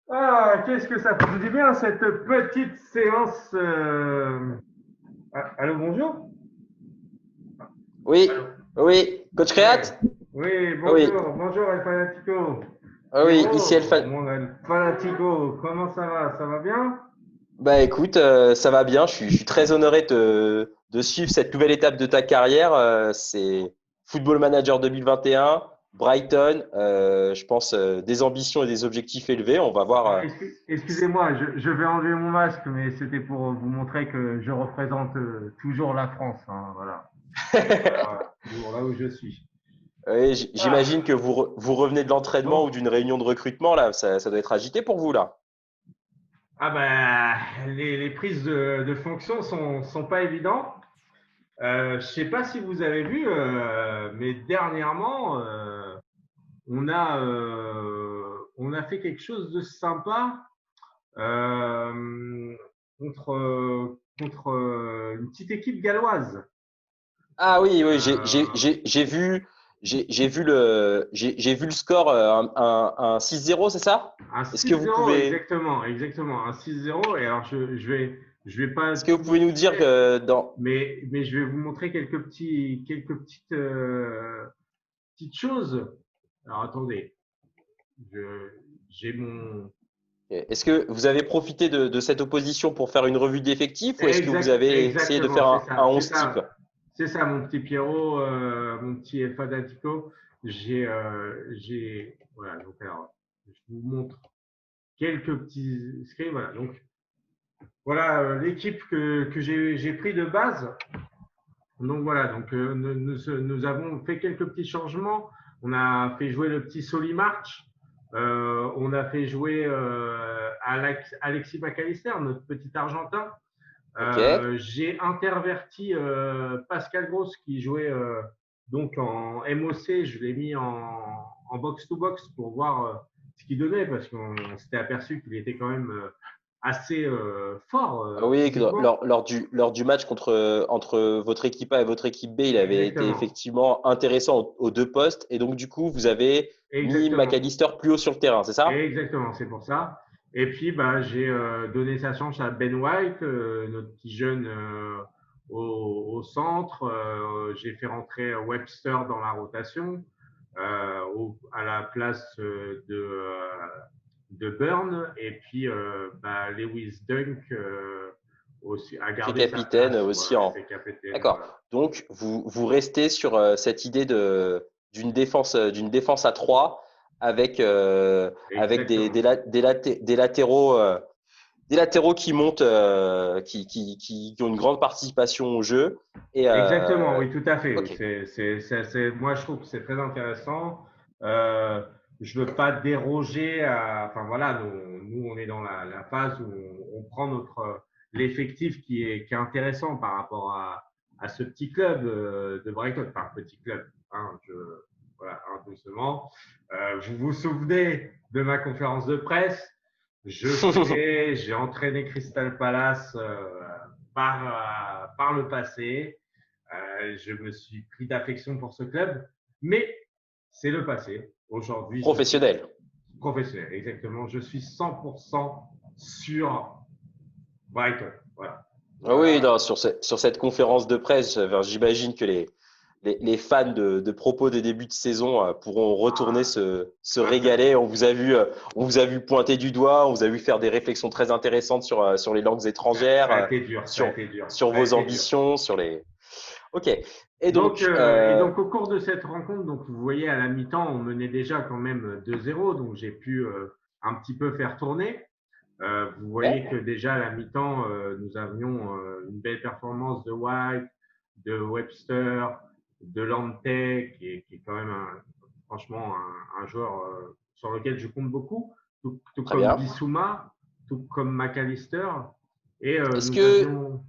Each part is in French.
Ah, qu'est-ce que ça fait du bien cette petite séance. Allô, bonjour. Oui, Allô. oui, coach Oui, Créat? oui, Oui, bonjour El Fanatico. oui, ici Pierrot, Alpha. mon El Fanatico, comment ça va? Ça va bien? Bah écoute, ça va bien. Je suis très honoré de suivre cette nouvelle étape de ta carrière. C'est Football Manager 2021, Brighton. Je pense des ambitions et des objectifs élevés. On va voir. Excusez-moi, je vais enlever mon masque, mais c'était pour vous montrer que je représente toujours la France, hein, voilà. Voilà, toujours là où je suis. Oui, j'imagine Ah, que vous revenez de l'entraînement ou donc, d'une réunion de recrutement là. Ça doit être agité pour vous là. ah ben, les prises de fonction sont pas évidentes. Je sais pas si vous avez vu, mais dernièrement, on a fait quelque chose de sympa euh, contre une petite équipe galloise. Ah oui, oui, Euh, j'ai vu le score, un 6-0, c'est ça? un Est-ce que vous 6-0, pouvez, exactement, exactement, un 6-0. Et alors, je vais pas est-ce que vous tout pouvez nous dire montrer, que dans, mais je vais vous montrer quelques petites choses. Alors, attendez, je, j'ai mon, est-ce que vous avez profité de cette opposition pour faire une revue d'effectifs ou est-ce que vous avez essayé de Exactement, faire un 11 type? c'est ça, mon petit Pierrot, mon petit Fadatico. Voilà, donc alors, je vous montre quelques petits scripts. Voilà, donc voilà l'équipe que j'ai pris de base. Donc voilà, donc nous avons fait quelques petits changements. On a fait jouer le petit Solimarch. On a fait jouer Alexis McAllister, notre petit Argentin. Ok. J'ai interverti Pascal Gross qui jouait donc en MOC. Je l'ai mis en box-to-box pour voir ce qu'il donnait parce qu'on s'était aperçu qu'il était quand même assez fort Ah oui, que physiquement. lors du match entre votre équipe A et votre équipe B, il avait été Exactement. effectivement intéressant aux deux postes. Et donc, du coup, vous avez mis Exactement. McAllister plus haut sur le terrain, c'est ça? Exactement, c'est pour ça. Et puis, bah, j'ai donné sa chance à Ben White, notre petit jeune au centre. J'ai fait rentrer Webster dans la rotation à la place de Burn. Et puis, bah, Lewis Dunk aussi a Qui est gardé sa capitaine place. aussi Voilà, en. c'est capitaine. D'accord. Voilà. Donc, vous restez sur cette idée d'une défense à 3 avec Exactement. des latéraux qui montent, qui ont une grande participation au jeu. Et, Exactement, oui, tout à fait. Oui. ok. Moi, je trouve que c'est très intéressant. Euh, je veux pas déroger à. Enfin, voilà, on est dans la phase où on prend l'effectif qui est intéressant par rapport à ce petit club de Brighton. Enfin, petit club. Hein, voilà, hein, doucement. Vous vous souvenez de ma conférence de presse? J'ai entraîné Crystal Palace par le passé. Je me suis pris d'affection pour ce club, mais c'est le passé. Aujourd'hui, je suis Professionnel. professionnel, exactement. Je suis 100% sur Brighton. Voilà. Ah oui, Voilà. non, sur cette conférence de presse, enfin, j'imagine que les fans de propos des débuts de saison pourront retourner Ah, se ah, ça, régaler. On vous a vu pointer du doigt, on vous a vu faire des réflexions très intéressantes sur les langues étrangères, ça a été dur, ça a été dur, sur ça a vos été dur. ambitions, sur les. Ok. Et donc, Et donc, au cours de cette rencontre, donc, vous voyez, à la mi-temps, on menait déjà quand même 2-0, donc j'ai pu un petit peu faire tourner. Vous voyez ouais, que déjà à la mi-temps, nous avions une belle performance de White, de Webster, de Lante, qui est quand même franchement un joueur sur lequel je compte beaucoup, tout très comme bien. Bissouma, tout comme McAllister. Et Est-ce nous que avions.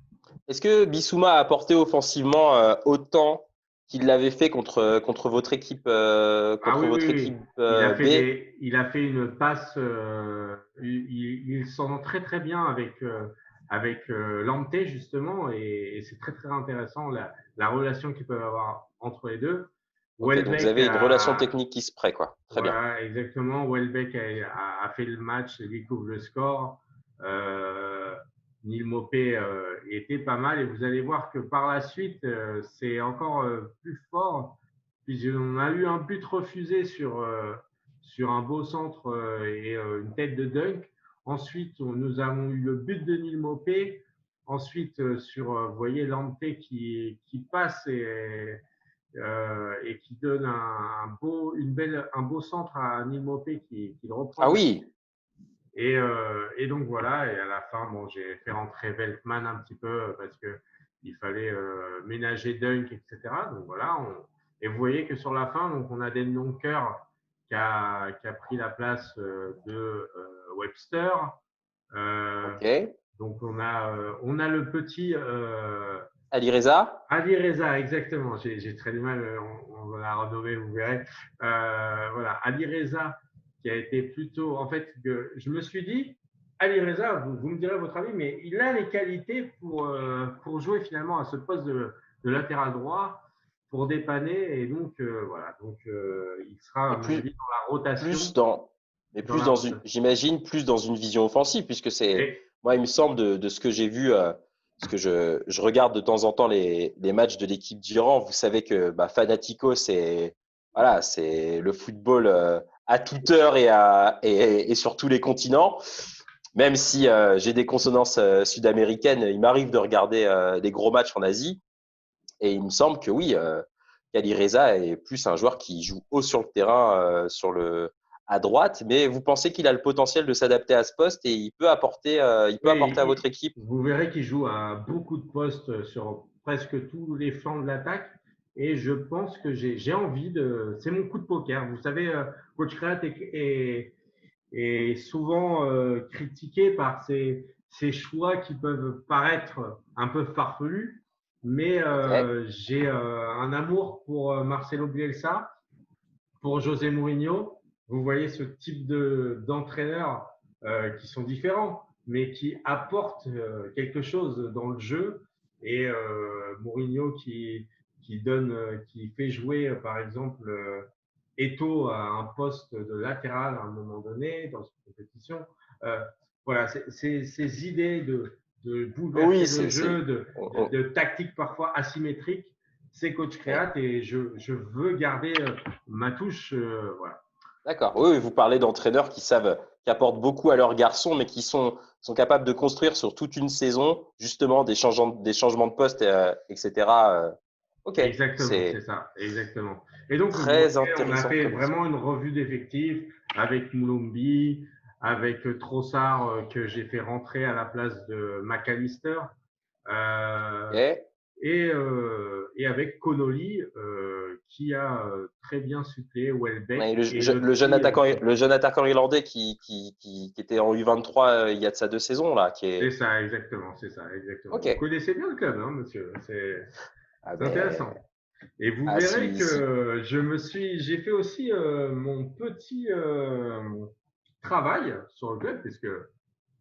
Est-ce que Bissouma a apporté offensivement autant qu'il l'avait fait Ah contre oui, oui, votre oui. équipe B? Il a fait une passe. Il s'entend très très bien avec Lante justement, et c'est très très intéressant la relation qu'ils peuvent avoir entre les deux. Ok, donc vous Welbeck avez une relation a, technique qui se prête, quoi. Très bien. voilà, exactement. Welbeck a fait le match et découvre le score. Neil Maupay était pas mal et vous allez voir que par la suite, c'est encore plus fort. Puisqu'on a eu un but refusé sur un beau centre et une tête de dunk. Ensuite, nous avons eu le but de Neil Maupay. Ensuite, vous voyez, Lamptey qui passe et qui donne un beau centre à Neil Maupay qui le reprend Ah oui, et donc voilà, et à la fin, bon, j'ai fait rentrer Veltman un petit peu parce que il fallait ménager Dunk, etc. Donc voilà, et vous voyez que sur la fin, donc on a Den Donker qui a pris la place de Webster. Euh, ok. donc on a le petit Ali Reza? Ali Reza, exactement. J'ai très du mal, on va la renommer, vous verrez. Voilà, Ali Reza, qui a été plutôt. En fait, je me suis dit, Ali Reza, vous me direz votre avis, mais il a les qualités pour jouer finalement à ce poste de latéral droit, pour dépanner. Et donc, voilà. Donc, il sera, Mais à mon avis, dans la rotation. plus dans, mais Dans plus la dans une, rotation. j'imagine, plus dans une vision offensive, puisque Et, moi, il me semble de ce que j'ai vu, parce que je regarde de temps en temps les matchs de l'équipe d'Iran. Vous savez que bah, Fanatico, voilà, c'est le football à toute heure et sur tous les continents. Même si j'ai des consonances sud-américaines, il m'arrive de regarder des gros matchs en Asie. Et il me semble que oui, Kali Reza est plus un joueur qui joue haut sur le terrain, à droite, mais vous pensez qu'il a le potentiel de s'adapter à ce poste et il peut apporter à oui, votre équipe. vous verrez qu'il joue à beaucoup de postes sur presque tous les flancs de l'attaque. Et je pense que j'ai envie de. C'est mon coup de poker. Vous savez, Coach Créat est souvent critiqué par ses choix qui peuvent paraître un peu farfelus. Mais Ok, j'ai un amour pour Marcelo Bielsa, pour José Mourinho. Vous voyez ce type d'entraîneurs qui sont différents, mais qui apportent quelque chose dans le jeu. Et Mourinho qui fait jouer, par exemple, Eto'o à un poste de latéral à un moment donné dans une compétition. Euh, voilà, ces idées de oui, bouleverser le jeu, de tactiques parfois asymétriques, c'est coach oui. créate et je veux garder ma touche. Voilà. D'accord. Oui, oui, vous parlez d'entraîneurs qui apportent beaucoup à leurs garçons, mais qui sont capables de construire sur toute une saison, justement, des changements de poste, etc. Ok, Exactement, c'est c'est ça, exactement. Et donc, vous très voyez, on a intéressant fait comme vraiment discours. une revue d'effectifs avec Moulombi, avec Trossard que j'ai fait rentrer à la place de McAllister. Euh, Ok. et avec Connolly qui a très bien suppléé Ouais, Welbeck et notre le jeune attaquant irlandais qui était en U23 il y a de ça 2 saisons, là, qui c'est est. ça, exactement, c'est ça, exactement. Ok. Vous connaissez bien le club, hein, monsieur. Ah C'est intéressant. ben. Et vous Ah verrez si. que j'ai fait aussi mon petit travail sur le club, puisque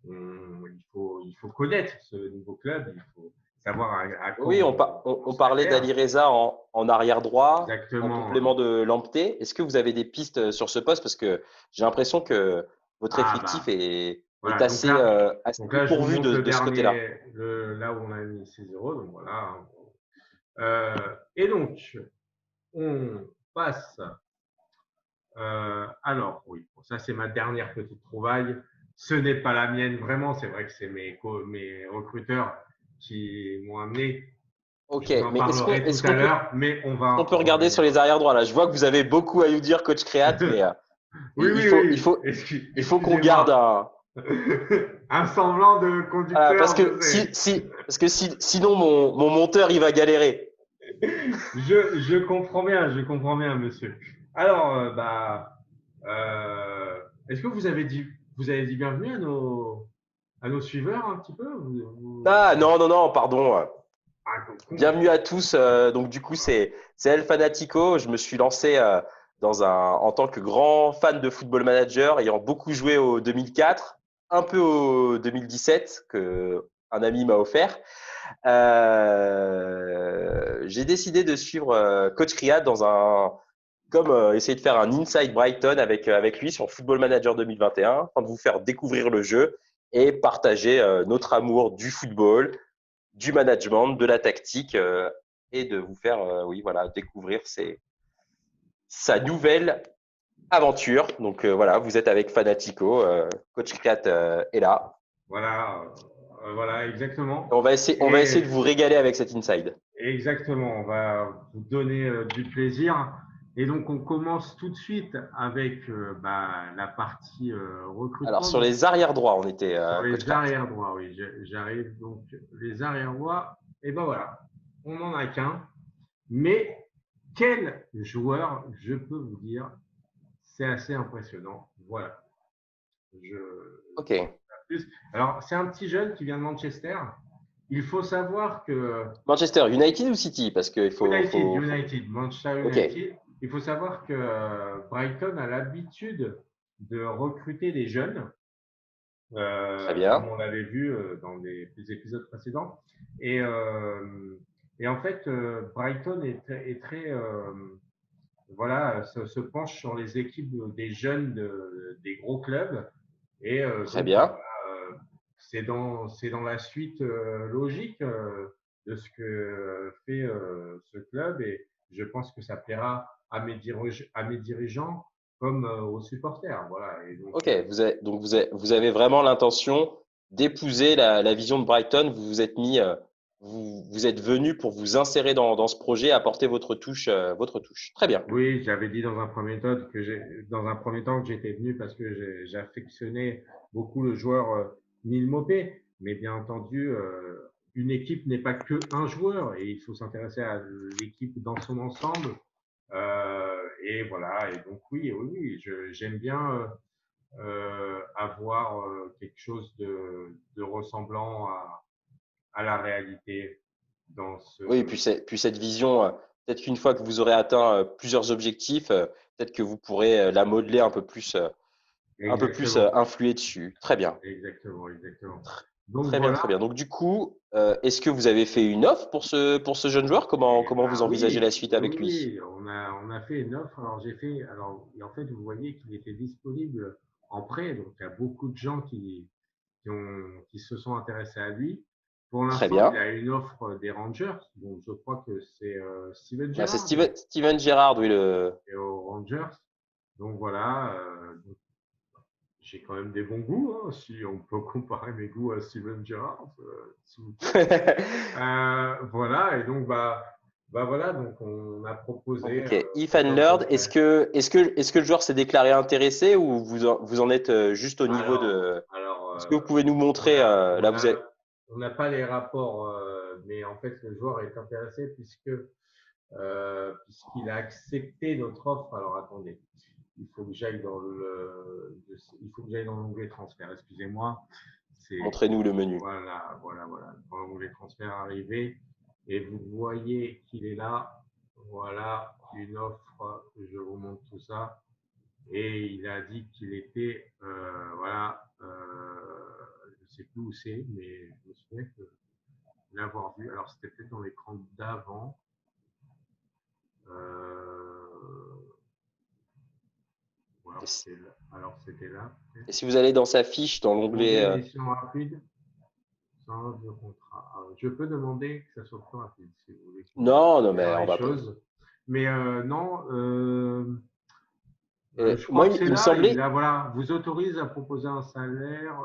il faut connaître ce nouveau club, il faut savoir à quoi Oui, on on se parlait réfère. d'Ali Reza en arrière droit, en Exactement. complément de Lamptey. Est-ce que vous avez des pistes sur ce poste? Parce que j'ai l'impression que votre Ah effectif bah est voilà. assez Donc peu là, je vous pourvu montre le de ce côté-là. dernier, là où on a mis 6 euros. Donc voilà. Et donc, on passe. Alors, oui, bon, ça c'est ma dernière petite trouvaille. Ce n'est pas la mienne, vraiment. C'est vrai que c'est mes recruteurs qui m'ont amené. Ok, Je vous en mais parlerai tout à l'heure, mais on est-ce qu'on va peut en regarder sur revenir. les arrière droits là? Je vois que vous avez beaucoup à nous dire, coach Créat, mais Oui, oui, il oui. faut, il faut qu'on garde Excusez-moi. un. Un semblant de Voilà, conducteur, je sais. parce que sinon mon monteur il va galérer. Je comprends bien, monsieur. Alors, est-ce que vous avez dit bienvenue à nos suiveurs un petit peu Ah non, non, non, pardon. ah, Bienvenue à tous. Donc du coup, c'est El Fanatico. Je me suis lancé en tant que grand fan de Football Manager, ayant beaucoup joué au 2004, un peu au 2017 que un ami m'a offert. J'ai décidé de suivre Coach Riyad comme essayer de faire un Inside Brighton avec lui sur Football Manager 2021, afin de vous faire découvrir le jeu et partager notre amour du football, du management, de la tactique et de vous faire oui, voilà, découvrir sa nouvelle aventure. Donc voilà, vous êtes avec Fanatico, Coach Kat est là. Voilà, voilà, exactement. On va essayer Et de vous régaler avec cet inside. exactement, on va vous donner du plaisir. Et donc, on commence tout de suite avec la partie Alors recrutement. sur Donc, les arrières droits, on était sur Coach les Kat. arrières droits, oui, j'arrive. Donc, les arrières droits, et ben voilà, on n'en a qu'un. Mais quel joueur, je peux vous dire, c'est assez impressionnant. Voilà. Je, Ok. plus. Alors, c'est un petit jeune qui vient de Manchester. Il faut savoir que Manchester United ou City? Parce qu'il United, Manchester Ok, United, il faut savoir que Brighton a l'habitude de recruter des jeunes, très comme bien. on l'avait vu dans des épisodes précédents. Et, euh, et en fait, Brighton est très voilà, se penche sur les équipes des jeunes des gros clubs. Et Très donc, bien. c'est dans la suite logique de ce que fait ce club. Et je pense que ça plaira à mes dirigeants comme aux supporters. Voilà. Et donc, Ok, vous avez vraiment l'intention d'épouser la vision de Brighton. Vous vous êtes mis, vous êtes venu pour vous insérer dans ce projet, apporter votre touche, votre touche. Très bien. oui, j'avais dit dans un premier temps que j'étais venu parce que j'affectionnais beaucoup le joueur Neil Maupay. Mais bien entendu, une équipe n'est pas que un joueur et il faut s'intéresser à l'équipe dans son ensemble. Et voilà. Et donc oui, j'aime bien avoir quelque chose de ressemblant à la réalité dans ce. Oui, puis cette vision, peut-être qu'une fois que vous aurez atteint plusieurs objectifs, peut-être que vous pourrez la modeler un peu plus Exactement, influer dessus. Très bien. exactement. Donc Très bien, très voilà. bien. Donc du coup, est-ce que vous avez fait une offre pour ce jeune joueur? Comment vous Ah envisagez la oui, suite oui, avec lui? oui, on a fait une offre. Alors et en fait, vous voyez qu'il était disponible en prêt. Donc, il y a beaucoup de gens qui se sont intéressés à lui. Pour Très l'instant, il bien. a une offre des Rangers. Donc, je crois que c'est Steven Ouais, c'est Gerrard Steven Gerrard, oui, le. et aux Rangers. Donc, voilà. J'ai quand même des bons goûts, hein, si on peut comparer mes goûts à Steven Gerrard, s'il vous plaît. Voilà, et donc voilà, donc on a proposé Ok. If cette and offre de Learn, prêt. est-ce que le joueur s'est déclaré intéressé ou vous en êtes juste au niveau de. Alors Est-ce que vous pouvez nous on montrer, a, là on vous a, êtes. on n'a pas les rapports, mais en fait le joueur est intéressé puisqu'il a accepté notre offre. Alors attendez, il faut que j'aille il faut que j'aille dans l'onglet transfert. Excusez-moi, c'est Montrez-nous le menu. voilà. Dans l'onglet transfert arrivé et vous voyez qu'il est là. Voilà une offre. Je vous montre tout ça. Et il a dit qu'il était, voilà, je ne sais plus où c'est, mais je me souviens de l'avoir vu. Alors, c'était peut-être dans l'écran d'avant. Euh, ou Et si alors c'était là, et peut-être. si vous allez dans sa fiche, dans l'onglet. Onglet mission rapide, sans de contrat. Alors, je peux demander que ça soit plus rapide, si vous voulez, pour Non, non, mais accélérer on les va pas. choses. Mais non, je crois Moi, que c'est il me là, semblait. voilà, vous autorise à proposer un salaire.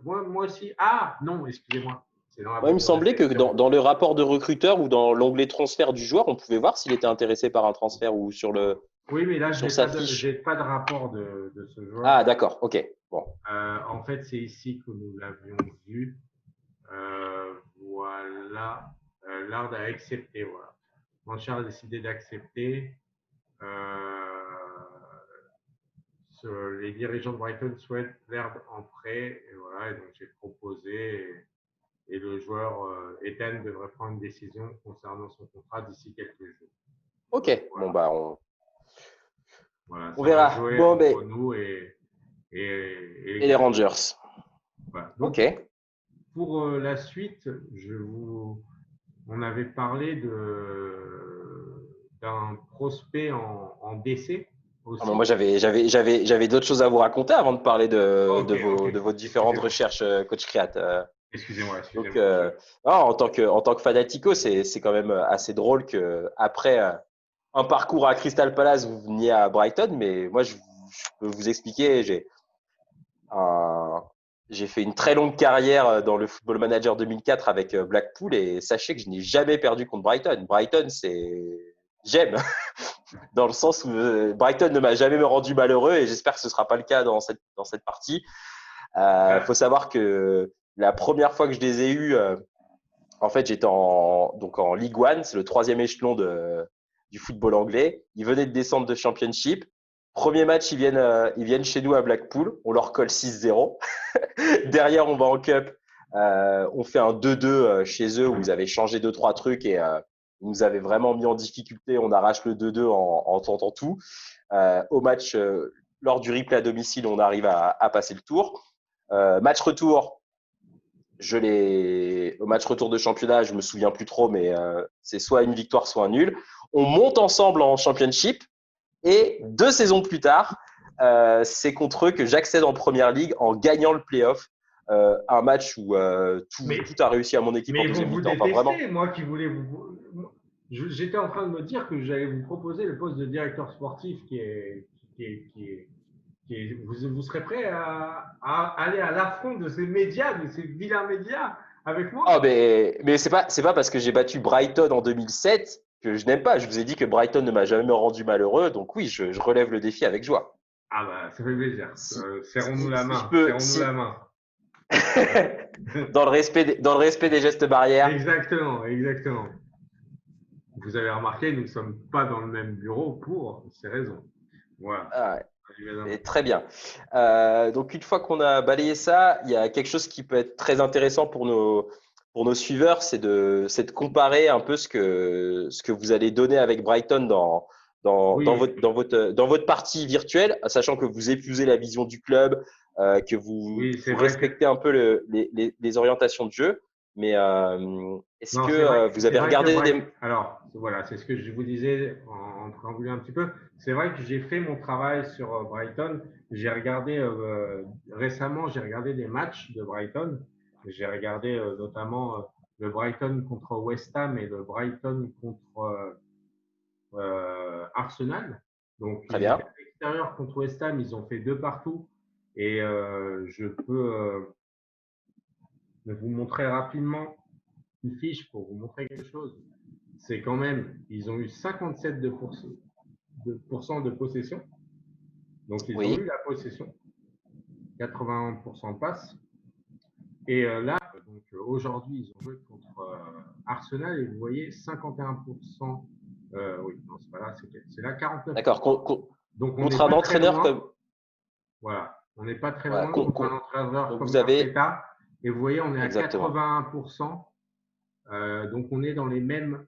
Moi aussi. Ah, non, excusez-moi. C'est dans la Moi, il me bande de semblait que réception. dans le rapport de recruteur ou dans l'onglet transfert du joueur, on pouvait voir s'il était intéressé par un transfert ou Oui, mais là, sur sa j'ai fiche. pas de rapport de ce joueur. Ah, d'accord, ok. Bon. En fait, c'est ici que nous l'avions vu. Voilà. L'art a accepté, voilà. Manchard a décidé d'accepter. Euh, les dirigeants de Brighton souhaitent l'herbe en prêt. Et voilà, et donc j'ai proposé. Et le joueur Ethan devrait prendre une décision concernant son contrat d'ici quelques jours. Ok, Donc bon, voilà, bah, voilà, on ça va verra. jouer Bon, ben, entre nous et les et les Glazers. Rangers. Voilà. Ok. Donc pour la suite, on avait parlé d'un prospect en décès Ah, mais aussi. moi, j'avais d'autres choses à vous raconter avant de parler Ok, ok. de vos différentes Excusez-moi. recherches, coach créate. Excusez-moi, Donc, excusez-moi, monsieur. en tant que fanatico, c'est quand même assez drôle que après un parcours à Crystal Palace, vous veniez à Brighton. Mais moi, je peux vous expliquer, un- j'ai fait une très longue carrière dans le Football Manager 2004 avec Blackpool et sachez que je n'ai jamais perdu contre Brighton. Brighton, j'aime dans le sens où Brighton ne m'a jamais rendu malheureux et j'espère que ce sera pas le cas dans cette partie. Faut Ah, savoir que la première fois que je les ai eus, en fait, j'étais donc en League One, c'est le troisième échelon du football anglais. Ils venaient de descendre de Championship. Premier match, ils viennent chez nous à Blackpool. On leur colle 6-0. Derrière, on va en Cup. On fait un 2-2 chez eux où ils avaient changé deux trois trucs et ils nous avaient vraiment mis en difficulté. On arrache le 2-2 en tentant tout. Au match, lors du replay à domicile, on arrive à passer le tour. Match retour, au match retour de championnat, je me souviens plus trop, mais c'est soit une victoire, soit un nul. On monte ensemble en championship et 2 saisons plus tard, c'est contre eux que j'accède en première ligue en gagnant le playoff. Un match où mais, tout a réussi à mon équipe en mais deuxième vous mi-temps. Enfin, vraiment. détestez, moi qui voulais vous. J'étais en train de me dire que j'allais vous proposer le poste de directeur sportif qui est, qui est, vous serez prêt à aller à l'affront de ces médias, de ces vilains médias avec Oh, moi? mais c'est pas parce que j'ai battu Brighton en 2007 que je n'aime pas. Je vous ai dit que Brighton ne m'a jamais rendu malheureux. Donc oui, je relève le défi avec joie. Ah bah, ça fait plaisir. Serrons-nous la Si je main. peux, Serrons-nous la main. dans le respect des gestes barrières. Exactement, exactement. Vous avez remarqué, nous ne sommes pas dans le même bureau pour ces raisons. Voilà, Ah ouais. évidemment. Et très bien. Donc, une fois qu'on a balayé ça, il y a quelque chose qui peut être très intéressant pour nos suiveurs, c'est de comparer un peu ce que vous allez donner avec Brighton Oui, dans votre partie virtuelle, sachant que vous épousez la vision du club, que oui, c'est vous vrai que respectez un peu les orientations de jeu. Mais est-ce non, que vous c'est avez vrai que regardé des… Alors, voilà, c'est ce que je vous disais en préambulant un petit peu. C'est vrai que j'ai fait mon travail sur Brighton. J'ai regardé récemment, j'ai regardé des matchs de Brighton. J'ai regardé notamment le Brighton contre West Ham et le Brighton contre Arsenal. Donc, Très ils étaient bien. à l'extérieur contre West Ham. Ils ont fait deux partout. Et je peux vous montrer rapidement une fiche pour vous montrer quelque chose. C'est quand même, ils ont eu 57% de possession. Donc, ils ont eu Oui. la possession. 81% de passe. Et là, donc aujourd'hui, ils ont joué contre Arsenal et vous voyez 51%. Oui, non, c'est pas là, c'est là D'accord. 49%. Donc, on n'est Contre un pas très entraîneur loin. comme… Voilà, on n'est pas très Voilà, loin contre un entraîneur donc comme vous avez… Arteta. Et vous voyez, on est à Exactement. 81%. Donc, on est dans les mêmes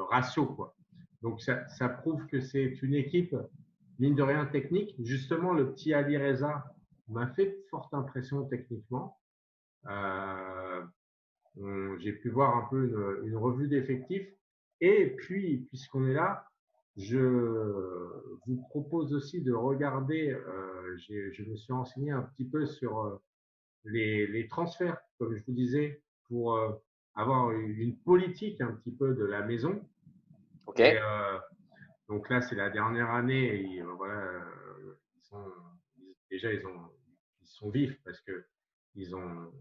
ratios, quoi. Donc, ça prouve que c'est une équipe, mine de rien, technique. Justement, le petit Ali Reza m'a fait forte impression techniquement. Euh, j'ai pu voir un peu une revue d'effectifs. Et puis, puisqu'on est là, je vous propose aussi de regarder, je me suis renseigné un petit peu sur les transferts, comme je vous disais, pour avoir une politique un petit peu de la maison. OK. Et donc là, c'est la dernière année. Et voilà, ils sont, déjà, ils sont vifs parce que ils ont,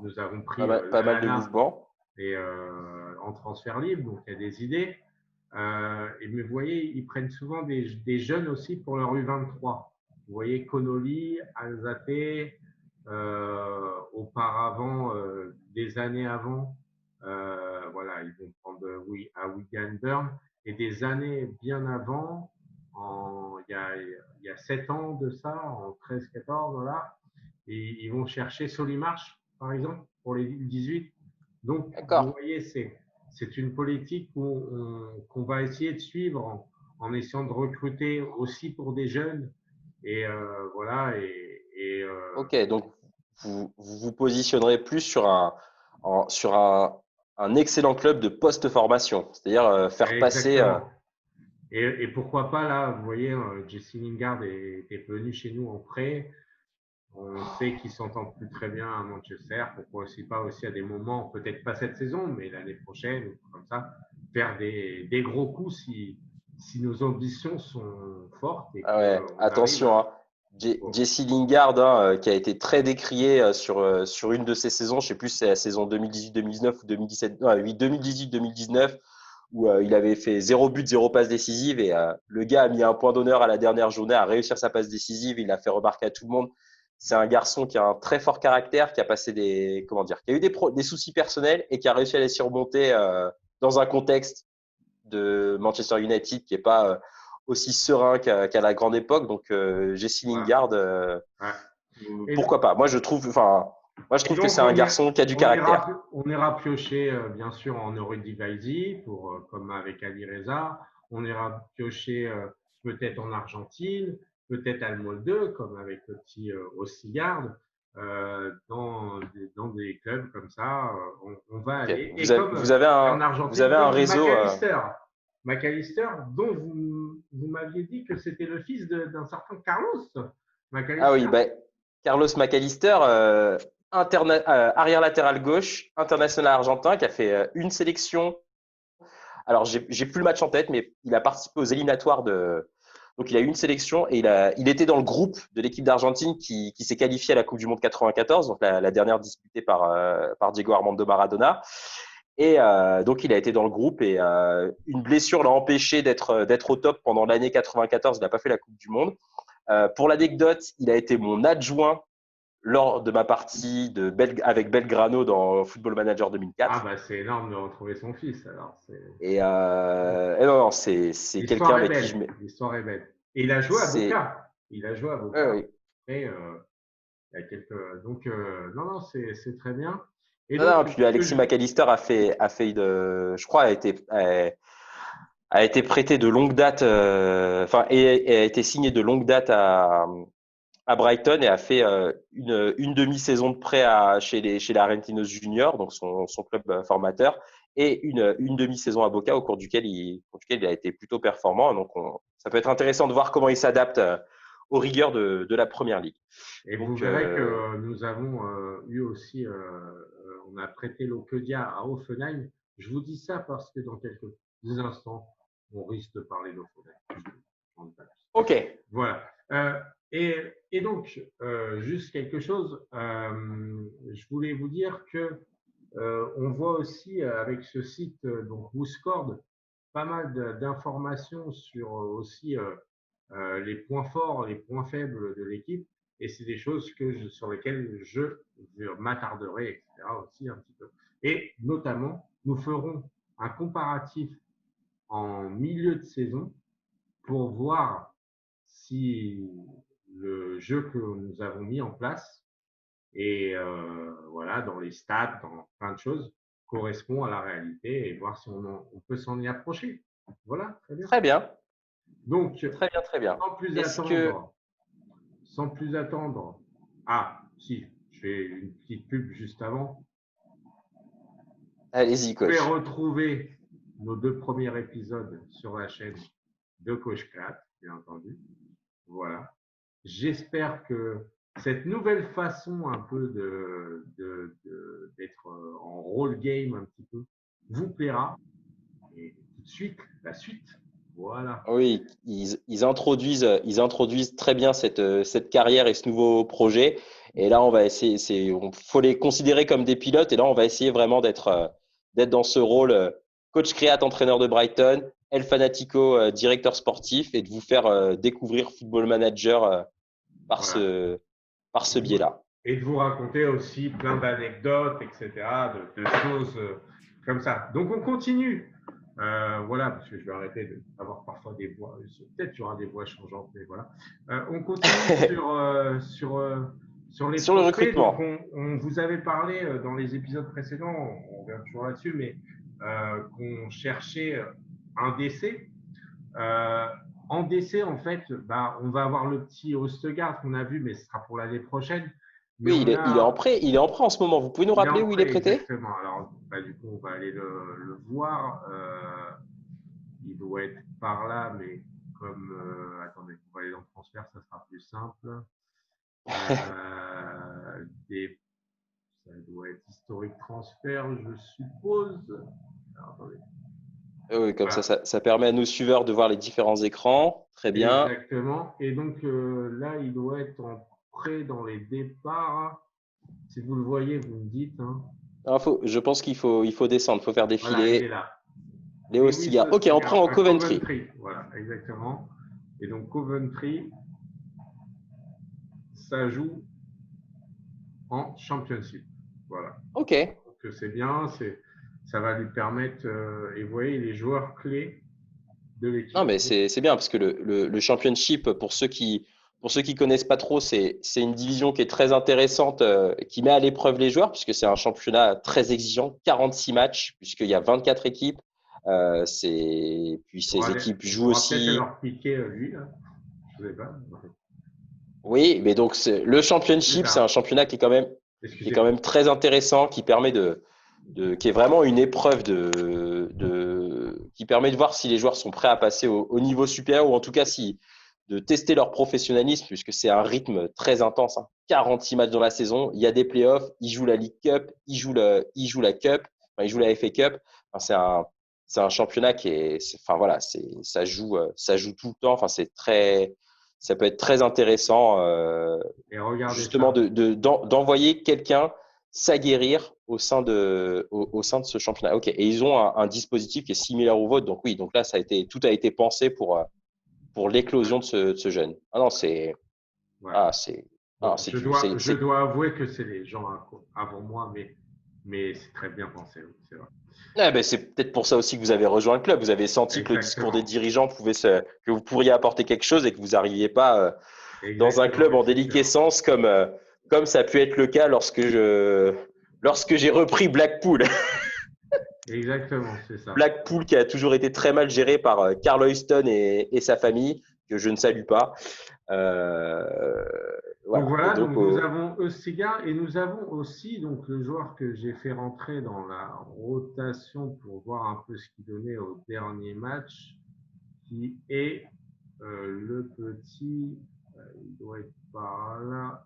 nous avons pris Pas mal de Lallana mouvements. et en transfert libre, donc il y a des idées. Mais vous voyez, ils prennent souvent des jeunes aussi pour leur U23. Vous voyez Connolly, Alzate, auparavant, des années avant, voilà, ils vont prendre oui, à Wigan Burn. Et des années bien avant, il y a 7 ans de ça, en 13-14, voilà, et ils vont chercher Solimarch, par exemple, pour les 18. Donc, vous D'accord. voyez, c'est une politique qu'on va essayer de suivre en essayant de recruter aussi pour des jeunes. Et voilà, OK. Donc, vous vous positionnerez plus sur sur un excellent club de post-formation, c'est-à-dire faire passer. Exactement. Et pourquoi pas là, vous voyez, Jesse Lingard est venu chez nous en prêt. On sait qu'il s'entend plus très bien à Manchester. Pourquoi aussi pas aussi à des moments, peut-être pas cette saison, mais l'année prochaine, comme ça, faire des gros coups si nos ambitions sont fortes et Ah ouais, qu'on arrive attention, hein. bon, Jesse Lingard, hein, qui a été très décrié sur une de ses saisons, je sais plus si c'est la saison 2018-2019 ou 2017, non, oui, 2018-2019, où il avait fait 0 but, 0 passe décisive, et le gars a mis un point d'honneur à la dernière journée à réussir sa passe décisive, il a fait remarquer à tout le monde. C'est un garçon qui a un très fort caractère, qui a passé comment dire, qui a eu des soucis personnels et qui a réussi à les surmonter dans un contexte de Manchester United qui est pas aussi serein qu'à la grande époque. Donc Jesse voilà. Lingard, Ouais. Et, pourquoi pas. Moi je et trouve que donc, c'est un garçon qui a du caractère. on ira piocher, bien sûr, en Eredivisie, comme avec Ali Reza. On ira piocher peut-être en Argentine, peut-être à Molde, comme avec le petit Ossigard. Dans des clubs comme ça, on va Okay. aller. Et comme en Vous Argentine, avez un comme réseau. McAllister, dont vous m'aviez dit que c'était le fils d'un certain Carlos Ah oui, McAllister. bah, Carlos McAllister, arrière latéral gauche, international argentin, qui a fait une sélection. Alors, j'ai plus le match en tête, mais il a participé aux éliminatoires de. Donc, il a eu une sélection et il était dans le groupe de l'équipe d'Argentine qui s'est qualifiée à la Coupe du Monde 94, donc la dernière disputée par Diego Armando Maradona. Et donc, il a été dans le groupe et une blessure l'a empêché d'être au top pendant l'année 94. Il n'a pas fait la Coupe du Monde. Pour l'anecdote, il a été mon adjoint lors de ma partie avec Belgrano dans Football Manager Ah 2004. bah c'est énorme de retrouver son fils alors. Et non, c'est quelqu'un L'histoire est avec qui belle, l'histoire est belle. Et il a joué à c'est, Boca. Il a joué à ouais, Boca. ouais. Et il y a quelques. Donc non non c'est très bien. Et Non, non, donc puis ce que Alexis McAllister je crois, a été prêté de longue date, enfin, et a été signé de longue date à Brighton et a fait une demi-saison de prêt chez les Argentinos Juniors, donc son club formateur, et une demi-saison à Boca au cours duquel il a été plutôt performant. Donc, ça peut être intéressant de voir comment il s'adapte aux rigueurs de la première ligue. et vous Donc, verrez que nous avons eu aussi, on a prêté l'Okedia à Offenheim. Je vous dis ça parce que dans quelques instants, on risque de parler d'Offenheim. ok, Voilà. Et donc, juste quelque chose, je voulais vous dire que on voit aussi avec ce site, donc WhoScored, pas mal d'informations sur aussi les points forts, les points faibles de l'équipe. Et c'est des choses sur lesquelles je m'attarderai, etc. aussi un petit peu. Et notamment, nous ferons un comparatif en milieu de saison pour voir si le jeu que nous avons mis en place et voilà, dans les stats, dans plein de choses, correspond à la réalité et voir si on peut s'en y approcher. Voilà, très bien. très bien, Donc, très bien, très bien. sans plus Est-ce que, attendre, sans plus attendre, ah, si, je fais une petite pub juste avant. allez-y, Vous pouvez coach. retrouver nos 2 premiers épisodes sur la chaîne de Coach 4, bien entendu. Voilà. J'espère que cette nouvelle façon un peu d'être en role game un petit peu vous plaira. Et tout de suite, la suite. Voilà. Oui, ils introduisent très bien cette carrière et ce nouveau projet. Et là, on va essayer, faut les considérer comme des pilotes. Et là, on va essayer vraiment d'être dans ce rôle coach créate, entraîneur de Brighton, El Fanatico, directeur sportif, et de vous faire découvrir Football Manager par Voilà. ce, par ce biais-là. Et de vous raconter aussi plein d'anecdotes, etc., de choses comme ça. Donc, on continue. Voilà, parce que je vais arrêter d'avoir parfois des voix. Peut-être qu'il y aura des voix changeantes, mais voilà. On continue sur les Sur le prospects. Donc, recrutement. on vous avait parlé dans les épisodes précédents, on revient toujours là-dessus, mais qu'on cherchait un décès. Euh, en décès, en fait, bah, on va avoir le petit Ostergaard qu'on a vu, mais ce sera pour l'année prochaine. Mais Oui, on il est en a, prêt. Il est en prêt en ce moment. Vous pouvez nous il est rappeler en où il est prêt prêté? exactement. Alors, bah, du coup, on va aller le voir. Il doit être par là, mais comme, attendez, on va aller dans le transfert, ça sera plus simple. Des, ça doit être historique transfert, je suppose. Alors, attendez. Oui, comme Voilà, ça permet à nos suiveurs de voir les différents écrans. Très bien. exactement. Et donc là, il doit être en prêt dans les départs. Si vous le voyez, vous me dites, hein. Alors, je pense il faut descendre, il faut faire Voilà, il est défiler. là. Léo Lewis Stiga. Ok, on Stiga prend en à Coventry. Coventry. Voilà, exactement. Et donc Coventry, ça joue en Championship. Voilà. Ok. Donc c'est bien, ça va lui permettre, et vous voyez les joueurs clés de Non, l'équipe. mais c'est bien parce que le Championship, pour ceux qui connaissent pas trop, c'est une division qui est très intéressante, qui met à l'épreuve les joueurs puisque c'est un championnat très exigeant, 46 matchs puisqu'il y a 24 équipes. Puis ces équipes On jouent pourra peut-être aussi. leur piquer lui, là. Je sais pas. Oui, mais donc le C'est Championship, c'est un ça. championnat qui est quand Excusez-moi. même très intéressant, qui permet qui est vraiment une épreuve qui permet de voir si les joueurs sont prêts à passer au niveau supérieur ou en tout cas de tester leur professionnalisme puisque c'est un rythme très intense, hein. 46 matchs dans la saison, il y a des playoffs, ils jouent la League Cup, ils jouent la Cup, enfin, ils jouent la FA Cup. Enfin, c'est un championnat enfin voilà, ça joue tout le temps. Enfin, ça peut être très intéressant, Et regardez justement ça. d'envoyer quelqu'un s'aguerrir au sein de ce championnat. Ok, et ils ont un dispositif qui est similaire au vôtre, donc oui, donc là tout a été pensé pour l'éclosion de ce jeune. Ah non, Voilà. ah c'est Bon, c'est du c'est je dois avouer que c'est les gens avant moi, mais c'est très bien pensé, oui, c'est vrai. ah ben, c'est peut-être pour ça aussi que vous avez rejoint le club. Vous avez senti que le discours des Exactement. dirigeants que vous pourriez apporter quelque chose et que vous n'arriviez pas dans un Exactement, club en exactement. déliquescence comme ça a pu être le cas lorsque j'ai repris Blackpool. Exactement, c'est ça. Blackpool qui a toujours été très mal géré par Carl Hoyston et sa famille, que je ne salue pas. Euh, Donc voilà. Et voilà, donc, donc nous avons Eustiga et nous avons aussi donc le joueur que j'ai fait rentrer dans la rotation pour voir un peu ce qu'il donnait au dernier match, qui est le petit, il doit être par là,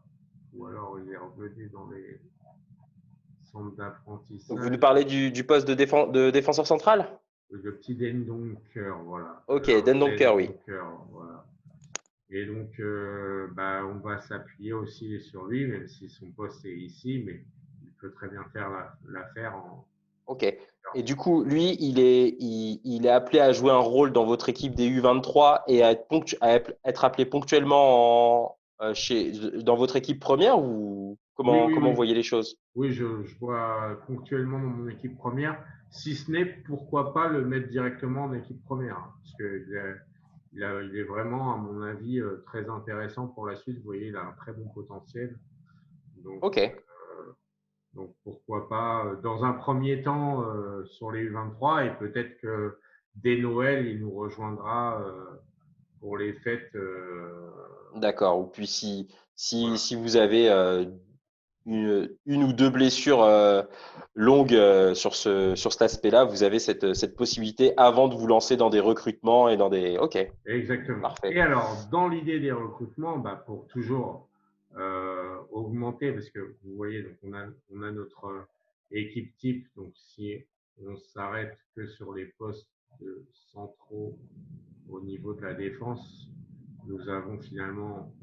ou alors il est revenu dans les centres vous nous d'apprentissage. parlez du poste de défenseur central? Le petit Den Donker, voilà. Ok, Lars Den Den Donker, oui. Donker, voilà. Et donc, bah, on va s'appuyer aussi sur lui, même si son poste est ici, mais il peut très bien faire l'affaire en. Ok. Et du coup, lui, il est appelé à jouer un rôle dans votre équipe des U23 et à être appelé ponctuellement dans votre équipe première ou Oui, oui, comment vous oui. voyez les choses? Oui, je vois ponctuellement dans mon équipe première, si ce n'est pourquoi pas le mettre directement en équipe première, hein, parce il est vraiment, à mon avis, très intéressant pour la suite. Vous voyez, il a un très bon potentiel. Donc, Ok. Donc pourquoi pas, dans un premier temps, sur les U23 et peut-être que dès Noël, il nous rejoindra pour les fêtes. D'accord. Ou puis Voilà. si vous avez une ou deux blessures longues sur cet aspect-là, vous avez cette possibilité avant de vous lancer dans des recrutements et dans des. Ok, Exactement. Et parfait. alors, dans l'idée des recrutements, bah, pour toujours augmenter, parce que vous voyez, donc on a notre équipe type, donc si on s'arrête que sur les postes centraux au niveau de la défense, nous avons finalement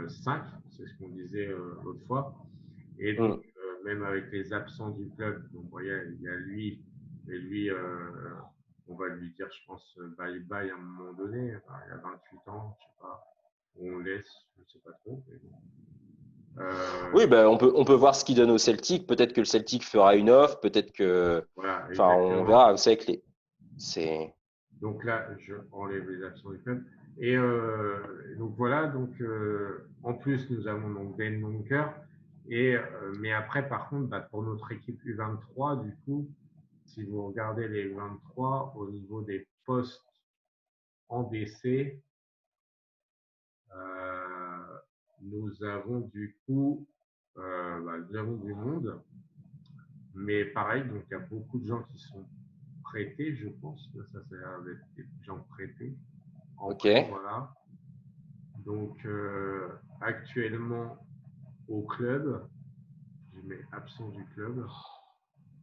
5, c'est ce qu'on disait l'autre fois. Et donc, Hmm. même avec les absents du club, donc, il y a lui, et lui, on va lui dire, je pense, bye bye à un moment donné. Enfin, il a 28 ans, je sais pas, on laisse, je ne sais pas trop. Mais bon. Oui, ben, on peut voir ce qu'il donne au Celtic. Peut-être que le Celtic fera une offre, peut-être que. Voilà, Enfin, on verra. exactement. Vous savez que c'est. Donc là, je enlève les absents du club. Et donc voilà, donc en plus, nous avons donc Ben Donker. Et, mais après, par contre, bah, pour notre équipe U23, du coup, si vous regardez les U23 au niveau des postes en DC, nous avons du coup nous avons du monde, mais pareil, donc il y a beaucoup de gens qui sont prêtés, je pense. Ça, c'est des gens prêtés, en Ok. prêt, voilà. Donc, actuellement, au club, je mets absent du club,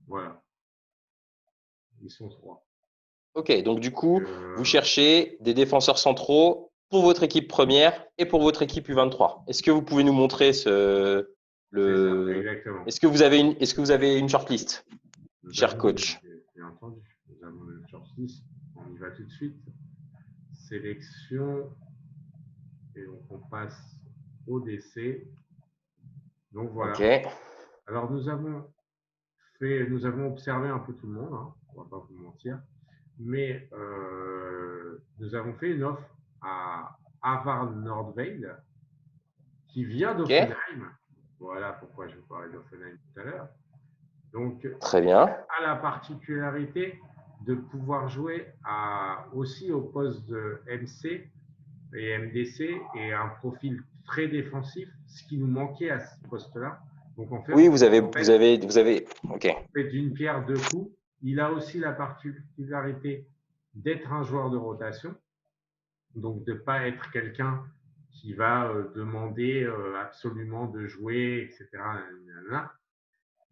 voilà, ils sont 3. Ok. Donc, du coup, vous Euh, cherchez des défenseurs centraux pour votre équipe première et pour votre équipe U23. Est-ce que vous pouvez nous montrer c'est ça, le, exactement. est-ce que vous avez une shortlist, Nous cher avons, coach? bien entendu, nous avons une shortlist, on y va tout de suite. Sélection, et donc on passe au décès. Donc Ok. voilà. Alors nous avons observé un peu tout le monde, hein, on va pas vous mentir, mais nous avons fait une offre à Havard Nordvale qui vient Ok. d'Offenheim. Voilà pourquoi je vous parlais d'Offenheim tout à l'heure. Donc, Très qui bien. a la particularité de pouvoir jouer aussi au poste de MC et MDC et un profil très défensif, ce qui nous manquait à ce poste-là. Donc, Oui, en fait, ok. fait d'une pierre deux coups. Il a aussi la particularité d'être un joueur de rotation, donc de ne pas être quelqu'un qui va demander absolument de jouer, etc.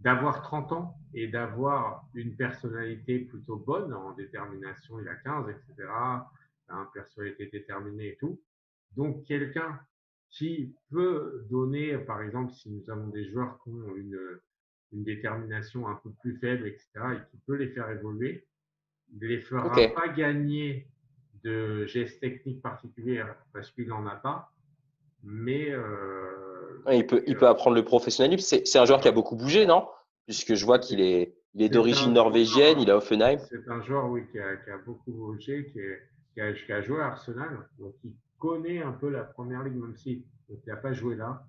D'avoir 30 ans et d'avoir une personnalité plutôt bonne en détermination, il a 15, etc. Une personnalité déterminée et tout. Donc quelqu'un qui peut donner, par exemple, si nous avons des joueurs qui ont une détermination un peu plus faible, etc., et qui peut les faire évoluer, ne les Ok. fera pas gagner de gestes techniques particuliers parce qu'il n'en a pas, mais, Ouais, il peut apprendre le professionnalisme. C'est un joueur qui a voilà. beaucoup bougé, non? Puisque je vois il est C'est d'origine un norvégienne, il est joueur, à Offenheim. c'est un joueur oui, qui a beaucoup bougé, qui a joué à Arsenal, donc il connaît un peu la première ligue, même si il n'a pas joué là.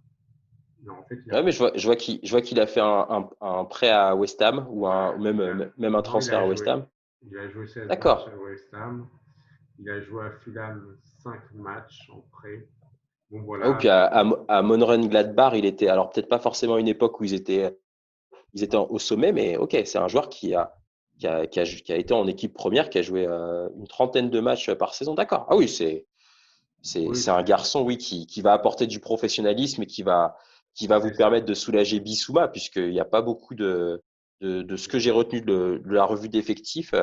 Non, en fait, il a Ouais, mais fait. je vois qu'il a fait un prêt à West Ham ou Voilà, même un non, transfert à West Ham. il a joué 16 matchs D'accord. à West Ham. Il a joué à Fulham 5 matchs en prêt. Bon, Oh, voilà. puis à Mönchengladbach, il était, alors peut-être pas forcément une époque où ils étaient au sommet, mais ok, c'est un joueur qui a été en équipe première, qui a joué une trentaine de matchs par saison. D'accord. Ah oui, Oui, c'est un garçon, oui, qui va apporter du professionnalisme et qui va vous c'est ça. permettre de soulager Bissouma, puisqu'il n'y a pas beaucoup de ce que j'ai retenu de la revue d'effectifs.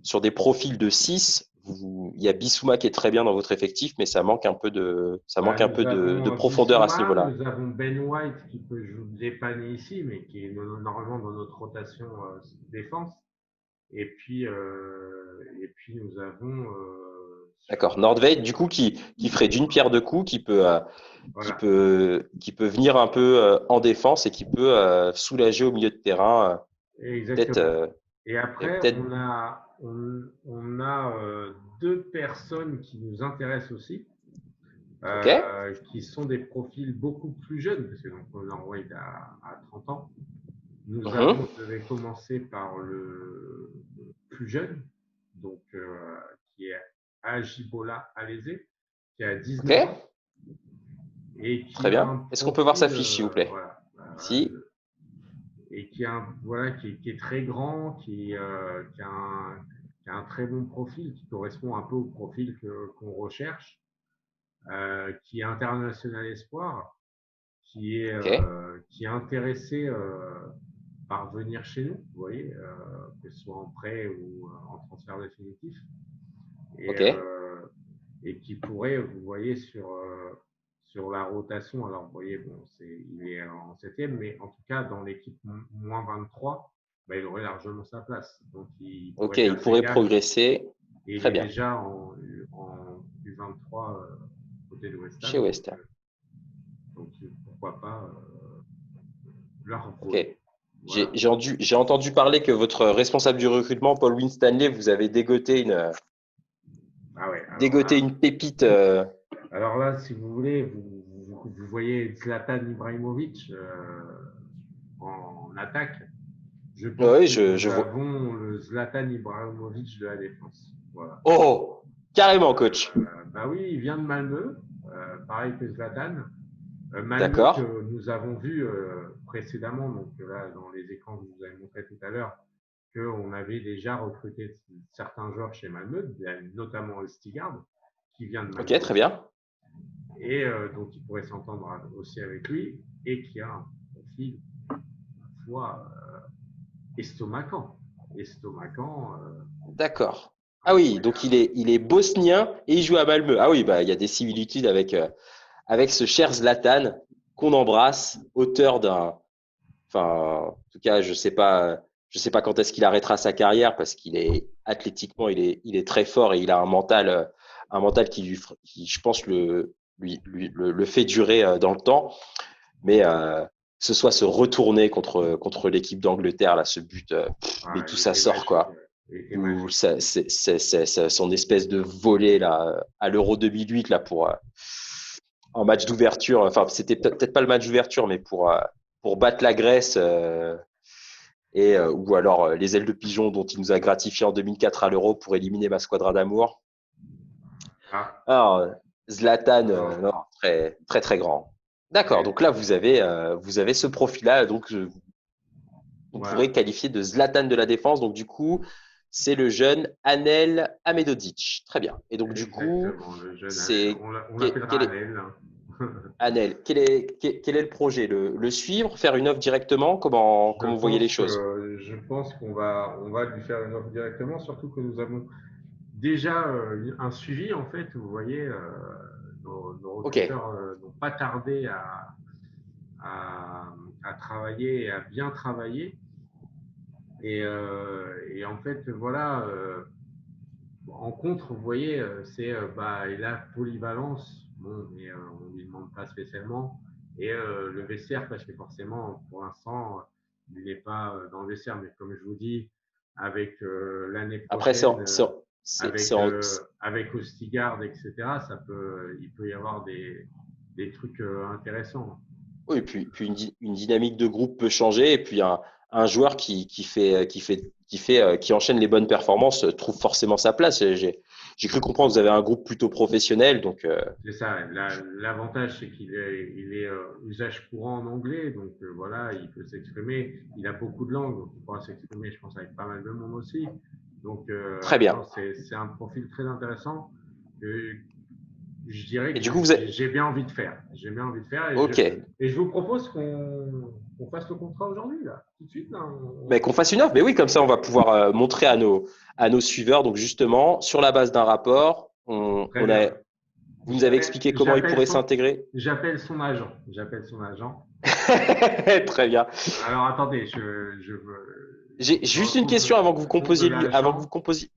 Sur des profils de 6, il y a Bissouma qui est très bien dans votre effectif, mais ça manque un peu Nous de avons profondeur à ce Bissouma, niveau-là. nous avons Ben White qui peut dépanner ici, mais qui est normalement dans notre rotation défense. Et puis nous avons D'accord. Nordveit, du coup, qui ferait d'une pierre deux coups, voilà, qui peut venir un peu en défense et qui peut soulager au milieu de terrain. Peut-être, exactement. Et et après, peut-être, on a deux personnes qui nous intéressent aussi, ok. qui sont des profils beaucoup plus jeunes, parce que donc, on l'envoie à 30 ans. Mhm. Je vais commencer par le plus jeune, donc qui est Ajibola Alese, qui a Ok. 19 ans et Très qui a un bien. Est-ce qu'on peut voir sa profil, fiche, s'il vous plaît? voilà, Si. et qui, a, voilà, qui est très grand, qui a un très bon profil, qui correspond un peu au profil qu'on recherche, qui est international espoir, Ok. qui est intéressé par venir chez nous, vous voyez, que ce soit en prêt ou en transfert définitif, et, Ok. euh, et qui pourrait, vous voyez, sur la rotation, alors vous voyez, bon, il est en septième, mais en tout cas, dans l'équipe moins 23, bah, il aurait largement sa place. Donc, il Ok. pourrait Il faire ses pourrait gammes, progresser. et il Très est bien. déjà en U23 côté de West Chez Ham, West Ham. donc pourquoi pas leur Ok. envoyer. Voilà. J'ai entendu parler que votre responsable du recrutement, Paul Winstanley, vous avait Ah ouais, dégoté une pépite. alors là, si vous voulez, vous voyez Zlatan Ibrahimovic en attaque. Je pense Oui, que je nous vois. avons le Zlatan Ibrahimovic de la défense. Voilà. Oh, carrément, coach. Bah oui, il vient de Malmö, pareil que Zlatan. Malmö D'accord. que nous avons vu précédemment, donc là dans les écrans que je vous avez montré tout à l'heure, qu'on avait déjà recruté certains joueurs chez Malmö, notamment Stigard, qui vient de Ok, Malmö très aussi, bien. et donc il pourrait s'entendre aussi avec lui, et qui a un profil, foi, estomacant. Estomacant. D'accord. Ah oui, donc Incroyable. il est bosnien et il joue à Malmö. Ah oui, bah, il y a des similitudes avec ce cher Zlatan qu'on embrasse, auteur d'un. Enfin, en tout cas, je sais pas quand est-ce qu'il arrêtera sa carrière parce qu'il est athlétiquement, il est très fort et il a un mental qui, je pense, le fait durer dans le temps. Mais que ce soit se retourner contre l'équipe d'Angleterre, là, ce but, mais Ah, tout il ça était sort, magique. quoi. Il était Ou magique. son espèce de volée là à l'Euro 2008 là pour un match d'ouverture. Enfin, c'était peut-être pas le match d'ouverture, mais pour battre la Grèce ou alors les ailes de pigeon dont il nous a gratifié en 2004 à l'Euro pour éliminer ma squadra d'amour. Ah, Alors, Zlatan, non, non, très très très grand. D'accord. très, Donc là, vous avez ce profil-là. Donc on pourrait voilà. qualifier de Zlatan de la défense. Donc, du coup, c'est le jeune Anel Ahmedodic. Très bien. Et donc, du coup, Exactement, le jeune Anel. c'est On quel l'appellera est Anel, hein. Anel, quel est le projet? Le suivre, faire une offre directement? Comment vous voyez les choses? Je pense qu'on va lui faire une offre directement, surtout que nous avons déjà un suivi en fait. Vous voyez, nos Ok, recruteurs n'ont pas tardé à, à travailler et à bien travailler. Et en fait, voilà, en contre, vous voyez, c'est bah, et la polyvalence, bon, mais on ne lui demande pas spécialement. Et le vestiaire, parce que forcément, pour l'instant, il n'est pas dans le vestiaire, mais comme je vous dis, avec l'année après, prochaine, c'est en- avec Ostigard, etc., il peut y avoir des trucs intéressants. oui, et puis une dynamique de groupe peut changer, et puis un joueur qui enchaîne les bonnes performances trouve forcément sa place. J'ai cru comprendre que vous avez un groupe plutôt professionnel, donc C'est ça. L'avantage, c'est qu'il est usage courant en anglais. Donc voilà, il peut s'exprimer. Il a beaucoup de langues, donc il pourra s'exprimer, je pense, avec pas mal de monde aussi. Donc très bien. non, c'est un profil très intéressant que je dirais Et que du coup, vous êtes, j'ai bien envie de faire. J'ai bien envie de faire ok, et je vous propose qu'on fasse le contrat aujourd'hui, là, tout de suite. Là, mais qu'on fasse une offre, mais oui, comme ça, on va pouvoir montrer à nos suiveurs. Donc justement, sur la base d'un rapport, Très bien. vous nous avez expliqué comment il pourrait s'intégrer. J'appelle son agent. J'appelle son agent. Très bien. Alors attendez, je veux. J'ai Je juste une retrouve question avant que vous le nom de composiez, avant que vous l'agent. composiez,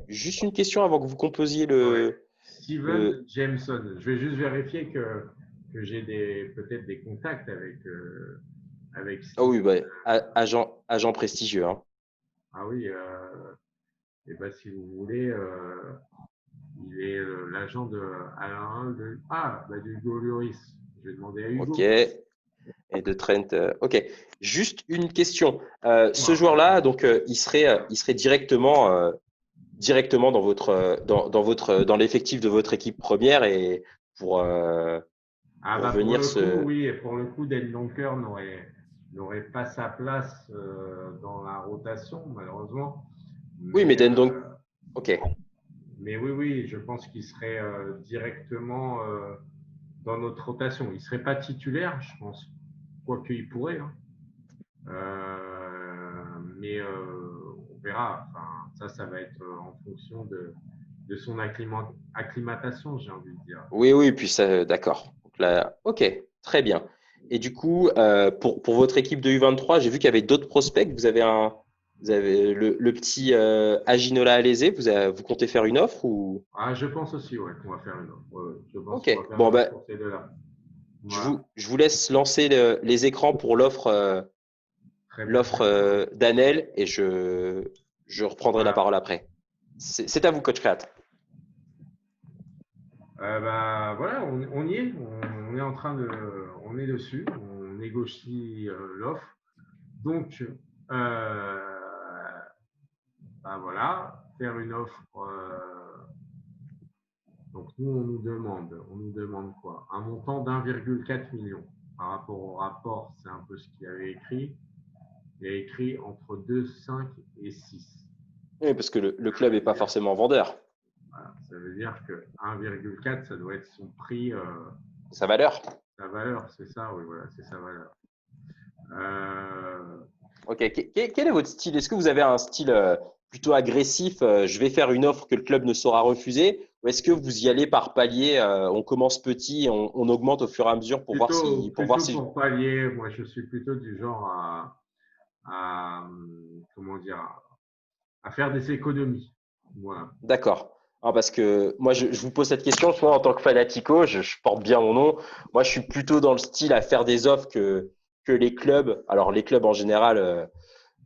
juste une question avant que vous composiez Ouais. le. Steven Jameson. Je vais juste vérifier que j'ai peut-être des contacts avec Ah oui, Steven. bah, agent prestigieux, hein. Ah oui, et ben, si vous voulez, il est l'agent de Alain bah, d'Hugo Lloris. Je vais demander à Ok. Hugo. Et de Trent. Ok. Juste une question. Ce Moi, joueur-là, donc, il serait directement dans l'effectif de votre équipe première et pour, euh, ah pour bah pour venir le coup, se. oui, et pour le coup, Dan Donker n'aurait pas sa place dans la rotation, malheureusement. Oui, mais Mais, Dan, donc. Ok. mais oui, oui, je pense qu'il serait directement dans notre rotation. Il ne serait pas titulaire, je pense, quoique il pourrait, hein. Mais on verra. Enfin, ça va être en fonction de son acclimatation, j'ai envie de dire. Oui, oui, puis ça, d'accord. Donc là, ok, très bien. Et du coup, pour votre équipe de U23, j'ai vu qu'il y avait d'autres prospects. Vous avez le petit Aginola Alese. Vous comptez faire une offre ou? Ah, je pense aussi ouais, qu'on va faire une offre. Ouais, ouais. Je pense Ok. qu'on va faire une Bon, offre ben, pour ces deux-là. je Voilà, vous, je vous laisse lancer les écrans pour l'offre très bien, l'offre très bien. d'Anel et je reprendrai la Voilà. parole après. C'est à vous, coach Créat. Bah, voilà, on y est. On est en train de. On est dessus. On négocie l'offre. Donc, bah voilà, faire une offre Donc, nous, on nous demande quoi? Un montant d'1,4 million. Par rapport au rapport, c'est un peu ce qu'il avait écrit. Il a écrit entre 2, 5 et 6. Oui, parce que le club n'est pas forcément vendeur. Voilà. Ça veut dire que 1,4, ça doit être son prix, Sa valeur. sa valeur, c'est ça, oui, voilà, c'est sa valeur. Euh, Ok. Quel est votre style? Est-ce que vous avez un style plutôt agressif? Je vais faire une offre que le club ne saura refuser. Ou est-ce que vous y allez par palier? On commence petit et on augmente au fur et à mesure pour voir plutôt, si, pour voir plutôt si. pour pallier, moi je suis plutôt du genre comment dire, à faire des économies. Voilà. D'accord. Ah, parce que moi, je vous pose cette question, moi, en tant que fanatico, je porte bien mon nom. Moi, je suis plutôt dans le style à faire des offres que les clubs. Alors, les clubs en général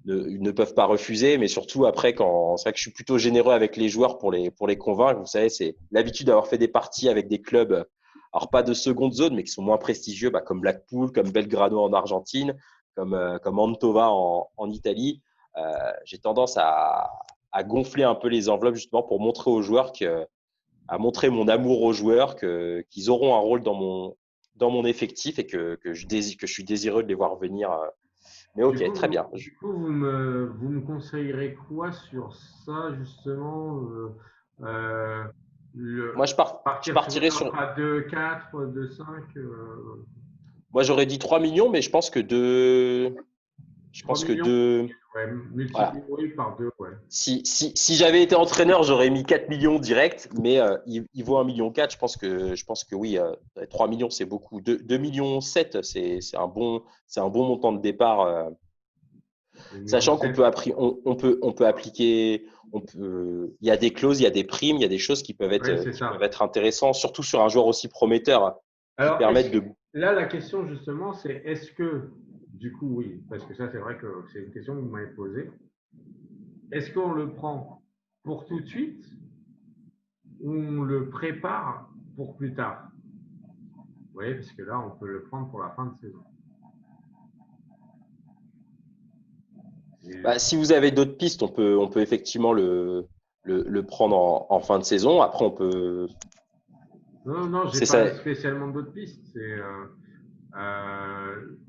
ne peuvent pas refuser, mais surtout après, quand c'est vrai que je suis plutôt généreux avec les joueurs pour les convaincre. Vous savez, c'est l'habitude d'avoir fait des parties avec des clubs, alors pas de seconde zone, mais qui sont moins prestigieux, bah, comme Blackpool, comme Belgrano en Argentine, comme Mantova en Italie. J'ai tendance à gonfler un peu les enveloppes justement pour montrer aux joueurs à montrer mon amour aux joueurs, qu'ils auront un rôle dans mon effectif et que je suis désireux de les voir venir. Mais Du ok, coup, très bien. vous me conseillerez quoi sur ça, justement Moi, je partir sur partirais une sur. offre à 2, 4, 2, 5, Moi, j'aurais dit 3 millions, mais je pense que 2. Je 3 pense que millions, 2. ouais, Voilà. multiplié par 2, ouais. Si j'avais été entraîneur, j'aurais mis 4 millions direct, mais il vaut 1,4 million. Je pense que oui, 3 millions, c'est beaucoup. 2 millions 7, c'est un bon montant de départ. 2 millions Sachant qu'on 7. peut, on peut appliquer, il y a des clauses, il y a des primes, il y a des choses Oui, c'est qui peuvent ça. être intéressantes, surtout sur un joueur aussi prometteur qui Alors, permettent de. là, la question, justement, c'est est-ce que, du coup, oui, parce que ça, c'est vrai que c'est une question que vous m'avez posée, est-ce qu'on le prend pour tout de suite ou on le prépare pour plus tard? Vous voyez, parce que là, on peut le prendre pour la fin de saison. Et Bah, si vous avez d'autres pistes, on peut effectivement le prendre en fin de saison. Après, on peut. non, non, j'ai C'est ça. pas spécialement d'autres pistes.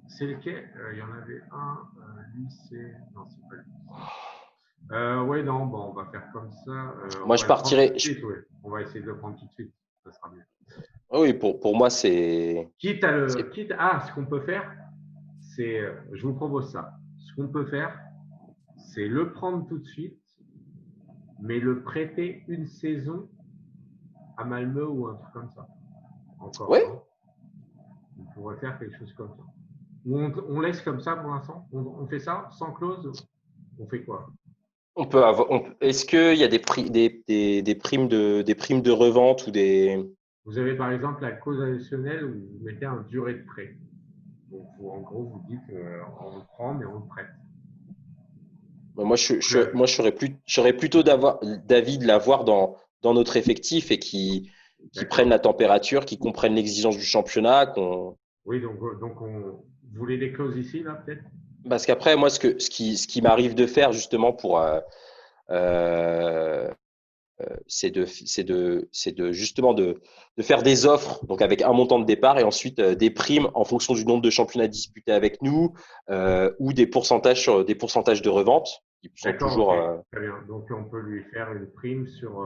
C'est lequel? Il y en avait un, lui, c'est. Non, c'est pas lui. Ouais, non, bon, on va faire comme ça. On Moi, va je le prendre tout partirais. de suite, oui. On va essayer de le prendre tout de suite. Ça sera mieux. Oui, pour moi, c'est. Ce qu'on peut faire, c'est, je vous propose ça. Ce qu'on peut faire, c'est le prendre tout de suite, mais le prêter une saison à Malmö ou un truc comme ça. Oui, Encore, non? On pourrait faire quelque chose comme ça. Ou on laisse comme ça pour l'instant? On fait ça sans clause? On fait quoi? on peut avoir. Est-ce qu'il y a des primes de revente ou des. Vous avez par exemple la clause additionnelle où vous mettez un durée de prêt. Donc, en gros, vous dites on le prend, mais on le prête. Moi, Club. je serais plutôt d'avis de l'avoir dans notre effectif et qui prennent D'accord. la température, qui comprennent l'exigence du championnat, qu'on. Oui, donc vous voulez des clauses ici, là, peut-être? Parce qu'après, moi, ce qui m'arrive de faire justement euh, c'est de justement de faire des offres, donc avec un montant de départ et ensuite des primes en fonction du nombre de championnats disputés avec nous ou des pourcentages de revente qui sont D'accord, ok. toujours. Très bien. Donc, on peut lui faire une prime sur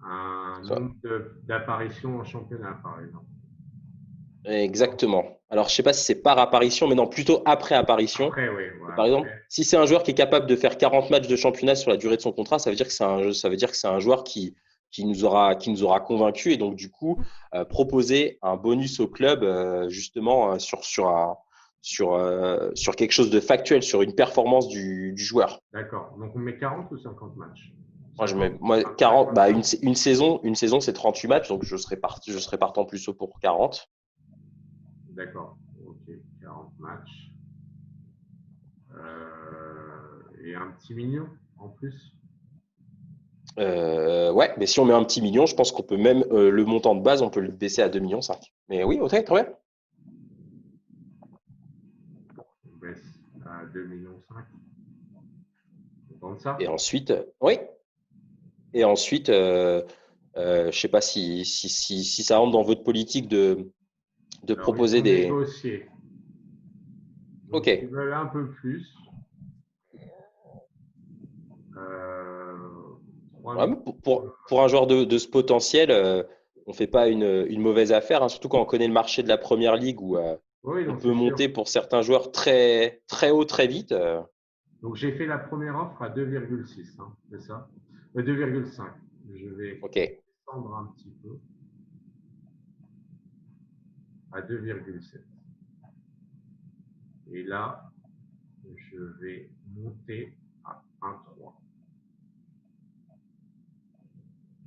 un Ça- nombre d'apparitions en championnat, par exemple. Exactement. Alors, je sais pas si c'est par apparition, mais non, plutôt après apparition. Après, oui, Et voilà, par exemple, après. si c'est un joueur qui est capable de faire 40 matchs de championnat sur la durée de son contrat, ça veut dire que ça veut dire que c'est un joueur qui nous aura convaincus et donc du coup proposer un bonus au club justement sur quelque chose de factuel, sur une performance du joueur. D'accord. Donc, on met 40 ou 50 matchs? Moi 40, 50, bah 50. une saison c'est 38 matchs, donc je serais partant plus haut pour 40. D'accord. Ok, 40 matchs. Et un petit million en plus. Ouais, mais si on met un petit million, je pense qu'on peut même le montant de base, on peut le baisser à 2,5 millions. Mais oui, ok, très bien. On baisse à 2,5 millions. On tente ça? Et ensuite, oui. Et ensuite, Je ne sais pas si ça rentre dans votre politique de Alors, ils proposer ont des… négocié. Ok. Donc, ils veulent un peu plus. Euh, 3 Ouais, mais millions. pour un joueur de ce potentiel, on ne fait pas une mauvaise affaire, hein, surtout quand on connaît le marché de la première ligue où Oui, on non, peut c'est sûr. monter pour certains joueurs très, très haut, très vite. Donc, j'ai fait la première offre à 2,6, hein, c'est ça? 2,5. Je vais Ok. descendre un petit peu à 2,7. Et là, je vais monter à 1,3.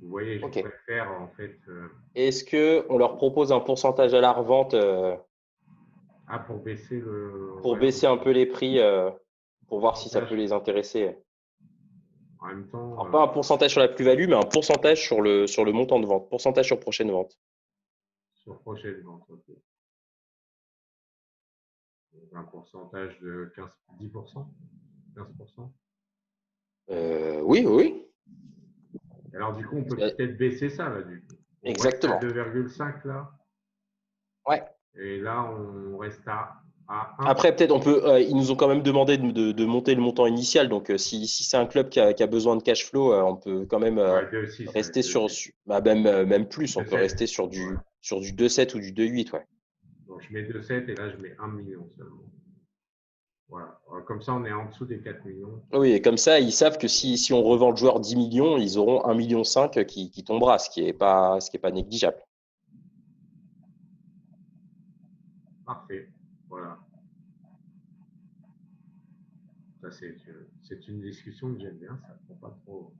Vous voyez, je Ok. préfère en fait Est-ce que on leur propose un pourcentage à la revente pour baisser le. pour Ouais, baisser un peu les prix, pour voir si ça peut pourcentage. les intéresser? En même temps, Alors, pas un pourcentage sur la plus-value, mais un pourcentage sur le montant de vente, pourcentage sur prochaine vente. sur prochaine vente, ok. Donc, un pourcentage de 15, 10%, 15%. Oui, oui, Alors, du coup, on peut oui. peut-être baisser ça, là, du coup. On reste à Exactement. 2,5 là, Ouais. et là, on reste à 1. Après, peut-être on peut. Ils nous ont quand même demandé de monter le montant initial. Donc, si c'est un club qui a besoin de cash flow, on peut quand même Ouais, 2,6, ouais, rester 2,6. bah, même plus. On peut 2,7. rester Ouais. sur du 2,7 ou du 2,8. Ouais. Donc, je mets 2,7 et là, je mets 1 million seulement. Voilà. Comme ça, on est en dessous des 4 millions. Oui, et comme ça, ils savent que si on revend le joueur 10 millions, ils auront 1,5 million qui tombera, ce qui est pas négligeable. Parfait. Voilà. Ça, c'est une discussion que j'aime bien. Ça ne prend pas trop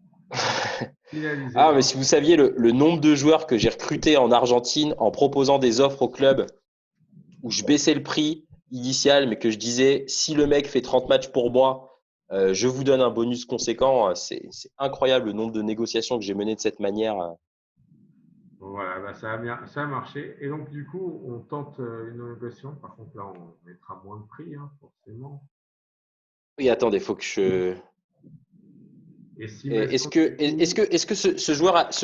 finaliser. Ah, mais si vous saviez le nombre de joueurs que j'ai recrutés en Argentine en proposant des offres au club où je baissais le prix initial, mais que je disais, si le mec fait 30 matchs pour moi, je vous donne un bonus conséquent. C'est incroyable le nombre de négociations que j'ai menées de cette manière. Bon, voilà, bah, ça a marché. Et donc, du coup, on tente une négociation. Par contre, là, on mettra moins de prix, hein, forcément. Oui, attendez, faut que je. Et si, Est-ce mettons, que, du coup, est-ce que ce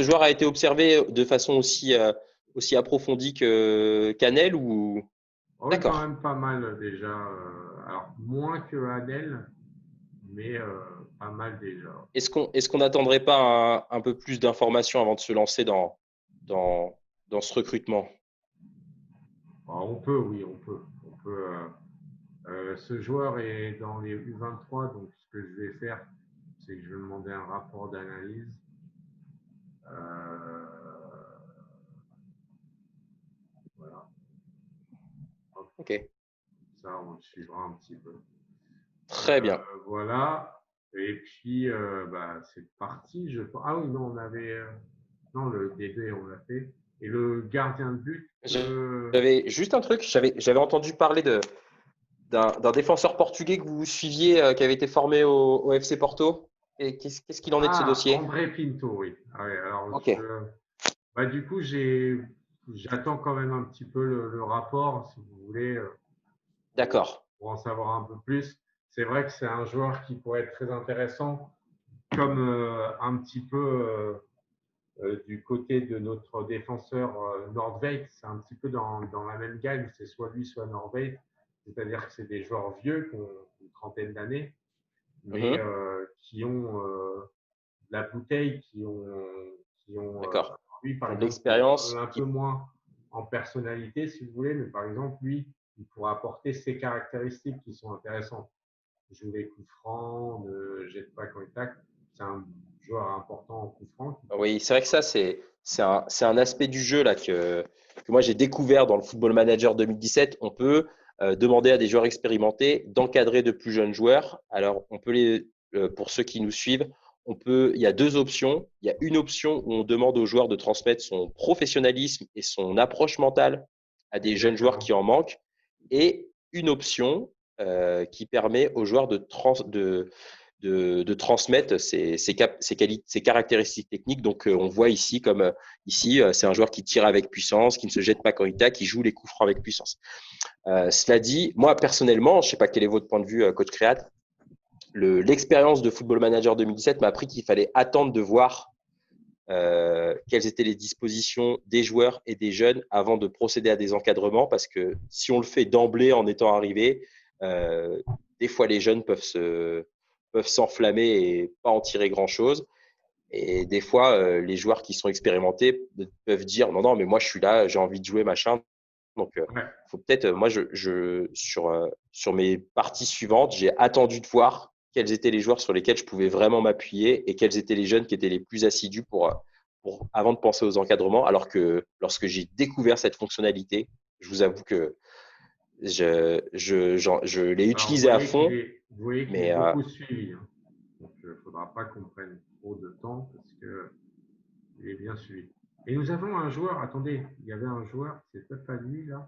joueur a été observé de façon aussi approfondie que Canel ou… oh oui, quand D'accord. même pas mal déjà. Alors, moins que Adèle, mais pas mal déjà. Est-ce qu'on n'attendrait pas un peu plus d'informations avant de se lancer dans, dans ce recrutement? Alors, on peut, oui, on peut. On peut ce joueur est dans les U23, donc ce que je vais faire, c'est que je vais demander un rapport d'analyse. Voilà. Hop, Ok, ça, on le suivra un petit peu. très bien. Voilà. Et puis, bah, c'est parti. Ah oui, non, on avait. Non, le DB, on l'a fait. Et le gardien de but. J'avais juste un truc, j'avais entendu parler d'un défenseur portugais que vous suiviez, qui avait été formé au FC Porto. Et qu'est-ce qu'il en est de ce Ah, dossier? André Pinto, oui. Ah oui, alors, Ok, bah, du coup, j'attends quand même un petit peu le rapport, si vous voulez, d'accord. pour en savoir un peu plus. C'est vrai que c'est un joueur qui pourrait être très intéressant, comme un petit peu du côté de notre défenseur Nordveit. C'est un petit peu dans la même gamme, c'est soit lui, soit Nordveit. C'est-à-dire que c'est des joueurs vieux qui ont une trentaine d'années, mais Mhm, qui ont de la bouteille, qui ont d'accord. lui, Qui par ont de exemple, il est quand même l'expérience, un peu moins en personnalité, si vous voulez, mais par exemple, lui, il pourra apporter ses caractéristiques qui sont intéressantes. Joue les coups francs, ne jette pas quand il tacle. C'est un joueur important en coups francs. oui, c'est vrai que ça, c'est un aspect du jeu là, que moi j'ai découvert dans le Football Manager 2017. On peut demander à des joueurs expérimentés d'encadrer de plus jeunes joueurs. Alors, pour ceux qui nous suivent, il y a deux options. Il y a une option où on demande aux joueurs de transmettre son professionnalisme et son approche mentale à des jeunes joueurs Exactement. qui en manquent. Et une option qui permet aux joueurs de transmettre ses caractéristiques techniques. Donc, on voit ici, c'est un joueur qui tire avec puissance, qui ne se jette pas quand il tacle, qui joue les coups francs avec puissance. Cela dit, moi, personnellement, je ne sais pas quel est votre point de vue, coach Créat, l'expérience de Football Manager 2017 m'a appris qu'il fallait attendre de voir quelles étaient les dispositions des joueurs et des jeunes avant de procéder à des encadrements, parce que si on le fait d'emblée en étant arrivé, des fois les jeunes peuvent s'enflammer et pas en tirer grand-chose. Et des fois, les joueurs qui sont expérimentés peuvent dire non, non, mais moi je suis là, j'ai envie de jouer, machin. Donc, Ouais. faut peut-être, moi, sur mes parties suivantes, j'ai attendu de voir quels étaient les joueurs sur lesquels je pouvais vraiment m'appuyer et quels étaient les jeunes qui étaient les plus assidus avant de penser aux encadrements. Alors que lorsque j'ai découvert cette fonctionnalité, je vous avoue que je l'ai Alors, utilisé à fond, vous voyez qu'il est mais beaucoup suivi, hein. Donc, il ne faudra pas qu'on prenne trop de temps parce qu'il est bien suivi. Et nous avons un joueur, attendez, il y avait un joueur, c'est peut-être pas lui là.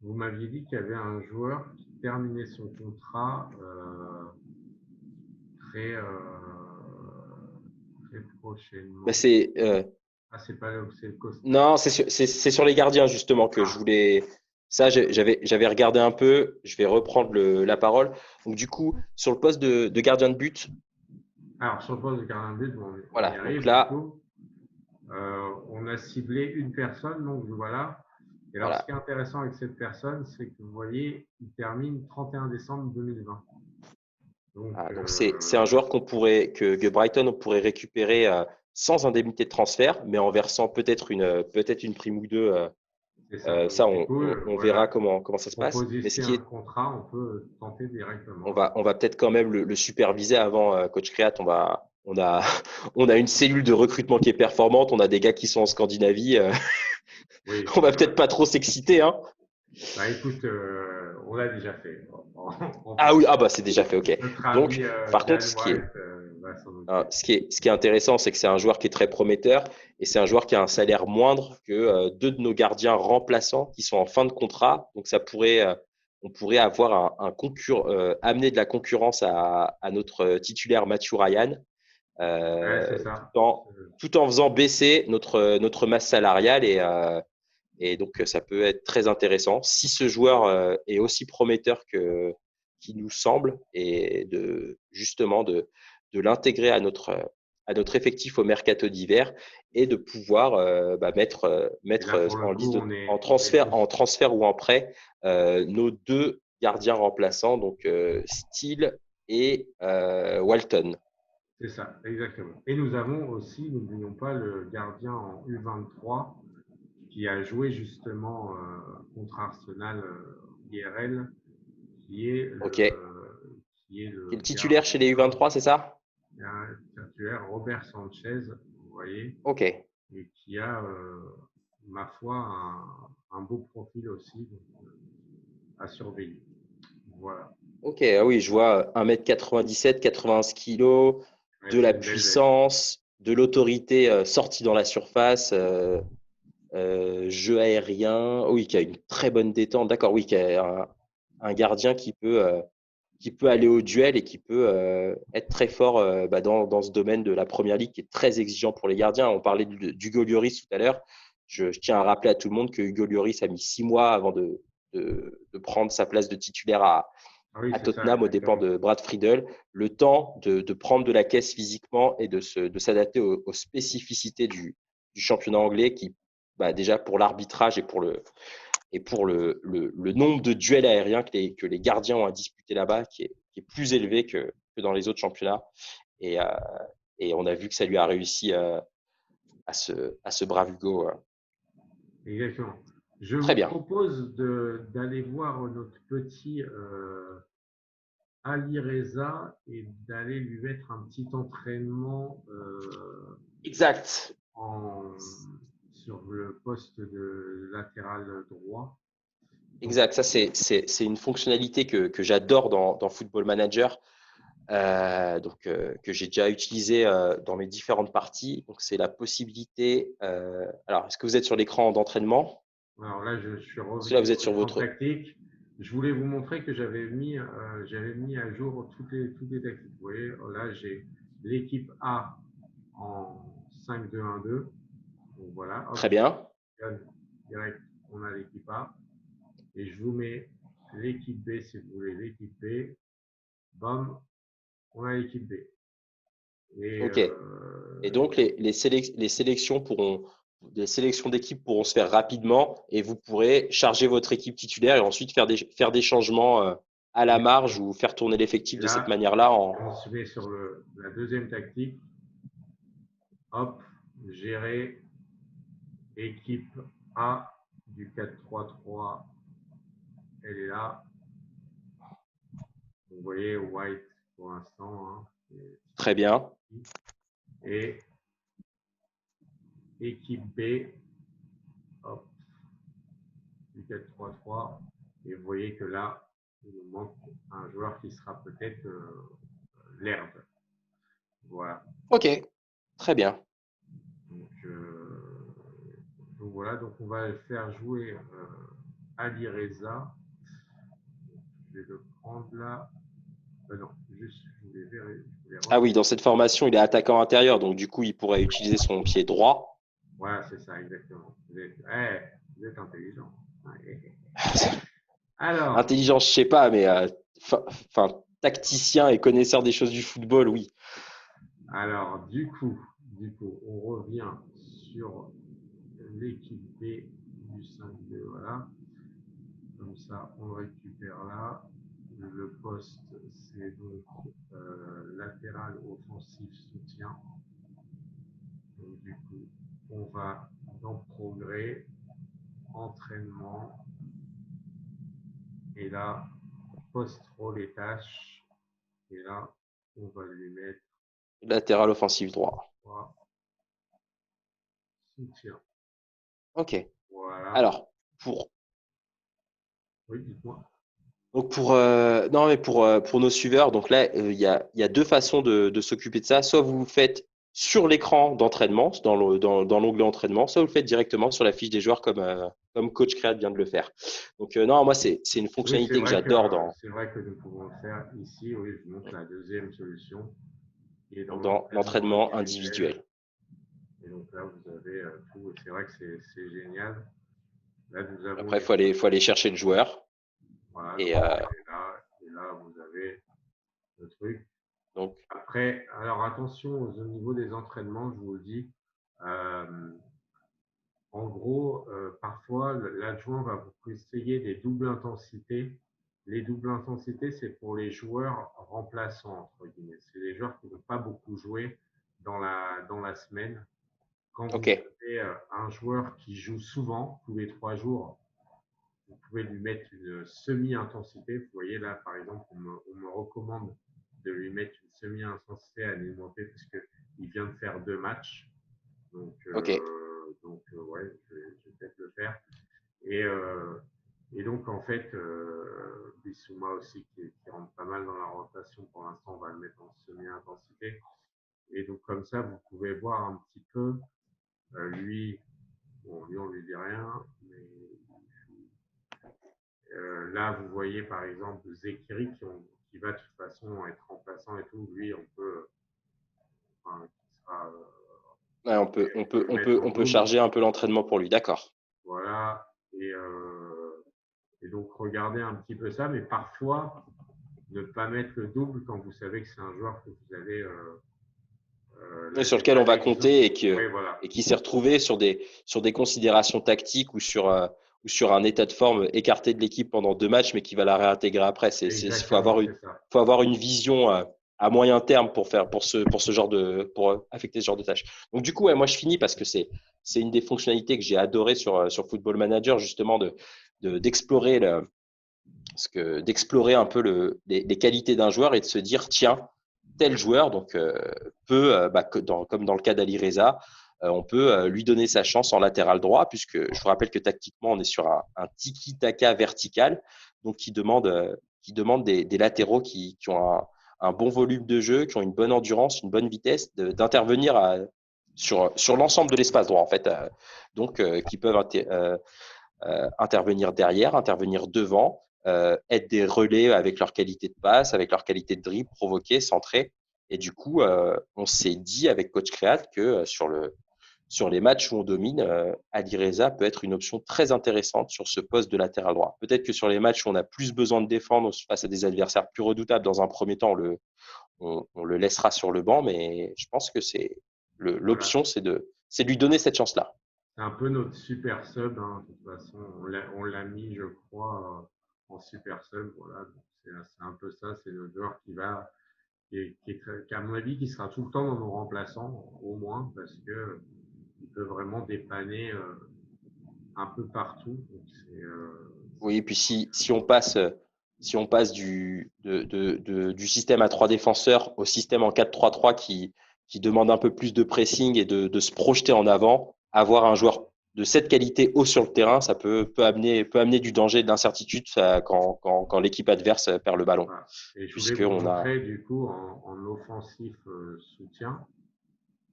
Vous m'aviez dit qu'il y avait un joueur qui terminait son contrat très, très bah, prochainement. c'est Ah, c'est pas là, c'est le Costa. non, c'est sur les gardiens justement que je Ah, voulais. Ça, j'avais regardé un peu. Je vais reprendre la parole. Donc du coup, sur le poste de gardien de but, alors, sur le poste de gardien de but, bon, on y voilà. Donc arrive du là, coup. On a ciblé une personne, donc voilà. Et alors, ce qui est voilà. intéressant avec cette personne, c'est que vous voyez, il termine 31 décembre 2020. Donc, Ah, donc c'est un joueur que Brighton on pourrait récupérer sans indemnité de transfert, mais en versant peut-être une prime ou deux. c'est ça. Donc, Ça, du coup, on verra voilà, comment ça se passe. Mais ce proposer qui un est contrat, on peut tenter directement. on va peut-être quand même le superviser avant, coach Créat. On a une cellule de recrutement qui est performante. On a des gars qui sont en Scandinavie. Oui, On va c'est vrai. peut-être pas trop s'exciter, hein. Bah, écoute, on l'a déjà fait. On Ah oui, peut. ah bah c'est déjà fait, ok. Notre Donc, ami par contre, Dan White va s'en occuper. ce qui est intéressant, c'est que c'est un joueur qui est très prometteur et c'est un joueur qui a un salaire moindre que deux de nos gardiens remplaçants qui sont en fin de contrat. Donc, on pourrait avoir amener de la concurrence à notre titulaire Matthew Ryan, Ouais, euh, c'est tout ça. en, tout en faisant baisser notre masse salariale et donc ça peut être très intéressant si ce joueur est aussi prometteur qu'il nous semble et justement de l'intégrer à notre effectif au mercato d'hiver et de pouvoir Et là, mettre pour le coup, on est en plus. transfert ou en prêt nos deux gardiens remplaçants, donc Steele et Walton. C'est ça, exactement. Et nous avons aussi, n'oublions pas, le gardien en U23 qui a joué justement contre Arsenal IRL, qui est Ok. qui est Qui est le le titulaire chez les gardien U23, c'est ça? titulaire Robert Sanchez, vous voyez, Ok. et qui a, ma foi, un beau profil aussi donc, à surveiller. Voilà. Ok, ah oui, je vois 1,97 m, 91 kilos, Ouais, de c'est la une belle bête. puissance, de l'autorité sortie dans la surface, jeu aérien, oui, qui a une très bonne détente. D'accord, oui, qui a un gardien qui peut aller au duel et qui peut être très fort dans ce domaine de la première ligue qui est très exigeant pour les gardiens. On parlait d'Hugo Lloris tout à l'heure. Je tiens à rappeler à tout le monde que Hugo Lloris a mis 6 mois avant de prendre sa place de titulaire Ah oui, à c'est ça, Tottenham aux dépens exactement. de Brad Friedel, le temps de prendre de la caisse physiquement et de s'adapter aux spécificités du championnat anglais qui, déjà pour l'arbitrage et pour le nombre de duels aériens que les gardiens ont à disputer là-bas, qui est plus élevé que dans les autres championnats. Et, euh, et on a vu que ça lui a réussi à ce brave Hugo. Exactement. Je Très vous bien. propose d'aller voir notre petit Ali Reza et d'aller lui mettre un petit entraînement Exact. en, sur le poste de latéral droit. Donc, Exact. Ça, c'est une fonctionnalité que j'adore dans Football Manager. Que j'ai déjà utilisé dans mes différentes parties. Donc, c'est la possibilité. Alors, est-ce que vous êtes sur l'écran d'entraînement? alors là, je suis Parce que là, revenu vous êtes sur sur l'écran votre. tactique. Je voulais vous montrer que j'avais mis à jour toutes les tactiques. Vous voyez, là, j'ai l'équipe A en 5-2-1-2. Donc voilà, hop, Très bien. direct, on a l'équipe A. Et je vous mets l'équipe B si vous voulez l'équipe B. Bam, on a l'équipe B. Et Ok. Et donc, les sélections les sélections d'équipe pourront se faire rapidement et vous pourrez charger votre équipe titulaire et ensuite faire des changements à la marge ou faire tourner l'effectif de cette là, manière-là. on se met sur la deuxième tactique. Hop, gérer équipe A du 4-3-3. Elle est là. Vous voyez White pour l'instant. Hein, Très bien. et équipe B, hop, du 4-3-3. Et vous voyez que là, il nous manque un joueur qui sera peut-être l'herbe. Voilà. Ok. Très bien. Donc, voilà, donc on va faire jouer Ali Reza. Je vais le prendre là. Non, juste, Ah oui, dans cette formation, il est attaquant intérieur, donc du coup, il pourrait utiliser son pied droit. Voilà, c'est ça, exactement. Vous êtes intelligent. Alors, Intelligence, je sais pas, mais tacticien et connaisseur des choses du football, oui. alors du coup, on revient sur l'équipe B du 5-2, voilà. Comme ça, on le récupère là. Le poste, c'est donc latéral offensif soutien. Donc, du coup, on va dans progrès, entraînement, et là, post-roll et tâches. Et là, on va lui mettre Latéral offensif droit. 3 soutien. Ok. Voilà. Alors, pour Oui, dites-moi. Donc non, mais pour nos suiveurs, donc là, il y a deux façons de s'occuper de ça. Soit vous le faites sur l'écran d'entraînement, dans l'onglet entraînement, soit vous le faites directement sur la fiche des joueurs comme Coach Create vient de le faire. Donc non, moi, c'est une Oui, fonctionnalité que j'adore c'est vrai que nous pouvons le faire ici. Oui, je montre la deuxième solution qui est dans dans l'entraînement l'entraînement individuel. individuel. Et donc là, vous avez tout. Et c'est vrai que c'est génial. Là, nous avons Après, les. faut aller chercher le joueur. Voilà, donc Et et là, vous avez le truc. donc, Après, alors attention au niveau des entraînements, je vous le dis. Euh, En gros, parfois, l'adjoint va vous conseiller des doubles intensités. Les doubles intensités, c'est pour les joueurs remplaçants, entre guillemets. C'est les joueurs qui ne vont pas beaucoup jouer dans la semaine. Quand vous ok, avez un joueur qui joue souvent, tous les 3 jours, vous pouvez lui mettre une semi-intensité. Vous voyez là, par exemple, on me recommande de lui mettre une semi-intensité à alimenter puisqu'il vient de faire 2 matchs. ok. Ouais, je vais peut-être le faire. Et, euh, et donc, en fait, Bissouma aussi, qui rentre pas mal dans la rotation pour l'instant, on va le mettre en semi-intensité. Et donc, comme ça, vous pouvez voir un petit peu, lui, bon, lui, on lui dit rien, mais là, vous voyez, par exemple, Zekiri, qui va de toute façon être remplaçant et tout, lui, on peut, enfin, qui sera, Ouais, on peut le mettre en on peut double. charger un peu l'entraînement pour lui. D'accord. Voilà. Et donc, regardez un petit peu ça, mais parfois, ne pas mettre le double quand vous savez que c'est un joueur que vous allez. Et Là, sur j'ai lequel pas on va d'exemple. compter Oui, voilà. et qui s'est retrouvé sur des considérations tactiques ou sur un état de forme écarté de l'équipe pendant 2 matchs, mais qui va la réintégrer après. Exactement, c'est ça. Faut avoir une vision à moyen terme pour ce genre pour affecter ce genre de tâches. Donc, du coup, ouais, moi, je finis parce que c'est une des fonctionnalités que j'ai adoré sur Football Manager, justement, d'explorer d'explorer un peu les qualités d'un joueur et de se dire, tiens, tel joueur peut, comme dans le cas d'Ali Reza, on peut lui donner sa chance en latéral droit, puisque je vous rappelle que tactiquement, on est sur un tiki-taka vertical, donc qui demande des latéraux qui ont un bon volume de jeu, qui ont une bonne endurance, une bonne vitesse, d'intervenir sur l'ensemble de l'espace droit, en fait, qui peuvent intervenir derrière, intervenir devant, être des relais avec leur qualité de passe, avec leur qualité de dribble, provoquer, centrer. Et du coup, on s'est dit avec Coach Créate que sur les matchs où on domine, Ali Reza peut être une option très intéressante sur ce poste de latéral droit. Peut-être que sur les matchs où on a plus besoin de défendre face à des adversaires plus redoutables, dans un premier temps, on le laissera sur le banc, mais je pense que Voilà. l'option, c'est de lui donner cette chance-là. C'est un peu notre super sub, hein. De toute façon, on l'a mis, je crois, en super sub. Voilà. Donc, c'est un peu ça. C'est le joueur qui, à mon avis, qui sera tout le temps dans nos remplaçants, au moins, parce que il peut vraiment dépanner un peu partout. Donc, Oui, et puis si on passe du système à trois défenseurs au système en 4-3-3 qui demande un peu plus de pressing et de se projeter en avant, avoir un joueur de cette qualité haut sur le terrain, ça peut amener du danger et de l'incertitude quand l'équipe adverse perd le ballon. voilà. Et je voulais vous Puisqu'on a. montrer, du coup, en offensif soutien.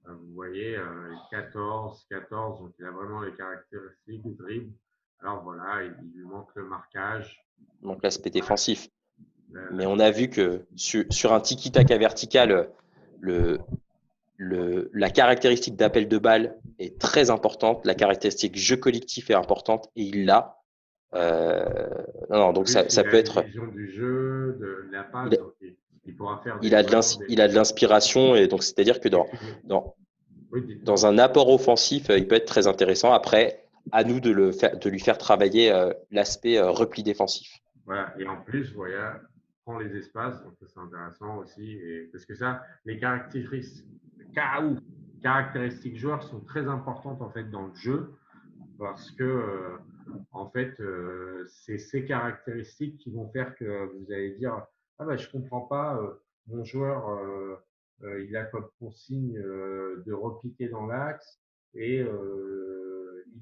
Vous voyez, 14, donc il a vraiment les caractéristiques du dribble. Alors voilà, il lui manque le marquage. Donc l'aspect Voilà, défensif. Mais on a l'aspect. vu que sur un tiki-taka vertical, le, la caractéristique d'appel de balle est très importante, la caractéristique jeu collectif est importante et il l'a. Voilà. Euh, non, non, En donc plus, ça il a peut une être. vision du jeu, de la passe, Il, donc il pourra faire il a vraiment des. il a de l'inspiration et donc c'est-à-dire que Et puis, dans, oui, dans dites-moi. un apport offensif, il peut être très intéressant. Après, à nous de lui faire travailler l'aspect repli défensif. Voilà. Et en plus, vous voyez, prend les espaces, donc c'est intéressant aussi. Parce que ça, les caractéristiques joueurs sont très importantes en fait dans le jeu parce que en fait, c'est ces caractéristiques qui vont faire que vous allez dire ah bah je comprends pas, mon joueur il a comme consigne de repiquer dans l'axe et il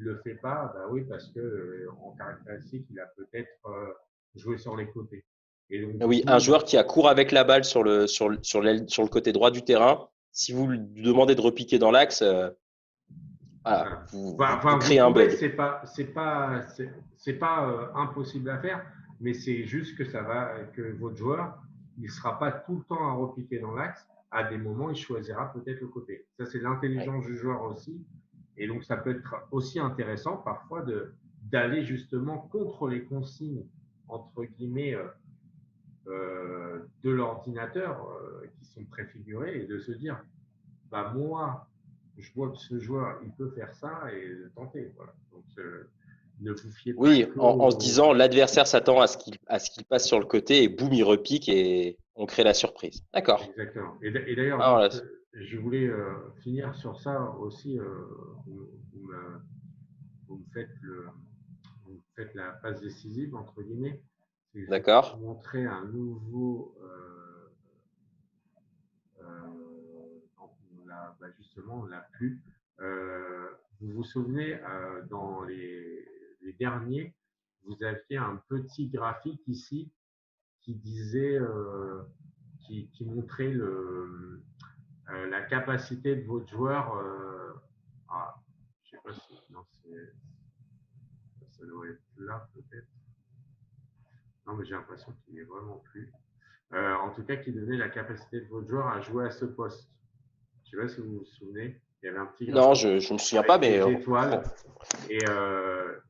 le fait pas. Bah oui parce que en caractéristique il a peut-être joué sur les côtés. Et donc du Oui, un coup, joueur qui a court avec la balle sur le côté droit du terrain, si vous lui demandez de repiquer dans l'axe, voilà, voilà. Enfin, vous vous créez un pouvez, bug. c'est pas impossible à faire, mais c'est juste que ça va, que votre joueur, il sera pas tout le temps à repiquer dans l'axe. À des moments, il choisira peut-être le côté. Ça, c'est Ouais. l'intelligence du joueur aussi. Et donc, ça peut être aussi intéressant parfois d'aller justement contre les consignes, entre guillemets, de l'ordinateur qui sont préfigurées et de se dire, bah moi, je vois que ce joueur, il peut faire ça et tenter. Voilà. Donc, ne vous fiez pas Oui, que en se disant l'adversaire s'attend à ce qu'il passe sur le côté et boum, il repique et on crée la surprise. D'accord. exactement. Et d'ailleurs, Ah, voilà. je voulais finir sur ça aussi. Vous, me, vous me faites vous me faites la passe décisive entre guillemets. C'est que je vais D'accord. vous montrer un nouveau. Bah, justement, on l'a plus. Vous vous souvenez, dans les derniers, vous aviez un petit graphique ici qui disait, qui montrait la capacité de votre joueur. Je sais pas si non, ça doit être là peut-être. Non, mais j'ai l'impression qu'il n'est vraiment plus. En tout cas, qui donnait la capacité de votre joueur à jouer à ce poste. Je ne sais pas si vous vous souvenez. Il y avait un petit Non, graphique je me souviens pas, avec mais des bon. étoiles.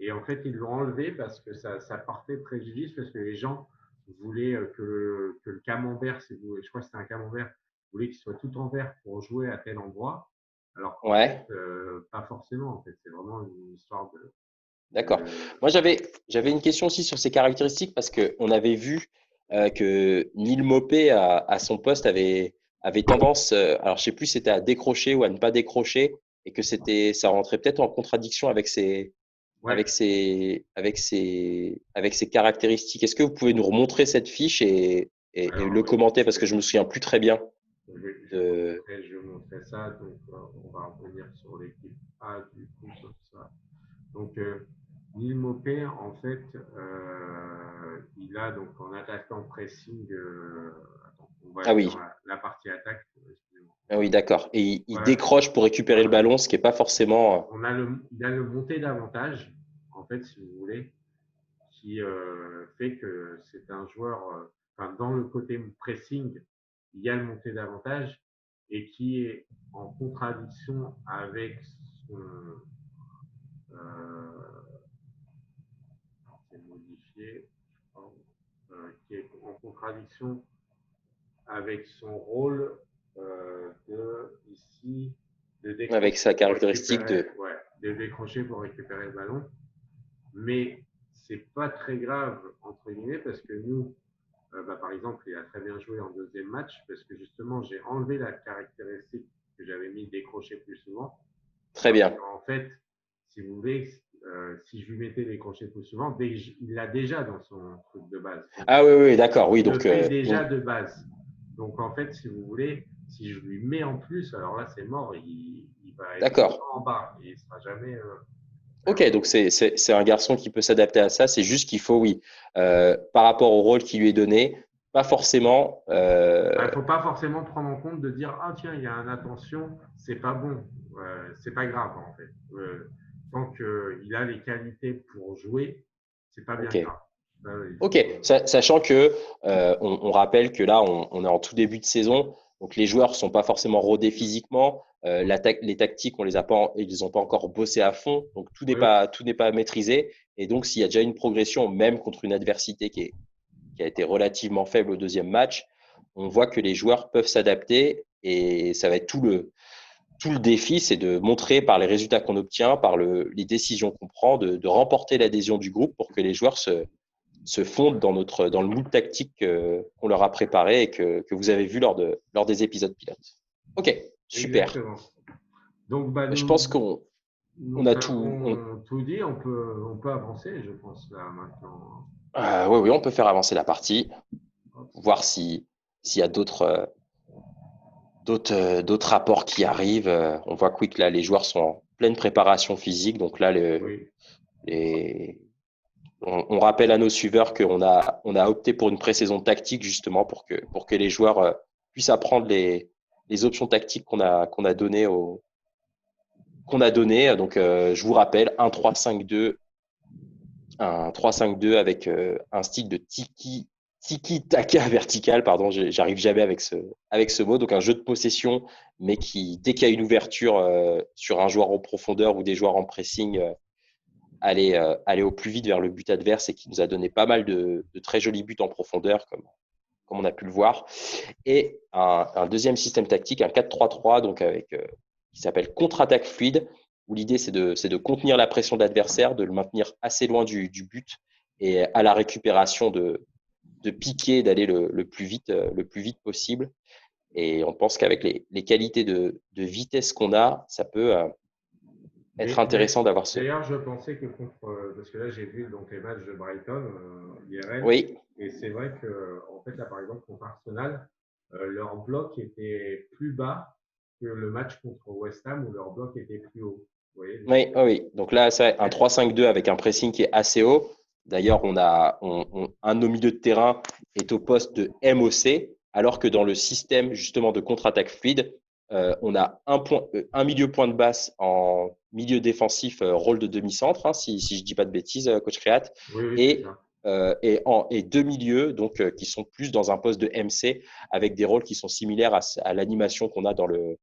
Et en fait, ils l'ont enlevé parce que ça portait préjudice, parce que les gens voulaient que le camembert, je crois que c'était un camembert, voulaient qu'il soit tout en vert pour jouer à tel endroit. Alors qu'en fait, Ouais, pas forcément. En fait, c'est vraiment une histoire d'accord. de. Moi, j'avais une question aussi sur ses caractéristiques parce que on avait vu que Neil Maupay à son poste avait tendance, alors je sais plus si c'était à décrocher ou à ne pas décrocher et que ça rentrait peut-être en contradiction Ouais, avec ses caractéristiques. Est-ce que vous pouvez nous remontrer cette fiche et le alors commenter parce que je me souviens plus très bien de. je vais montrer ça. Donc, on va revenir sur l'équipe A du coup, comme ça. Donc, Neil Maupay, en fait, il a donc en attaquant pressing, attends, on va Ah être dans oui, la partie attaque, excusez-moi. ah oui, d'accord. Et il Voilà, décroche pour récupérer le voilà. ballon, ce qui est pas forcément. Il a le monté d'avantage, en fait, si vous voulez, qui fait que c'est un joueur, enfin, dans le côté pressing, il y a le monté d'avantage et qui est en contradiction avec son. C'est modifié, qui est en contradiction avec son rôle ici de Avec décrocher sa pour caractéristique récupérer, de… ouais, de décrocher pour récupérer le ballon. Mais c'est pas très grave entre guillemets parce que nous, par exemple, il a très bien joué en deuxième match parce que justement j'ai enlevé la caractéristique que j'avais mis décrocher plus souvent. Très bien. En fait, si vous voulez, si je lui mettais des crochets plus souvent, il l'a déjà dans son truc de base. Donc, Ah oui, oui, d'accord. Oui, il le donc, fait déjà de base. Donc, en fait, si vous voulez, si je lui mets en plus, alors là, c'est mort. Il va être d'accord. en bas. Il ne sera jamais. Ok, donc c'est un garçon qui peut s'adapter à ça. C'est juste qu'il faut, oui, par rapport au rôle qui lui est donné, pas forcément. Il ne faut pas forcément prendre en compte de dire ah tiens il y a un attention c'est pas bon c'est pas grave en fait tant qu'il a les qualités pour jouer c'est pas bien Ok. grave. Ok, sachant que on rappelle que là, on est en tout début de saison, donc les joueurs sont pas forcément rodés physiquement. Les tactiques, on ils les ont pas encore bossé à fond, donc Oui, tout n'est pas maîtrisé. Et donc, s'il y a déjà une progression, même contre une adversité qui a été relativement faible au deuxième match, on voit que les joueurs peuvent s'adapter et ça va être tout le défi, c'est de montrer par les résultats qu'on obtient, par les décisions qu'on prend, de remporter l'adhésion du groupe pour que les joueurs se fondent dans le moule tactique qu'on leur a préparé et que vous avez vu lors des épisodes pilotes. Ok, super. exactement. Donc bah Je pense qu'on on nous a avons tout dit, on peut avancer je pense là maintenant. oui, oui, on peut faire avancer la partie, Hop, voir s'il y a d'autres rapports qui arrivent. On voit que là, les joueurs sont en pleine préparation physique. Donc là, oui. les, on rappelle à nos suiveurs on a opté pour une pré-saison tactique justement pour que les joueurs puissent apprendre les options tactiques qu'on a données qu'on a donné. Donc, je vous rappelle, un 3-5-2 avec un style de tiki-taka vertical, pardon, j'arrive jamais avec ce mot. Donc, un jeu de possession, mais qui, dès qu'il y a une ouverture sur un joueur en profondeur ou des joueurs en pressing, aller au plus vite vers le but adverse et qui nous a donné pas mal de très jolis buts en profondeur, comme on a pu le voir. Et un deuxième système tactique, un 4-3-3, donc qui s'appelle contre-attaque fluide, où l'idée c'est de contenir la pression de l'adversaire, de le maintenir assez loin du but et à la récupération de piquer, d'aller le plus vite possible. Et on pense qu'avec les qualités de vitesse qu'on a, ça peut être intéressant d'avoir ce. D'ailleurs, je pensais que contre, parce que là j'ai vu donc les matchs de Brighton IRL, Oui, et c'est vrai que en fait là par exemple contre Arsenal, leur bloc était plus bas que le match contre West Ham où leur bloc était plus haut. Vous voyez, donc, oui, oui. Donc là, c'est un 3-5-2 avec un pressing qui est assez haut. D'ailleurs, un de nos milieux de terrain est au poste de MOC, alors que dans le système justement de contre-attaque fluide, on a un milieu point de basse en milieu défensif, rôle de demi-centre, hein, si je dis pas de bêtises, coach Créat, oui, oui, c'est et, ça. et deux milieux donc, qui sont plus dans un poste de MC avec des rôles qui sont similaires à l'animation qu'on a dans le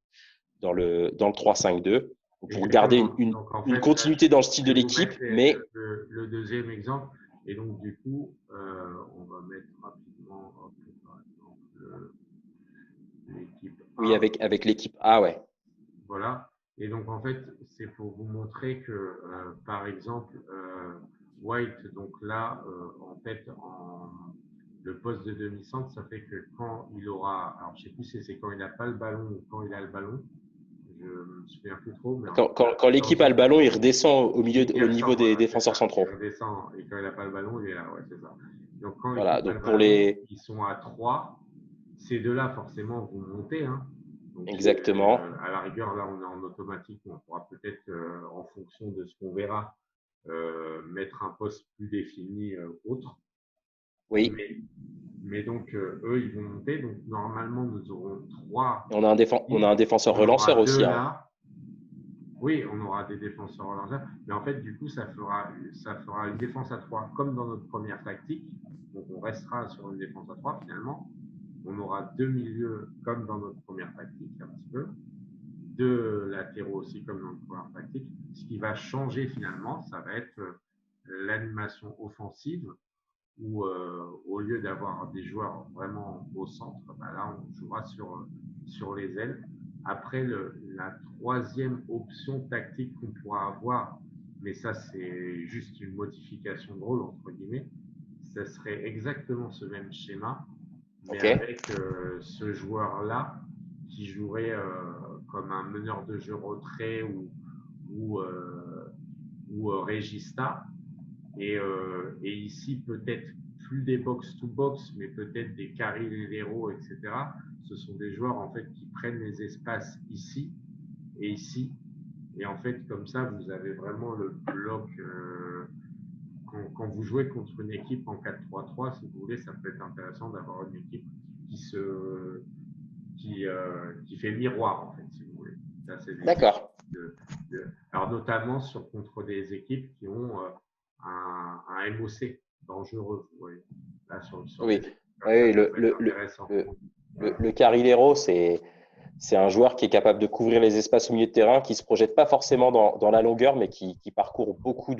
3-5-2 pour garder Exactement. Donc en une fait, là, continuité dans le style je de vais vous l'équipe, mettre mais le deuxième exemple. Et donc du coup, on va mettre rapidement par exemple l'équipe oui, 1. avec l'équipe A, ouais. Voilà. Et donc, en fait, c'est pour vous montrer que, par exemple, White, donc là, en fait, le poste de demi-centre, ça fait que quand il aura, alors je sais plus si c'est quand il n'a pas le ballon ou quand il a le ballon, je me souviens plus trop, mais en tout cas, Quand dans l'équipe a le ballon, il redescend il au niveau ressort, des voilà, c'est défenseurs ça. Il centraux. redescend et quand il n'a pas le ballon, il est là, ouais, c'est ça. Donc, quand il Voilà, a donc le pour ballon, les… ils sont à 3. Ces deux-là, forcément, vont monter, hein. Donc, Exactement. à la rigueur, là, on est en automatique. On pourra peut-être, en fonction de ce qu'on verra, mettre un poste plus défini autre. Oui. Mais, mais donc, eux, ils vont monter. Donc, normalement, nous aurons trois Et on a équipes. un défenseur On relanceur aura deux aussi, hein. là. Oui, on aura des défenseurs relanceurs. Mais en fait, du coup, ça fera une défense à 3 comme dans notre première tactique. Donc, on restera sur une défense à 3 finalement. On aura deux milieux comme dans notre première tactique, un petit peu. Deux latéraux aussi comme dans notre première tactique. Ce qui va changer finalement, ça va être l'animation offensive où au lieu d'avoir des joueurs vraiment au centre, bah là, on jouera sur les ailes. Après, la troisième option tactique qu'on pourra avoir, mais ça, c'est juste une modification de rôle, entre guillemets, ça serait exactement ce même schéma, mais Ok. avec ce joueur-là qui jouerait comme un meneur de jeu retrait ou, euh, ou Regista. Et ici, peut-être plus des box-to-box, mais peut-être des Carrilero, etc. Ce sont des joueurs en fait qui prennent les espaces ici et ici. Et en fait, comme ça, vous avez vraiment le bloc. Quand vous jouez contre une équipe en 4-3-3, si vous voulez, ça peut être intéressant d'avoir une équipe qui se qui fait miroir, en fait, si vous voulez. Ça, c'est des équipes D'accord. alors, notamment contre des équipes qui ont un MOC dangereux. Vous voyez. Là, sur des Oui. équipes comme Oui, ça peut être intéressant. le Carrilero, c'est un joueur qui est capable de couvrir les espaces au milieu de terrain, qui se projette pas forcément dans la longueur, mais qui parcourt beaucoup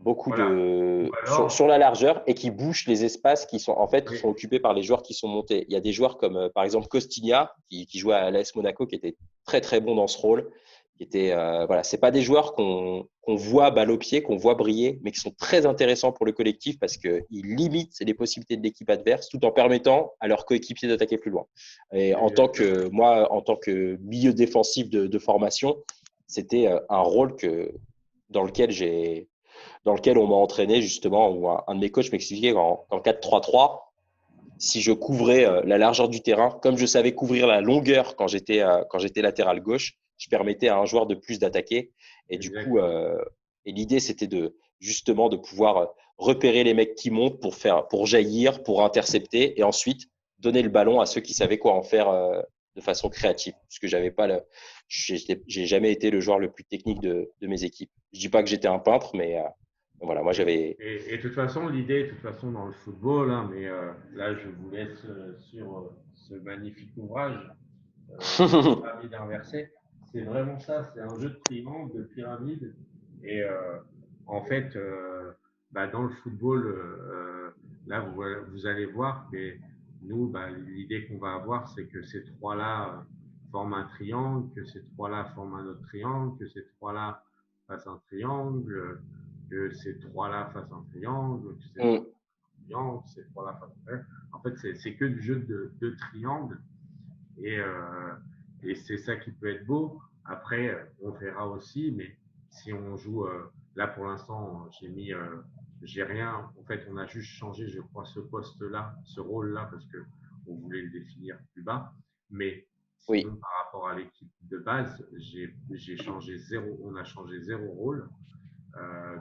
Voilà. Ou sur alors, la largeur et qui bouche les espaces qui sont en fait oui, sont occupés par les joueurs qui sont montés. Il y a des joueurs comme par exemple Costinha qui joue à l'AS Monaco qui était très très bon dans ce rôle. Qui était voilà, c'est pas des joueurs qu'on voit balle au pied, qu'on voit briller, mais qui sont très intéressants pour le collectif parce qu'ils limitent les possibilités de l'équipe adverse tout en permettant à leurs coéquipiers d'attaquer plus loin. Et exactement. en tant que milieu défensif de formation, c'était un rôle dans lequel on m'a entraîné justement, où un de mes coachs m'expliquait qu'en 4-3-3, si je couvrais la largeur du terrain, comme je savais couvrir la longueur quand j'étais latéral gauche, je permettais à un joueur de plus d'attaquer. Et du coup, Exactement. et l'idée c'était de justement de pouvoir repérer les mecs qui montent pour jaillir, pour intercepter, et ensuite donner le ballon à ceux qui savaient quoi en faire de façon créative. Parce que j'ai jamais été le joueur le plus technique de mes équipes. Je dis pas que j'étais un peintre, mais voilà, moi Et, j'avais. et de toute façon, l'idée, de toute façon, dans le football, hein, mais là, je vous laisse sur ce magnifique ouvrage, pyramide inversée. C'est vraiment ça, c'est un jeu de triangle, de pyramide. Et en fait, bah, dans le football, là, vous allez voir que nous, bah, l'idée qu'on va avoir, c'est que ces trois-là forment un triangle, que ces trois-là forment un autre triangle, que ces trois-là fassent un triangle, que ces trois-là fassent un triangle, que ces trois-là fassent un triangle, que ces trois-là fassent un triangle. En fait, c'est que du jeu de triangle. Et, euh, et c'est ça qui peut être beau. Après, on verra aussi, mais si on joue, là pour l'instant, j'ai rien. En fait, on a juste changé, je crois, ce poste-là, ce rôle-là, parce que on voulait le définir plus bas. Mais Oui. sinon, par rapport à l'équipe de base, j'ai changé zéro, on a changé zéro rôle.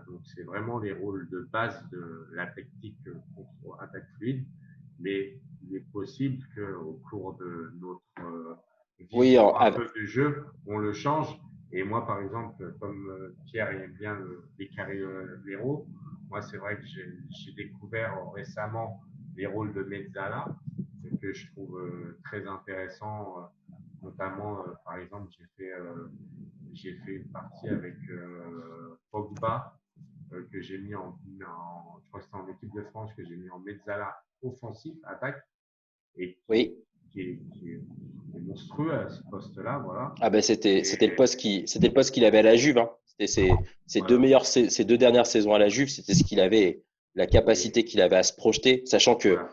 Donc, c'est vraiment les rôles de base de la technique contre attaque fluide. Mais il est possible qu'au cours de notre Oui, vision un peu du jeu, on le change. Et moi, par exemple, comme Pierre aime bien les carrés héros, moi, c'est vrai que j'ai découvert récemment les rôles de Mezzala, que je trouve très intéressant. Notamment, par exemple, j'ai fait une partie avec Pogba, que j'ai mis je crois que c'était en équipe de France, que j'ai mis en mezzala offensif, attaque, et oui. qui est monstrueux à ce poste-là, voilà. Ah ben c'était Et le poste qu'il avait à la Juve. Hein. C'était voilà. ses deux dernières saisons à la Juve, c'était ce qu'il avait, la Et capacité qu'il avait à se projeter, sachant que voilà.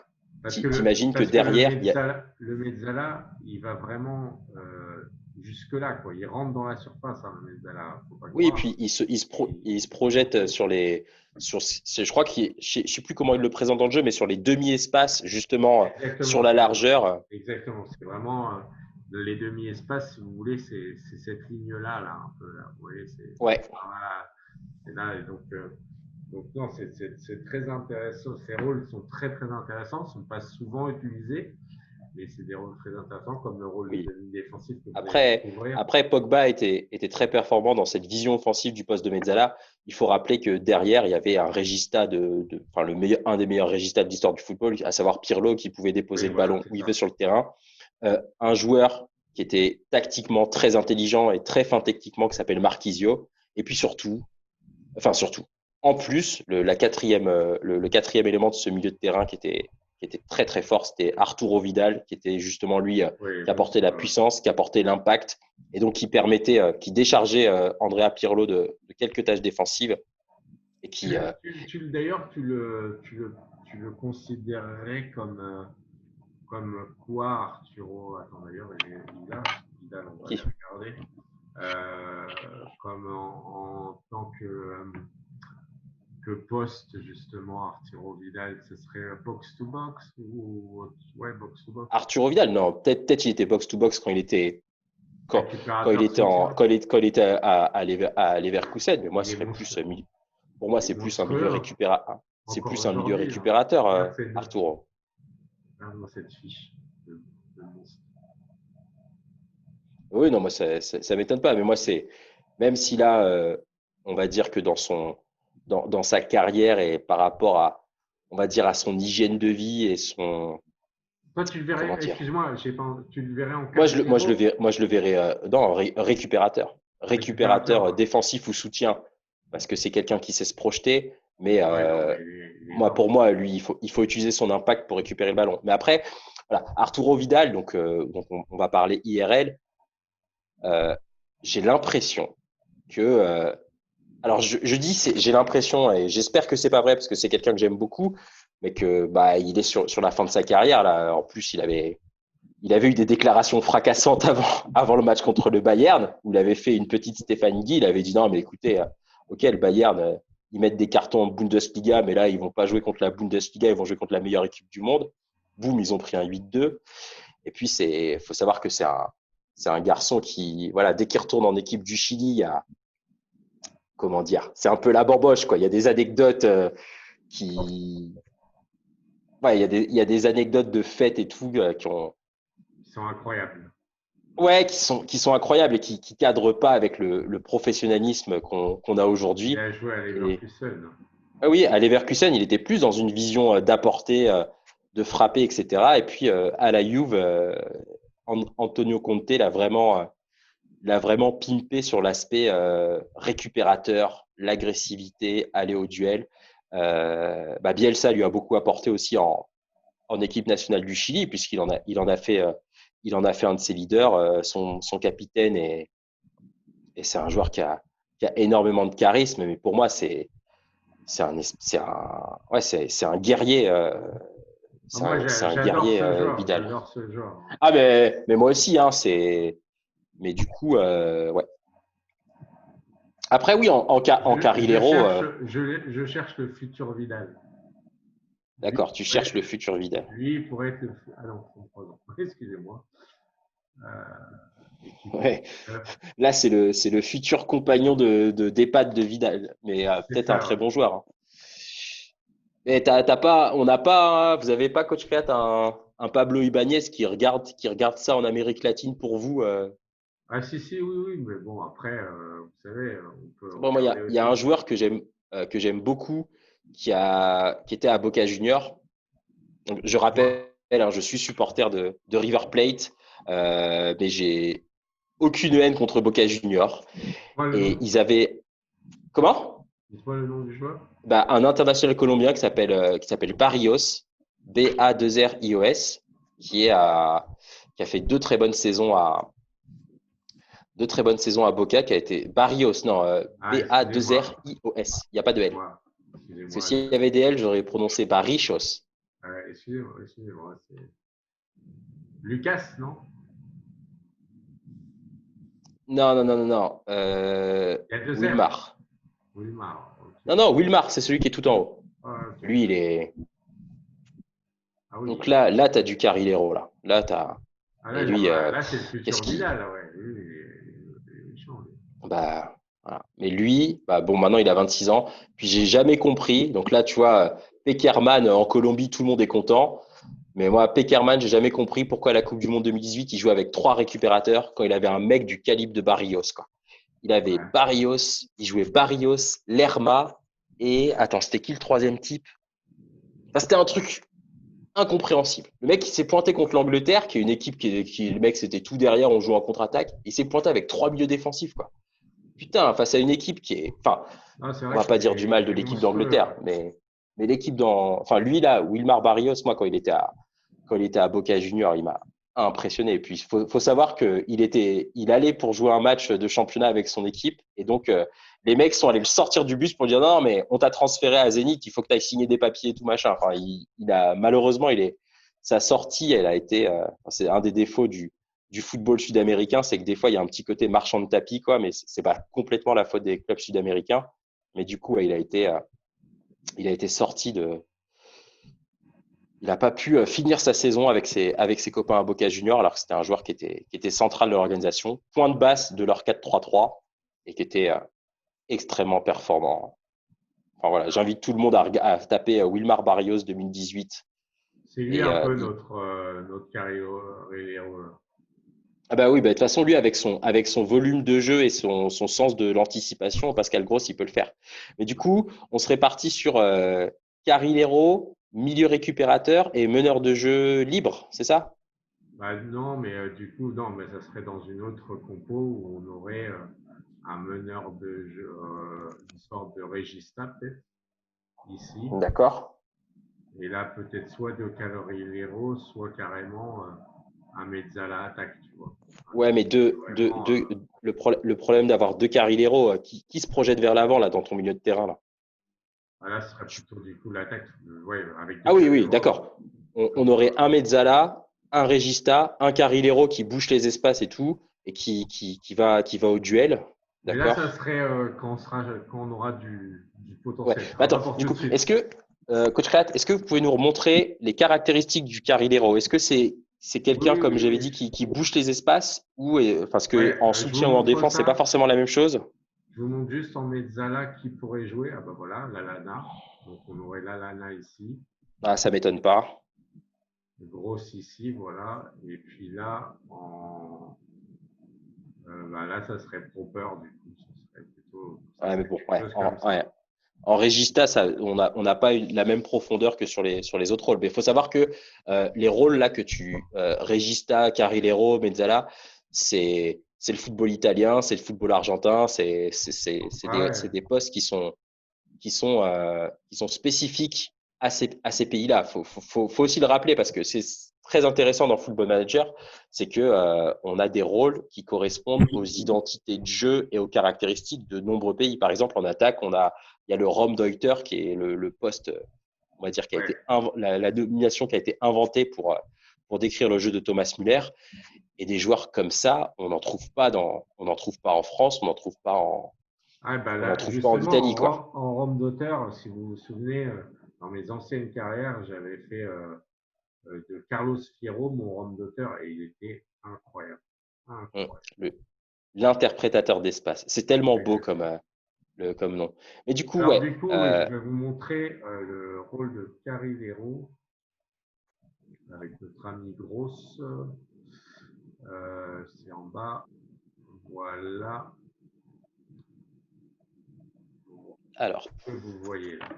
t'imagines que Parce que derrière, il y a, Le Mezzala, il va vraiment jusque-là, quoi. Il rentre dans la surface, hein, le Mezzala, faut pas oui, et croire. puis Et, il se projette je crois je sais plus comment il le présente dans le jeu, mais sur les demi-espaces, justement, sur exactement, la largeur. exactement. C'est vraiment les demi-espaces, si vous voulez, c'est cette ligne-là, là, un peu, là. Vous voyez, Ouais. c'est là, et donc non, c'est très intéressant. Ces rôles sont très très intéressants, ne sont pas souvent utilisés, mais c'est des rôles très intéressants, comme le rôle Oui. de demi-défensif que vous allez découvrir. Après, Pogba était très performant dans cette vision offensive du poste de Mezzala. Il faut rappeler que derrière, il y avait un régista enfin un des meilleurs régistas de l'histoire du football, à savoir Pirlo, qui pouvait déposer Oui, le voilà, ballon c'est où il veut ça. sur le terrain. Un joueur qui était tactiquement très intelligent et très fin techniquement, qui s'appelle Marquisio. Et puis surtout, en plus, le quatrième élément de ce milieu de terrain qui était très très fort, c'était Arturo Vidal, qui était justement lui Oui, qui apportait la puissance, qui apportait l'impact, et donc qui déchargeait Andrea Pirlo de quelques tâches défensives et qui D'ailleurs, tu le considérerais comme quoi, Arturo? Attends, d'ailleurs, il est là. Vidal, on va qui aller regarder. Euh, Comme en tant que poste, justement, Arturo Vidal, ce serait box to box ou ouais, box to box. Arturo Vidal, non, peut-être il était box to box quand, Récupérateur soutien. quand il était à Leverkusen, mais moi, Il ce est serait plus, monstrueux. pour moi, Il est c'est plus un milieu monstrueux, hein. récupérateur. C'est Encore plus un milieu aujourd'hui, hein. récupérateur, Regarde Arturo. regarde-moi cette fiche de monstre. Oui, non, moi, ça m'étonne pas. Mais moi, même si là, on va dire que dans sa carrière et par rapport on va dire, à son hygiène de vie et Toi, tu le verrais, comment dire, excuse-moi, tu le verrais en Casemiro, moi, je le verrais, non, récupérateur. Récupérateur récupérateur. défensif ou soutien, parce que c'est quelqu'un qui sait se projeter. Mais Ouais, non, mais il est énorme. pour moi, lui, il faut utiliser son impact pour récupérer le ballon. Mais après, voilà, Arturo Vidal, donc on va parler IRL. euh, j'ai l'impression que alors je dis j'ai l'impression et j'espère que c'est pas vrai parce que c'est quelqu'un que j'aime beaucoup, mais que bah il est sur la fin de sa carrière là. En plus, il avait eu des déclarations fracassantes avant le match contre le Bayern où il avait fait une petite Stéphane Guy. Il avait dit non mais écoutez, ok le Bayern ils mettent des cartons en Bundesliga, mais là ils vont pas jouer contre la Bundesliga, ils vont jouer contre la meilleure équipe du monde. Boum, ils ont pris un 8-2. Et puis faut savoir que c'est un garçon qui voilà dès qu'il retourne en équipe du Chili, il y a comment dire, c'est un peu la bamboche, quoi. Il y a des anecdotes qui. Ouais, il y a des anecdotes de fêtes et tout Ils sont incroyables. ouais, qui sont incroyables et qui cadrent pas avec le professionnalisme qu'on a Il aujourd'hui. a joué à Et Leverkusen. ah oui, à Leverkusen, il était plus dans une vision d'apporter, de frapper, etc. Et puis à la Juve, Antonio Conte l'a vraiment pimpé sur l'aspect récupérateur, l'agressivité, aller au duel. Bielsa lui a beaucoup apporté aussi en équipe nationale du Chili, puisqu'il en a fait un de ses leaders, son capitaine, et c'est un joueur qui a énormément de charisme. Mais pour moi, c'est un guerrier. Moi, C'est un j'adore guerrier ce joueur. Vidal. J'adore ce joueur. Ah, mais moi aussi, hein, mais du coup, ouais. Après, oui, en Carrilero, Je cherche le futur Vidal. Lui d'accord, tu pourrait cherches être, le futur Vidal. lui pourrait être le. Ah non, 33 ans. Excusez-moi. Équipe. Ouais. Euh, Là, c'est le futur compagnon d'EHPAD de Vidal, mais c'est peut-être un ça, très ouais. bon joueur, hein. Et on n'a pas, vous avez pas, coach Créat, un Pablo Ibanez qui regarde ça en Amérique latine pour vous. Ah si, si, oui, oui, mais bon, après, vous savez, on peut Bon, moi, regarder il y a un aussi. joueur que j'aime beaucoup qui était à Boca Junior. Donc, je Moi, rappelle, hein, je suis supporter de River Plate, mais j'ai aucune haine contre Boca Junior. pas le Et nom. ils avaient. Comment? Dites-moi le nom du joueur. Un international colombien qui s'appelle Barrios, B-A-2-R-I-O-S, qui a fait deux très bonnes saisons à Boca, qui a été Barrios, non, Ah, excusez-moi. B-A-2-R-I-O-S. Il n'y a pas de L. Excusez-moi. Parce que Excusez-moi. s'il y avait des L, j'aurais prononcé Barrichos. Excusez-moi. Excusez-moi. C'est Lucas, non? Non, non, non, non, non. Il y a deux R. Wilmar. Wilmar. Ok. Non, non, Wilmar, c'est celui qui est tout en haut. Ah, ok. Lui, il est. Ah oui. Donc là, tu as du Carrilero, là. Là, tu as. Ah Et là, lui, là c'est le qu'est-ce futur qui. Vidal, ouais. Lui, il est méchant, lui. Bah, voilà. Mais lui, bon, maintenant il a 26 ans. Puis j'ai jamais compris. Donc là, tu vois, Pekerman en Colombie, tout le monde est content. Mais moi, Pekerman, j'ai jamais compris pourquoi à la Coupe du Monde 2018, il jouait avec trois récupérateurs quand il avait un mec du calibre de Barrios, quoi. Il avait Ouais. Barrios, il jouait Barrios, Lerma et attends, c'était qui le troisième type? Enfin, c'était un truc incompréhensible. Le mec, il s'est pointé contre l'Angleterre, qui est une équipe le mec, c'était tout derrière, on joue en contre-attaque. Il s'est pointé avec trois milieux défensifs, quoi. putain, face à une équipe qui est, enfin, Non, c'est on vrai va qu'il pas dire du mal est, de il est l'équipe monstrueux. d'Angleterre, mais l'équipe enfin, lui là, Wilmar Barrios, moi, quand il était à Boca Junior, il m'a impressionné. Et puis, faut savoir il allait pour jouer un match de championnat avec son équipe. Et donc, les mecs sont allés le sortir du bus pour dire non, mais on t'a transféré à Zénith, il faut que tu ailles signer des papiers et tout machin. Enfin, malheureusement, sa sortie, elle a été, c'est un des défauts du football sud-américain, c'est que des fois, il y a un petit côté marchand de tapis, quoi, mais c'est pas complètement la faute des clubs sud-américains. Mais du coup, il a été sorti il n'a pas pu finir sa saison avec ses copains à Boca Junior, alors que c'était un joueur qui était central de l'organisation, point de basse de leur 4-3-3 et qui était extrêmement performant. Enfin, voilà, j'invite tout le monde à taper Wilmar Barrios 2018. C'est lui Et un peu notre Carrillo. ah bah oui, bah, de toute façon, lui, avec son volume de jeu et son sens de l'anticipation, Pascal Gross, il peut le faire. Mais du coup, on serait parti sur Carrilero, milieu récupérateur et meneur de jeu libre, c'est ça? Bah, non, mais du coup, non, mais ça serait dans une autre compo où on aurait un meneur de jeu, une sorte de régista peut-être ici. D'accord. Et là, peut-être soit de Calorilero, soit carrément un mezzala attaque, tu vois. Un Ouais, mec mais qui est vraiment. le problème d'avoir deux Carrilero qui se projette vers l'avant là dans ton milieu de terrain là. Là, ce serait plutôt du coup l'attaque, ouais, avec Ah deux oui, oui, Carrilero. d'accord. On aurait un Mezzala, un Regista, un Carrilero qui bouche les espaces et tout, et qui va au duel. Mais là, ça D'accord? serait quand on aura du Ouais. potentiel. Ce Mais sera attends, pas pour du tout de coup, suite. Coach Reat, est-ce que vous pouvez nous remontrer les caractéristiques du Carrilero? Est-ce que c'est Oui, quelqu'un, oui, comme oui, j'avais oui. dit, qui bouche les espaces ou parce que Ouais, en je vous soutien ou en montre défense, c'est pas ça. forcément la même chose? Je vous montre juste en mezzala qui pourrait jouer. Ah bah voilà, Lalana. Donc on aurait Lalana ici, Ah, ça m'étonne pas. grosse ici, voilà. Et puis là, bah là, ça serait Proper du coup. Ça Ouais, mais serait bon, quelque chose comme ouais. ça. En Regista, on n'a pas eu la même profondeur que sur les autres rôles. Mais il faut savoir que les rôles là que Regista, Carrilero, Mezzala, c'est le football italien, c'est le football argentin, Ah ouais. c'est des postes qui sont spécifiques à ces pays-là. Faut aussi le rappeler parce que c'est très intéressant dans Football Manager, c'est que on a des rôles qui correspondent aux identités de jeu et aux caractéristiques de nombreux pays. Par exemple, en attaque, il y a le Raumdeuter qui est le poste, on va dire, qui a Ouais. été la domination qui a été inventée pour décrire le jeu de Thomas Müller. Et des joueurs comme ça, on n'en trouve pas en France, Ah bah on n'en là, trouve pas en justement, Italie, quoi. En Rome d'auteur, si vous vous souvenez, dans mes anciennes carrières, j'avais fait de Carlos Fierro mon Rome d'auteur et il était incroyable. Mm. Incroyable. L'interprétateur d'espace. C'est tellement beau Exactement. comme nom. Mais du coup, Alors ouais. du coup, oui, je vais vous montrer le rôle de Carrilero avec notre ami Grosse. C'est en bas. Voilà Alors, ce que vous voyez là.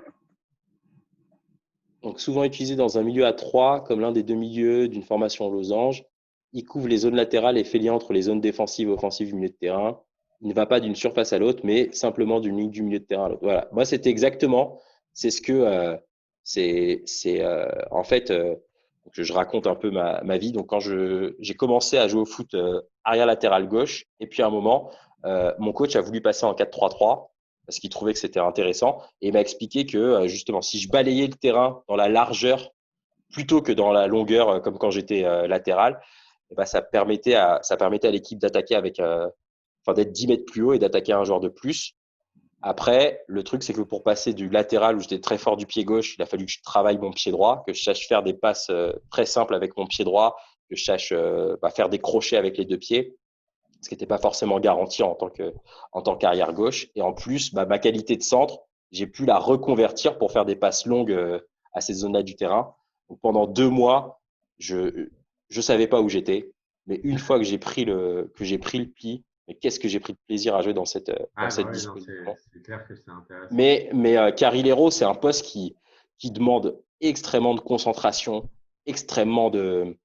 donc souvent utilisé dans un milieu à 3 comme l'un des deux milieux d'une formation en losange. Il couvre les zones latérales et fait lien entre les zones défensives et offensives du milieu de terrain. Il ne va pas d'une surface à l'autre, mais simplement d'une ligne du milieu de terrain à l'autre. Voilà. Moi, c'était exactement, c'est ce que c'est en fait. Je raconte un peu ma vie. Donc, quand j'ai commencé à jouer au foot arrière latéral gauche, et puis à un moment, mon coach a voulu passer en 4-3-3 parce qu'il trouvait que c'était intéressant. Et il m'a expliqué que justement, si je balayais le terrain dans la largeur plutôt que dans la longueur, comme quand j'étais latéral, et ben, ça permettait à l'équipe d'attaquer enfin, d'être 10 mètres plus haut et d'attaquer un joueur de plus. Après, le truc, c'est que pour passer du latéral où j'étais très fort du pied gauche, il a fallu que je travaille mon pied droit, que je sache faire des passes très simples avec mon pied droit, que je sache faire des crochets avec les deux pieds, ce qui n'était pas forcément garanti en tant qu'arrière gauche. Et en plus, ma qualité de centre, j'ai pu la reconvertir pour faire des passes longues à ces zones-là du terrain. Donc, pendant 2 mois, je savais pas où j'étais, mais une fois que j'ai pris le pli, mais qu'est-ce que j'ai pris de plaisir à jouer dans Ah bah cette oui, non, disposition. c'est clair que c'est intéressant. Mais Carrilero, c'est un poste qui demande extrêmement de concentration, extrêmement de,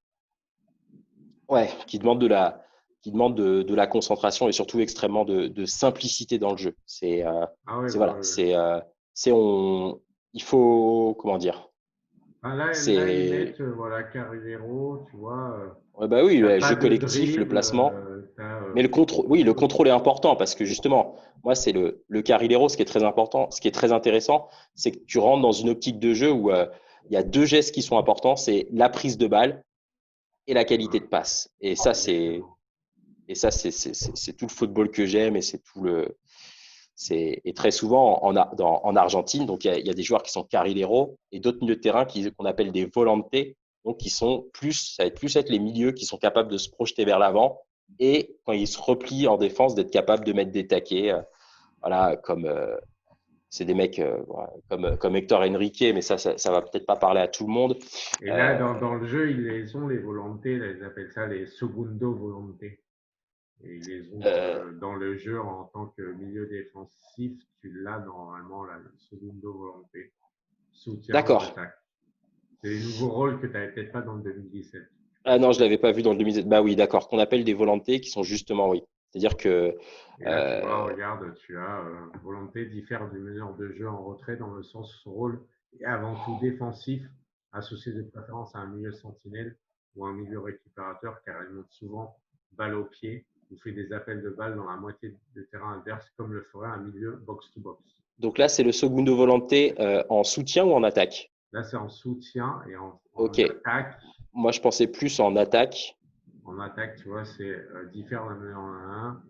ouais, qui demande qui demande de la concentration et surtout extrêmement de simplicité dans le jeu. Ah ouais, Voilà, il faut, comment dire, ah, là, ils mettent voilà, Carrilero, tu vois. ouais, bah oui, Il n'y a le pas jeu de collectif, le dribble. placement. Mais oui, le contrôle est important parce que justement, moi, c'est le Carrilero, ce qui est très important, ce qui est très intéressant, c'est que tu rentres dans une optique de jeu où il y a deux gestes qui sont importants, c'est la prise de balle et la qualité de passe. Exactement. C'est tout le football que j'aime et et très souvent en Argentine, donc il y a des joueurs qui sont carrileros et d'autres milieux de terrain qu'on appelle des volantes, donc qui sont ça va être plus être les milieux qui sont capables de se projeter vers l'avant et quand ils se replient en défense, d'être capables de mettre des taquets, voilà, c'est des mecs comme Hector Henrique, mais ça va peut-être pas parler à tout le monde. Et là, dans le jeu, ils les ont, les volontés, là, ils appellent ça les segundo volontés. Et ils les ont Euh, dans le jeu en tant que milieu défensif, tu l'as normalement, là, le segundo volonté, soutien ou d'accord. attaque. C'est les nouveaux rôles que tu n'avais peut-être pas dans le 2017. Ah non, je l'avais pas vu dans le 2007. Bah oui, d'accord, qu'on appelle des volantés qui sont justement, oui. C'est-à-dire que Et là, tu vois, euh, regarde, tu as volonté diffère du meneur de jeu en retrait dans le sens où son rôle est avant tout défensif, associé de préférence à un milieu sentinelle ou un milieu récupérateur, car il monte souvent balle au pied ou fait des appels de balle dans la moitié de terrain adverse, comme le ferait un milieu box-to-box. donc là, c'est le segundo volanté en soutien ou en attaque? Là, c'est en soutien et en Ok. attaque. Moi, je pensais plus en attaque. En attaque, tu vois, c'est diffère d'un meneur en un.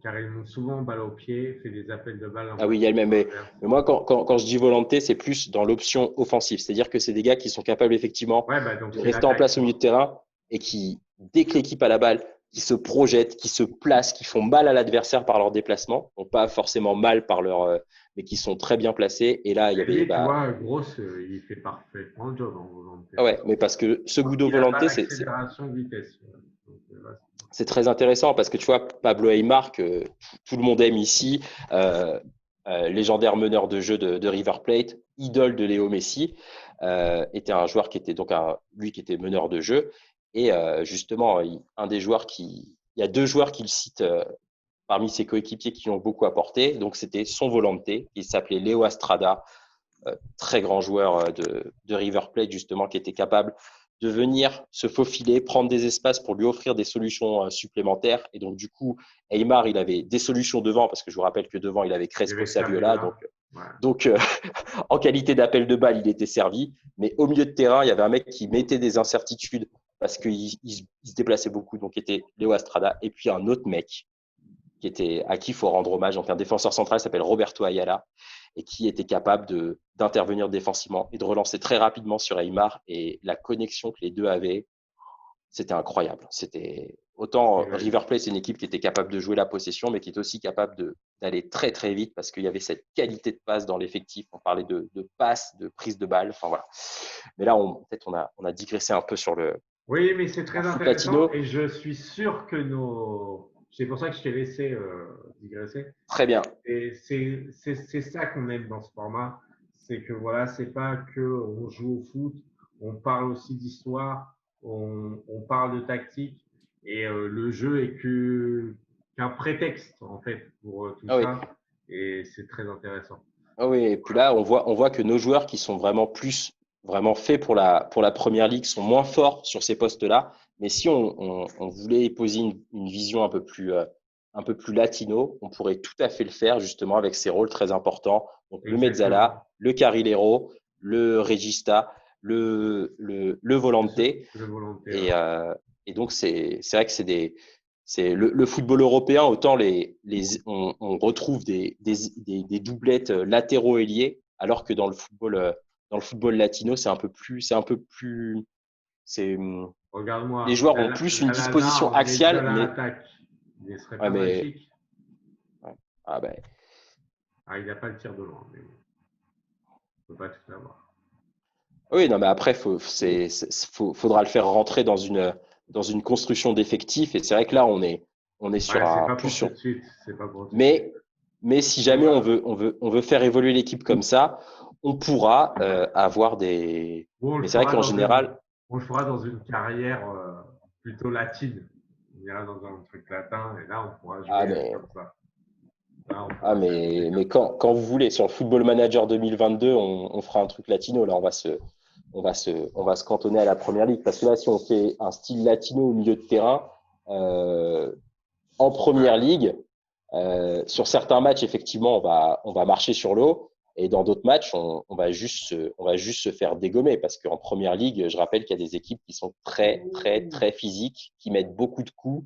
Car il monte souvent balle au pied, fait des appels de balle en Ah oui, il y a moitié le même. inverse. Mais moi, quand je dis volonté, c'est plus dans l'option offensive. C'est-à-dire que c'est des gars qui sont capables effectivement Ouais, bah, donc de c'est rester en l'attaque, place tu au milieu de vois. terrain et qui, dès que l'équipe a la balle, qui se projettent, qui se placent, qui font mal à l'adversaire par leur déplacement. Donc pas forcément mal mais qui sont très bien placés. Et là, il y Et avait, lui, tu bah, vois, Gross, il fait parfaitement le job en volonté. ah ouais, mais parce que ce Guido Il n'a pas Volonté, l'accélération de vitesse. Donc, là, c'est très intéressant parce que tu vois, Pablo Aymar, que tout le monde aime ici, euh, légendaire meneur de jeu de River Plate, idole de Léo Messi, était un joueur qui était donc lui qui était meneur de jeu. Et justement, un des joueurs il y a deux joueurs qu'il cite parmi ses coéquipiers qui ont beaucoup apporté. Donc c'était son Volonté, il s'appelait Léo Astrada, très grand joueur de River Plate justement, qui était capable de venir se faufiler, prendre des espaces pour lui offrir des solutions supplémentaires. Et donc, du coup, Aymar, il avait des solutions devant, parce que je vous rappelle que devant, il avait il y Crespo avait Saviola. Saviola. Ouais. Donc en qualité d'appel de balle, il était servi. Mais au milieu de terrain, il y avait un mec qui mettait des incertitudes parce qu'il se déplaçait beaucoup. Donc, était Léo Astrada. Et puis, un autre mec à qui il faut rendre hommage. Donc, un défenseur central s'appelle Roberto Ayala et qui était capable d'intervenir défensivement et de relancer très rapidement sur Aymar. Et la connexion que les deux avaient, c'était incroyable. C'était autant River Plate, c'est une équipe qui était capable de jouer la possession, mais qui est aussi capable d'aller très très vite parce qu'il y avait cette qualité de passe dans l'effectif. On parlait de passe, de prise de balle. Enfin voilà. Mais là, peut-être on a digressé un peu Oui, mais c'est sur le très foot intéressant latino. et je suis sûr que nos. C'est pour ça que je t'ai laissé digresser. Très bien. Et c'est ça qu'on aime dans ce format. C'est que voilà, c'est pas que on joue au foot, on parle aussi d'histoire, on parle de tactique et le jeu est qu'un prétexte en fait pour tout Ah oui. ça et c'est très intéressant. Ah oui, et puis là, on voit que nos joueurs qui sont vraiment faits pour la première ligue sont moins forts sur ces postes-là. Mais si on voulait poser une vision un peu plus latino, on pourrait tout à fait le faire justement avec ces rôles très importants. Donc le Exactement. Mezzala, le Carrilero, le Regista, le Volante. Le volontaire. Et, donc, c'est vrai que c'est le football européen, autant on retrouve des doublettes latéraux ailiers, alors que dans le football latino, c'est, les Regarde-moi, joueurs ont plus une Lalana disposition en axiale, Mezzala mais, attaque. Il serait ouais, pas mais, magique. ouais. Ah ben, Ah, il n'a pas le tir de loin, mais on ne peut pas tout avoir. oui, non, mais après, faudra le faire rentrer dans une construction d'effectifs, et c'est vrai que là, on est Ouais, c'est pas plus pour tout sur, de suite. C'est pas pour tout de suite. mais, mais si Mais jamais voilà. on veut faire évoluer l'équipe comme ça, on pourra avoir des. Bon, Mais c'est vrai qu'en général, on le fera dans une carrière plutôt latine. On ira dans un truc latin et là, on pourra Ah, jouer mais, comme ça. Là, on pourra s'amuser comme mais ça. quand vous voulez, sur le Football Manager 2022, on fera un truc latino. Là, on va se cantonner à la première ligue. Parce que là, si on fait un style latino au milieu de terrain, euh, en première Ouais, ligue, sur certains matchs, effectivement, on va marcher sur l'eau. Et dans d'autres matchs, on va juste se faire dégommer. Parce qu'en première ligue, je rappelle qu'il y a des équipes qui sont très, très, très physiques, qui mettent beaucoup de coups.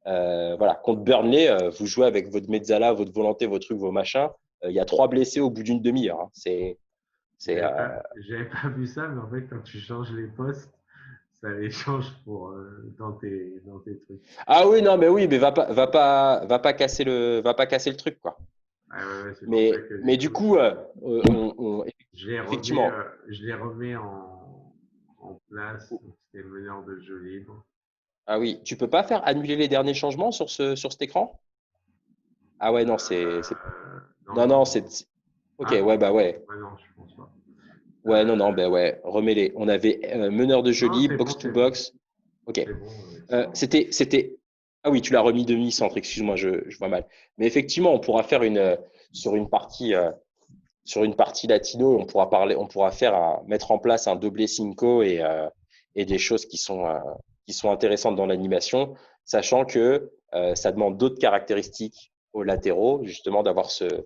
Voilà, contre Burnley, vous jouez avec votre mezzala, votre volonté, vos trucs, vos machins. Il y a 3 blessés au bout d'une demi-heure. Hein. C'est, j'avais pas vu ça, mais en fait, quand tu changes les postes, ça les change pour, dans tes trucs. Ah oui, non, mais oui, mais va pas casser le truc, quoi. Ah ouais, ouais, c'est pour ça que Mais du du coup, coup, effectivement, je les remets en place. Donc, c'était meneur de jeu libre. ah oui, tu peux pas faire annuler les derniers changements sur cet écran? Ah ouais, non, Non, non, non. non, ok, Ah ouais, non, bah ouais. ouais, non, je pense pas. Ouais, non, non, Euh, bah ouais, remets-les. On avait meneur de jeu non, libre, c'est bon, box to c'est bon. box. Ok. C'est bon, sans. C'était. Ah oui, tu l'as remis demi-centre, excuse-moi, je vois mal. Mais effectivement, on pourra faire sur sur une partie latino, on pourra mettre en place un double cinco et des choses qui sont intéressantes dans l'animation, sachant que ça demande d'autres caractéristiques aux latéraux, justement, Ouais, d'avoir ce bah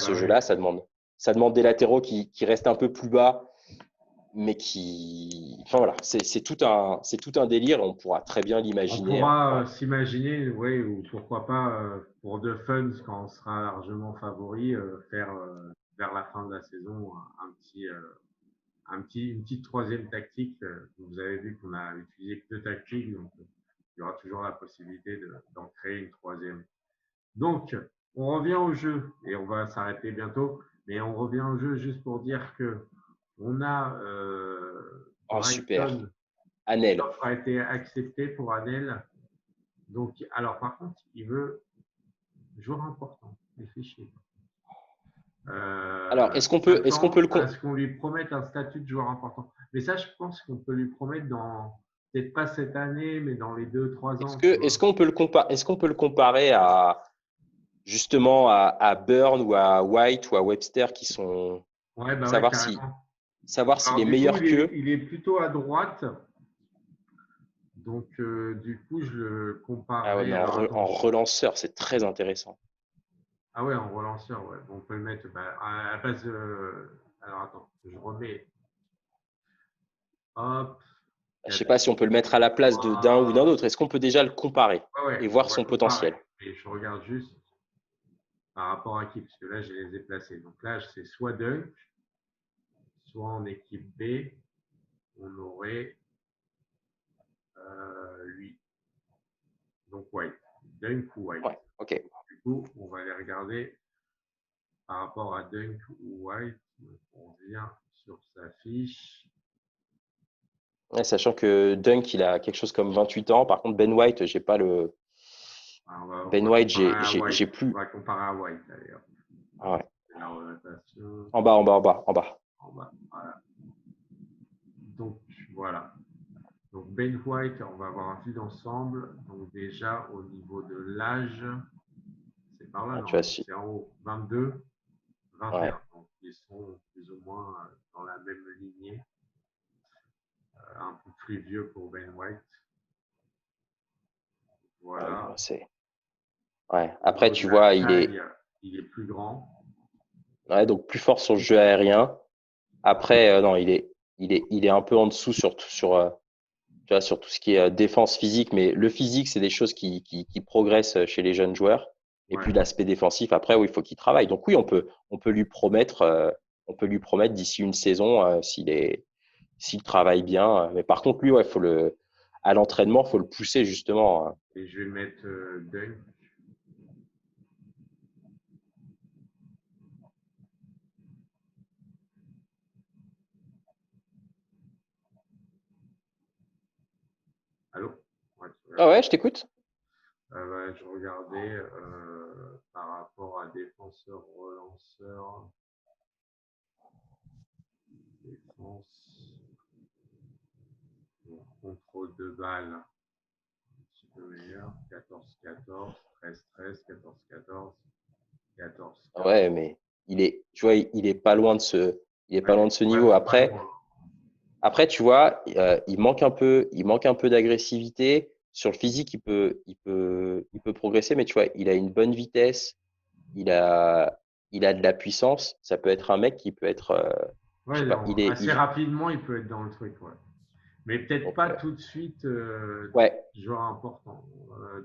oui. jeu-là. Ça demande des latéraux qui restent un peu plus bas, mais enfin voilà, c'est tout un délire. On pourra très bien On l'imaginer. pourra Voilà. s'imaginer, oui, ou pourquoi pas, pour de fun, quand on sera largement favori, faire vers la fin de la saison une petite troisième tactique. Vous avez vu qu'on a utilisé que deux tactiques, donc il y aura toujours la possibilité d'en créer une troisième. Donc, on revient au jeu et on va s'arrêter bientôt, mais on revient au jeu juste pour dire que on a Oh, super. Brighton, Anel. l'offre a été acceptée pour Anel. Donc, alors par contre, il veut joueur important, réfléchis. Alors, Il est-ce qu'on peut s'attend le à ce qu'on lui promette un statut de joueur important. Mais ça, je pense qu'on peut lui promettre peut-être pas cette année, mais dans les 2, 3 ans, tu vois. est-ce qu'on peut le comparer à justement à Burn ou à White ou à Webster qui sont Ouais, bah ouais, savoir si carrément. savoir s'il Alors est du coup, meilleur qu'eux. il est plutôt à droite. Donc du coup, je le Ah ouais, comparerai. mais Alors en attends. relanceur, c'est très intéressant. Ah ouais, en relanceur, ouais. Bon, on peut le mettre à la base. Alors attends, je remets. Hop, Je sais pas si on peut le mettre à la place de d'un ou d'un ah, autre. Est-ce qu'on peut déjà le comparer ouais, et on voir va son comparer. potentiel? Et je regarde juste par rapport à qui, parce que là, je les ai placés. Donc là, c'est soit Dunk, soit en équipe B, on aurait lui. Donc White. Dunk ou White. Ouais, ok. Du coup, on va les regarder par rapport à Dunk ou White. Donc, on vient sur sa fiche. Ouais, sachant que Dunk, il a quelque chose comme 28 ans. Par contre, Ben White, j'ai pas le. On Ben va White, comparer à White. j'ai On plus. va comparer à White d'ailleurs. Ah ouais. La rotation En bas, en bas, en bas, en bas. en bas. Voilà. Donc voilà. Donc Ben White, on va avoir un vue d'ensemble. Donc déjà au niveau de l'âge, c'est par là Ah, tu vois, normalement, si. c'est en haut, 22, Ouais. 21. Donc ils sont plus ou moins dans la même lignée. Un peu plus vieux pour Ben White. Ouais, non, Voilà. Ouais. Au Après, niveau de tu la vois, taille, il est plus grand. ouais, donc plus fort sur le jeu aérien. Après, non, il est un peu en dessous tu vois, sur tout ce qui est défense physique. Mais le physique, c'est des choses qui progressent chez les jeunes joueurs. Et Ouais. puis l'aspect défensif, après, oui, il faut qu'il travaille. Donc oui, on peut lui promettre d'ici une saison s'il travaille bien. Mais par contre, lui, ouais, à l'entraînement, faut le pousser justement. Et je vais mettre Dunk. Allô? Ouais, tu Ah regardes. ouais, je t'écoute. Je regardais par rapport à défenseur, relanceur, défense, contrôle de balle. meilleur. 14-14, 13-13, 14-14, 14-15. Ouais, mais tu vois, il est pas loin de ce niveau. Vraiment pas loin. Après, tu vois, il manque un peu d'agressivité. Sur le physique, il peut progresser, mais tu vois, il a une bonne vitesse, il a, il a de la puissance. Ça peut être un mec qui peut être, je sais Ouais, pas, assez rapidement, il peut être dans le truc. Ouais. Mais peut-être donc, pas tout de suite ouais, joueur important.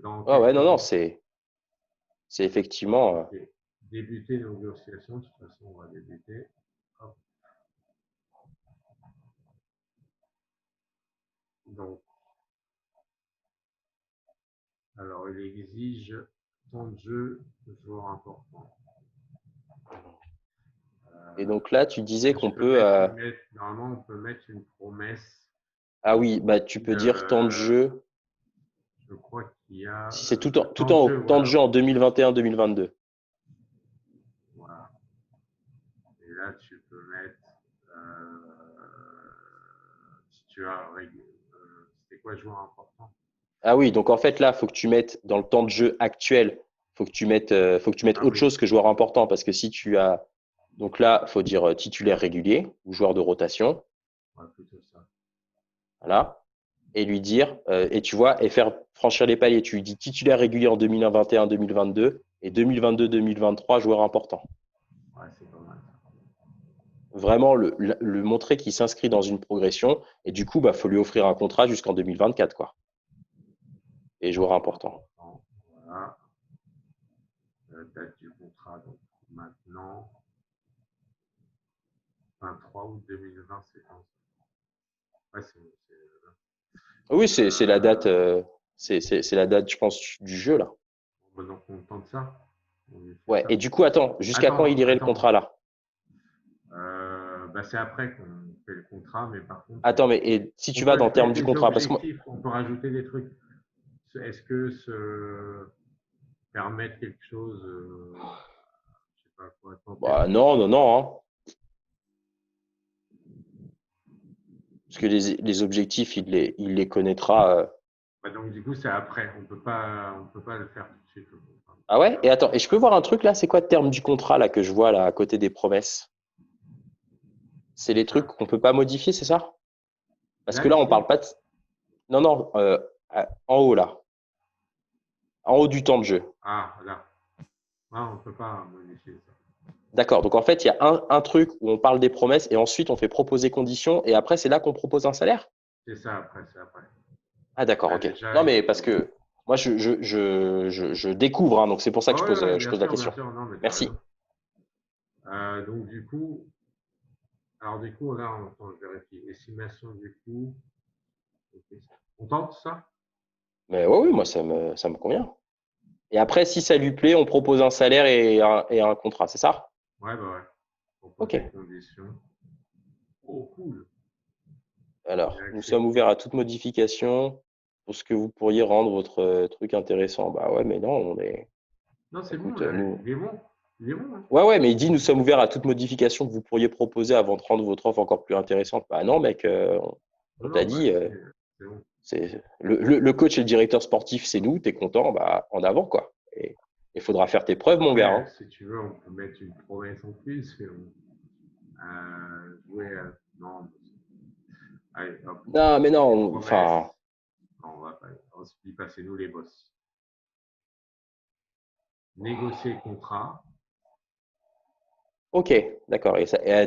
Dans ouais, ouais, quelques non, non, mois. c'est effectivement, Ok. Débuter nos négociations. De toute façon, on va débuter. Hop. Donc, alors, il exige temps de jeu, joueur important. et donc là, tu disais Je qu'on peux peut, normalement, on peut mettre une promesse. ah oui, bah, tu peux dire temps de De, jeu. je crois qu'il y a Si c'est temps de jeu, temps de voilà. jeu en 2021-2022. Voilà. Et là, tu peux mettre, si tu as, c'était quoi joueur important? Ah oui, donc en fait là, faut que tu mettes dans le temps de jeu actuel, faut que tu mettes Ah autre oui, chose que joueur important parce que si tu as, donc là, faut dire titulaire régulier ou joueur de rotation, ouais, plutôt ça. voilà, et lui dire, et tu vois, et faire franchir les paliers. Tu lui dis titulaire régulier en 2021-2022 et 2022-2023 joueur important. Ouais, c'est pas mal. Vraiment le montrer qu'il s'inscrit dans une progression et du coup, bah, faut lui offrir un contrat jusqu'en 2024 quoi. Et joueur Joueur important. important. Voilà. Date du contrat, donc maintenant, 23 août 2020, c'est quand? Ouais, Oui, c'est la date, euh, c'est la date, je pense, du jeu là. donc on tente ça. On lui fait Ouais. Et ça. du coup, attends, jusqu'à quand il Attends, irait le attends. contrat là? Bah, c'est après qu'on fait le contrat, mais par contre, Attends, mais et si on tu vas peut dans le terme créer du des contrat, parce que moi, objectifs, on peut rajouter des trucs. Est-ce que se permettre quelque chose, je sais pas quoi, tenter bah, de. non, non, non, hein. Parce que les objectifs, il les connaîtra. Bah, donc du coup, c'est après. On peut pas le faire tout de suite. Ah ouais? Et attends, et je peux voir un truc là? C'est quoi le terme du contrat là que je vois là à côté des promesses? C'est les trucs Ça. qu'on peut pas modifier, c'est ça? Parce Là, que là, on ici. parle pas de. Non, non, en haut là, en haut du temps de jeu. Ah, là. Ah, on peut pas modifier ça. D'accord. Donc en fait, il y a un truc où on parle des promesses et ensuite on fait proposer conditions et après c'est là qu'on propose un salaire? C'est ça après, c'est après. Ah d'accord, Là, ok. déjà, Non mais il parce faut. que moi je découvre, hein, donc c'est pour ça que Ah ouais, ouais, je pose la bien question. sûr, non, mais t'as Merci. raison. Donc du coup, alors du coup, là, attends, je vérifie. Estimation du coût. Ok. On tente ça? Mais oui, oui, moi ça me convient. Et après, si ça lui plaît, on propose un salaire et un contrat, c'est ça? Ouais, bah ouais. Ok. Propose des conditions. Oh, cool. J'ai Alors, nous sommes accepté. ouverts à toute modification pour ce que vous pourriez rendre votre truc intéressant. Bah ouais, mais non, on est. Non, c'est bon, Écoute, là. nous. Il est bon. Il est bon, hein. Ouais, ouais, mais il dit nous sommes ouverts à toute modification que vous pourriez proposer avant de rendre votre offre encore plus intéressante. Bah non, mec, on Non, t'a non, bah dit, écoutez, c'est bon. c'est le coach et le directeur sportif, c'est nous, t'es content, bah en avant quoi. Et il faudra faire tes preuves, mon gars, Après, hein. si tu veux, on peut mettre une promesse en plus. Et jouer. Non. Allez, hop. Non, mais non, Une promesse. enfin, Non, on va pas. On se dit pas, c'est nous les boss. Négocier le contrat. ok, d'accord,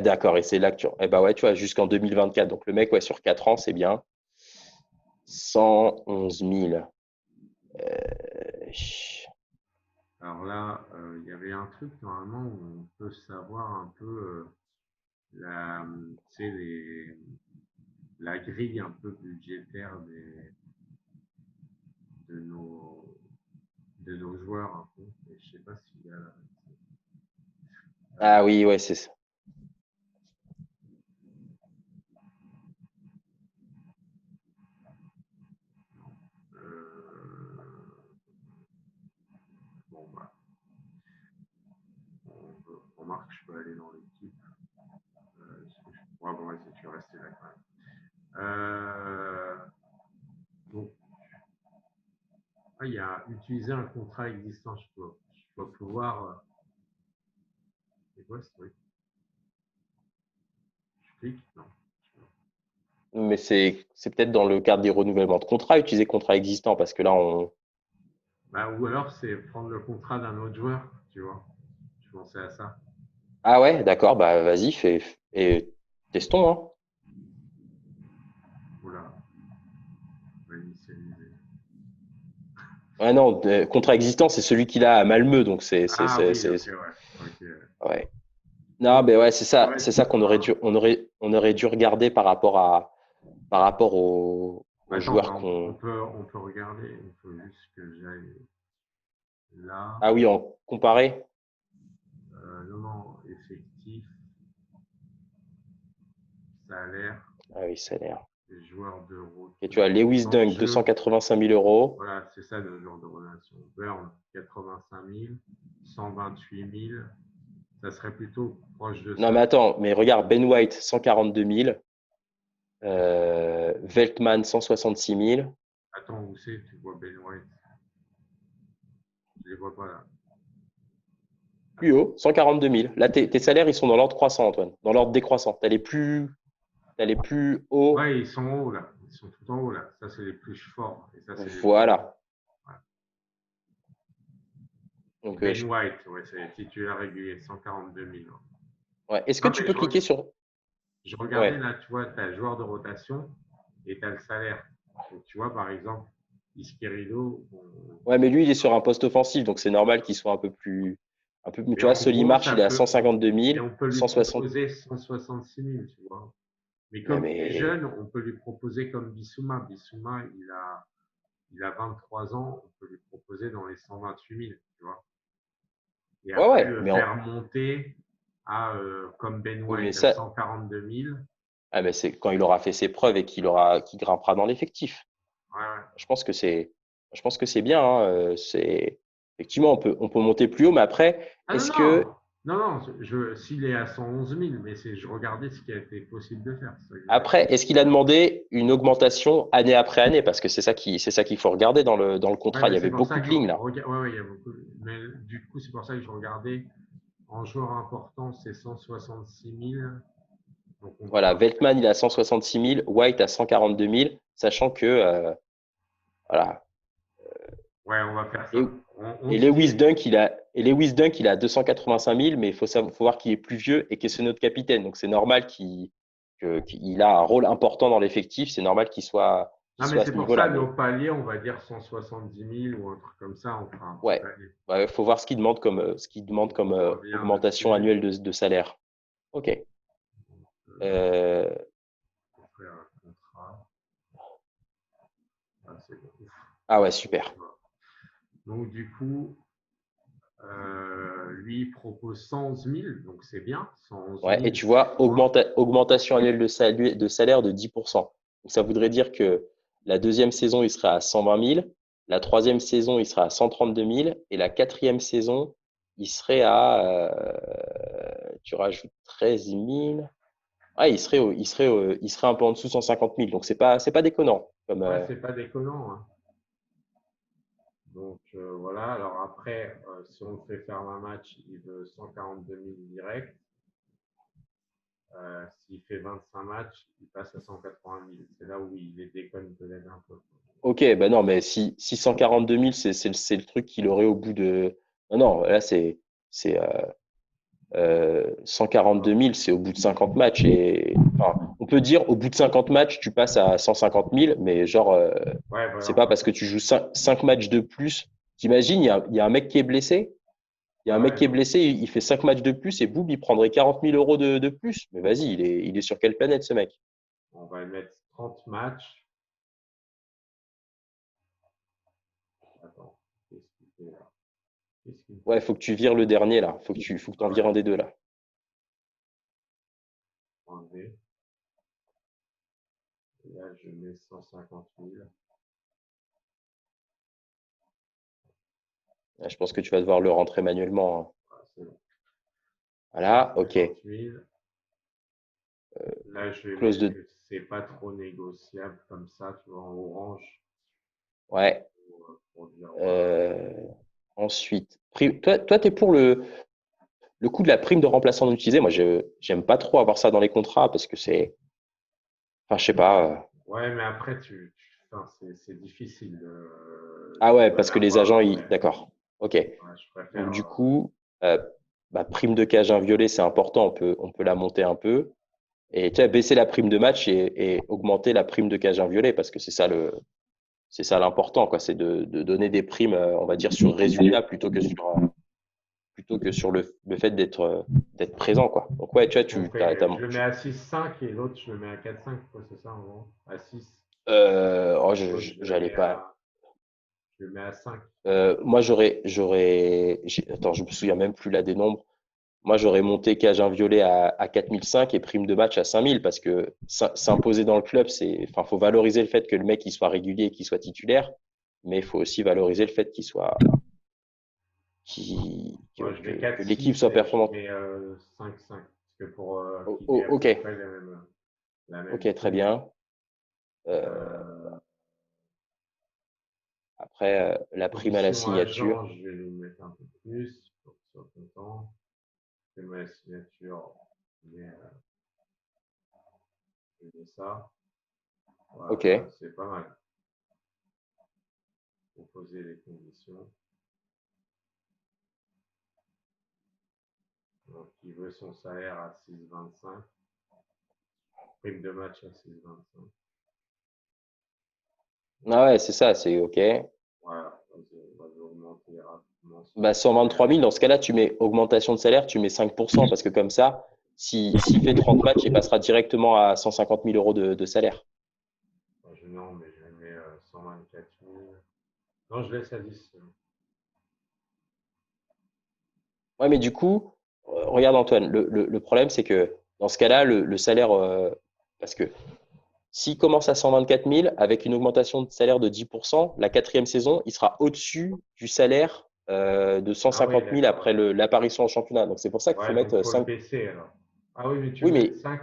d'accord, et c'est là que tu, eh bah ouais, tu vois, jusqu'en 2024. Donc le mec, ouais, sur 4 ans, c'est bien. 111 000. Ch- Alors là, il y avait un truc normalement où on peut savoir un peu tu sais, la grille un peu budgétaire de, nos, de nos joueurs. Un peu. Et je sais pas s'il y a. Ah oui, ouais, c'est ça. Euh, bon, bah, on remarque que je peux aller dans l'équipe. Ouais, bon, vas-y, je vais rester là quand même. Donc, utiliser un contrat existant. Je dois pouvoir. C'est quoi ce truc? Je clique? Non. Mais c'est peut-être dans le cadre des renouvellements de contrat, utiliser contrat existant, parce que là, on. Bah, ou alors, c'est prendre le contrat d'un autre joueur, tu vois. Je pensais à ça. Ah ouais, d'accord, bah vas-y, fais et testons, hein. Oula, on va initialiser. Ouais, non, contrat existant, c'est celui qu'il a à Malmö, donc Ah oui, ok, ouais. Ok. ouais. Non, Donc, mais ouais, ouais, c'est ça qu'on aurait dû, on aurait dû regarder par rapport aux attends, bah, joueurs qu'on. on peut regarder. Il faut juste que j'aille là. Ah oui, en comparé. Non, non, effectif, salaire, Ah oui, ça a l'air. les joueurs Et tu vois, de Lewis temps de Dunk, jeu. 285 000 euros. Voilà, c'est ça le genre de relation. Burn, 85 000, 128 000. Ça serait plutôt proche de Non, mais ça. attends, mais regarde, Ben White, 142 000. Veltman, 166 000. Attends, où c'est? Tu vois Ben White? Je les vois pas là. Plus Attends. haut, 142 000. Là, tes salaires, ils sont dans l'ordre croissant, Antoine. Dans l'ordre décroissant. T'as les plus hauts. Ouais, ils sont hauts là. Ils sont tout en haut là. Ça, c'est les plus forts. Et ça, c'est les plus bas. Voilà. Ouais. Donc, Ben White, ouais, c'est titulaire régulier, 142 000. ouais. Est-ce que Non, tu mais peux cliquer sur. je regardais Ouais. là, tu vois, tu as le joueur de rotation et tu as le salaire. Donc, tu vois, par exemple, Isquerido, Ouais, mais lui, il est sur un poste offensif, donc c'est normal qu'il soit un peu plus. Mais mais tu vois, en gros, Solimarch, ça il est à peut, 152 et 000, on peut lui 160. proposer 166 000, tu vois. Mais Ouais, comme il est mais. jeune, on peut lui proposer comme Bissouma. Bissouma, il a 23 ans, on peut lui proposer dans les 128 000, tu vois. Et Ouais, après, ouais. le Mais, faire monter à, comme Ben oui, mais White, à ça. 142 000. Ah, mais c'est quand il aura fait ses preuves et qu'il grimpera dans l'effectif. Ouais, ouais. Je pense que c'est, je pense que c'est bien, hein. C'est effectivement on peut monter plus haut, mais après, Ah non, est-ce que non, non, non, s'il est à 111 000, mais je regardais ce qui a été possible de faire. C'est ça que je veux dire. après est-ce qu'il a demandé une augmentation année après année? Parce que c'est ça qu'il faut regarder dans le Ouais, contrat. Il y mais c'est avait pour beaucoup ça de que lignes là. ouais, ouais, il y a beaucoup. Mais du coup, c'est pour ça que je regardais en joueur important, c'est 166 000. Donc on Voilà, part. Veltman il est à 166 000, White à 142 000, sachant que voilà. Ouais, on va faire Et, ça. On se dit. Lewis Dunk il a 285 000, mais faut voir qu'il est plus vieux et que c'est notre capitaine. Donc c'est normal qu'il a un rôle important dans l'effectif. C'est normal qu'il Non, mais soit à c'est ce pour ça, niveau-là. nos Mais paliers, on va dire 170 000 ou un truc comme ça, on fera un petit ouais, palier. ouais, faut voir ce qu'il demande comme On revient augmentation dessus. annuelle de salaire. Ok. Euh, Euh, on fait un contrat. Ah, c'est bon. ah ouais, super. Donc, du coup, lui propose 111 000, donc c'est bien. 111 Ouais, et 000, tu c'est vois, fort. augmentation annuelle de salaire de 10%. Donc ça voudrait dire que la deuxième saison, il sera à 120 000, la troisième saison, il sera à 132 000, et la quatrième saison, il serait tu rajoutes 13 000. Ah, il serait un peu en dessous 150 000. Donc c'est pas déconnant. Ouais, c'est pas déconnant, hein. Donc voilà, alors après, si on le fait faire un match, il veut 142 000 direct. S'il fait 25 matchs, il passe à 180 000. C'est là où il déconne peut-être un peu. Ok, ben non, mais si 642 000, c'est le truc qu'il aurait au bout de. Non, non, là, c'est 142 000, c'est au bout de 50 matchs. Et, enfin, on peut dire au bout de 50 matchs, tu passes à 150 000, mais genre, Ouais, c'est voilà, on pas va parce que faire. tu joues 5 matchs de plus. T'imagines, il y a un mec qui est blessé. Il y a un Ah mec ouais, qui est non. blessé, il fait 5 matchs de plus et boum, il prendrait 40 000 euros de plus. Mais vas-y, il est sur quelle planète ce mec? On va mettre 30 matchs. Attends, qu'est-ce qu'il fait là? Qu'est-ce qu'il Ouais, fait? faut que tu vires le dernier là. Faut que Ah t'en vires ouais, un des deux là. enlever. Et là, je mets 150 000. Je pense que tu vas devoir le rentrer manuellement, hein. Ah, c'est bon. Voilà, ok. 150 000. Là, je vais Clause mettre de. que c'est pas trop négociable comme ça, tu vois, en orange. Ouais. pour dire Euh, ensuite, toi, tu es pour le coût de la prime de remplaçant non utilisé. Moi, je j'aime pas trop avoir ça dans les contrats parce que enfin, je sais pas. ouais, mais après, enfin, c'est difficile Ah de ouais, pas parce que les l'avoir. agents, Ouais, d'accord. Ok. ouais, je préfère. Donc du coup, euh, prime de cage inviolée, c'est important. On peut la monter un peu. Et tu vois, baisser la prime de match et augmenter la prime de cage inviolée parce que c'est ça l'important, quoi. C'est de donner des primes, on va dire, sur résultat plutôt que sur le fait d'être présent, quoi. Donc ouais, tu vois, Je le mets à 6,5 et l'autre, je le mets à 4,5, quoi, c'est ça, en gros. À 6. oh, L'autre, j'allais pas. je le mets à 5. Moi, attends, je me souviens même plus là des nombres. Moi, j'aurais monté cage inviolée à 4005 et prime de match à 5000 parce que s'imposer dans le club, enfin, faut valoriser le fait que le mec, il soit régulier et qu'il soit titulaire, mais il faut aussi valoriser le fait Moi, je mets que quatre l'équipe six soit et je performante. mets 5,5. Parce que pour Ok, c'est pas la même ok, très prime. bien. Euh, Euh, après, la prime à la commission signature. agent, je vais lui mettre un peu plus pour qu'il soit content. Je mets la signature, je mets ça. Voilà, Ok. c'est pas mal. Pour poser les conditions. Donc, il veut son salaire à 6,25. Prime de match à 6,25. Ah ouais, c'est ça, c'est ok. Voilà, on va augmenter rapidement son Bah, salaire. 123 000, dans ce cas-là, tu mets augmentation de salaire, tu mets 5% parce que comme ça, s'il fait 30 matchs, il passera directement à 150 000 euros de salaire. Non, mais je mets 124 000. Non, je laisse à 10. Ouais, mais du coup, regarde Antoine, le problème, c'est que dans ce cas-là, le salaire, parce que s'il commence à 124 000 avec une augmentation de salaire de 10%, la quatrième saison, il sera au-dessus du salaire de Ah oui, 150 000 d'accord, après ok. l'apparition au championnat. Donc c'est pour ça qu'il faut Ouais, donc mettre il faut le 5. baisser alors. Ah oui, mais tu Oui, veux mettre mais 5.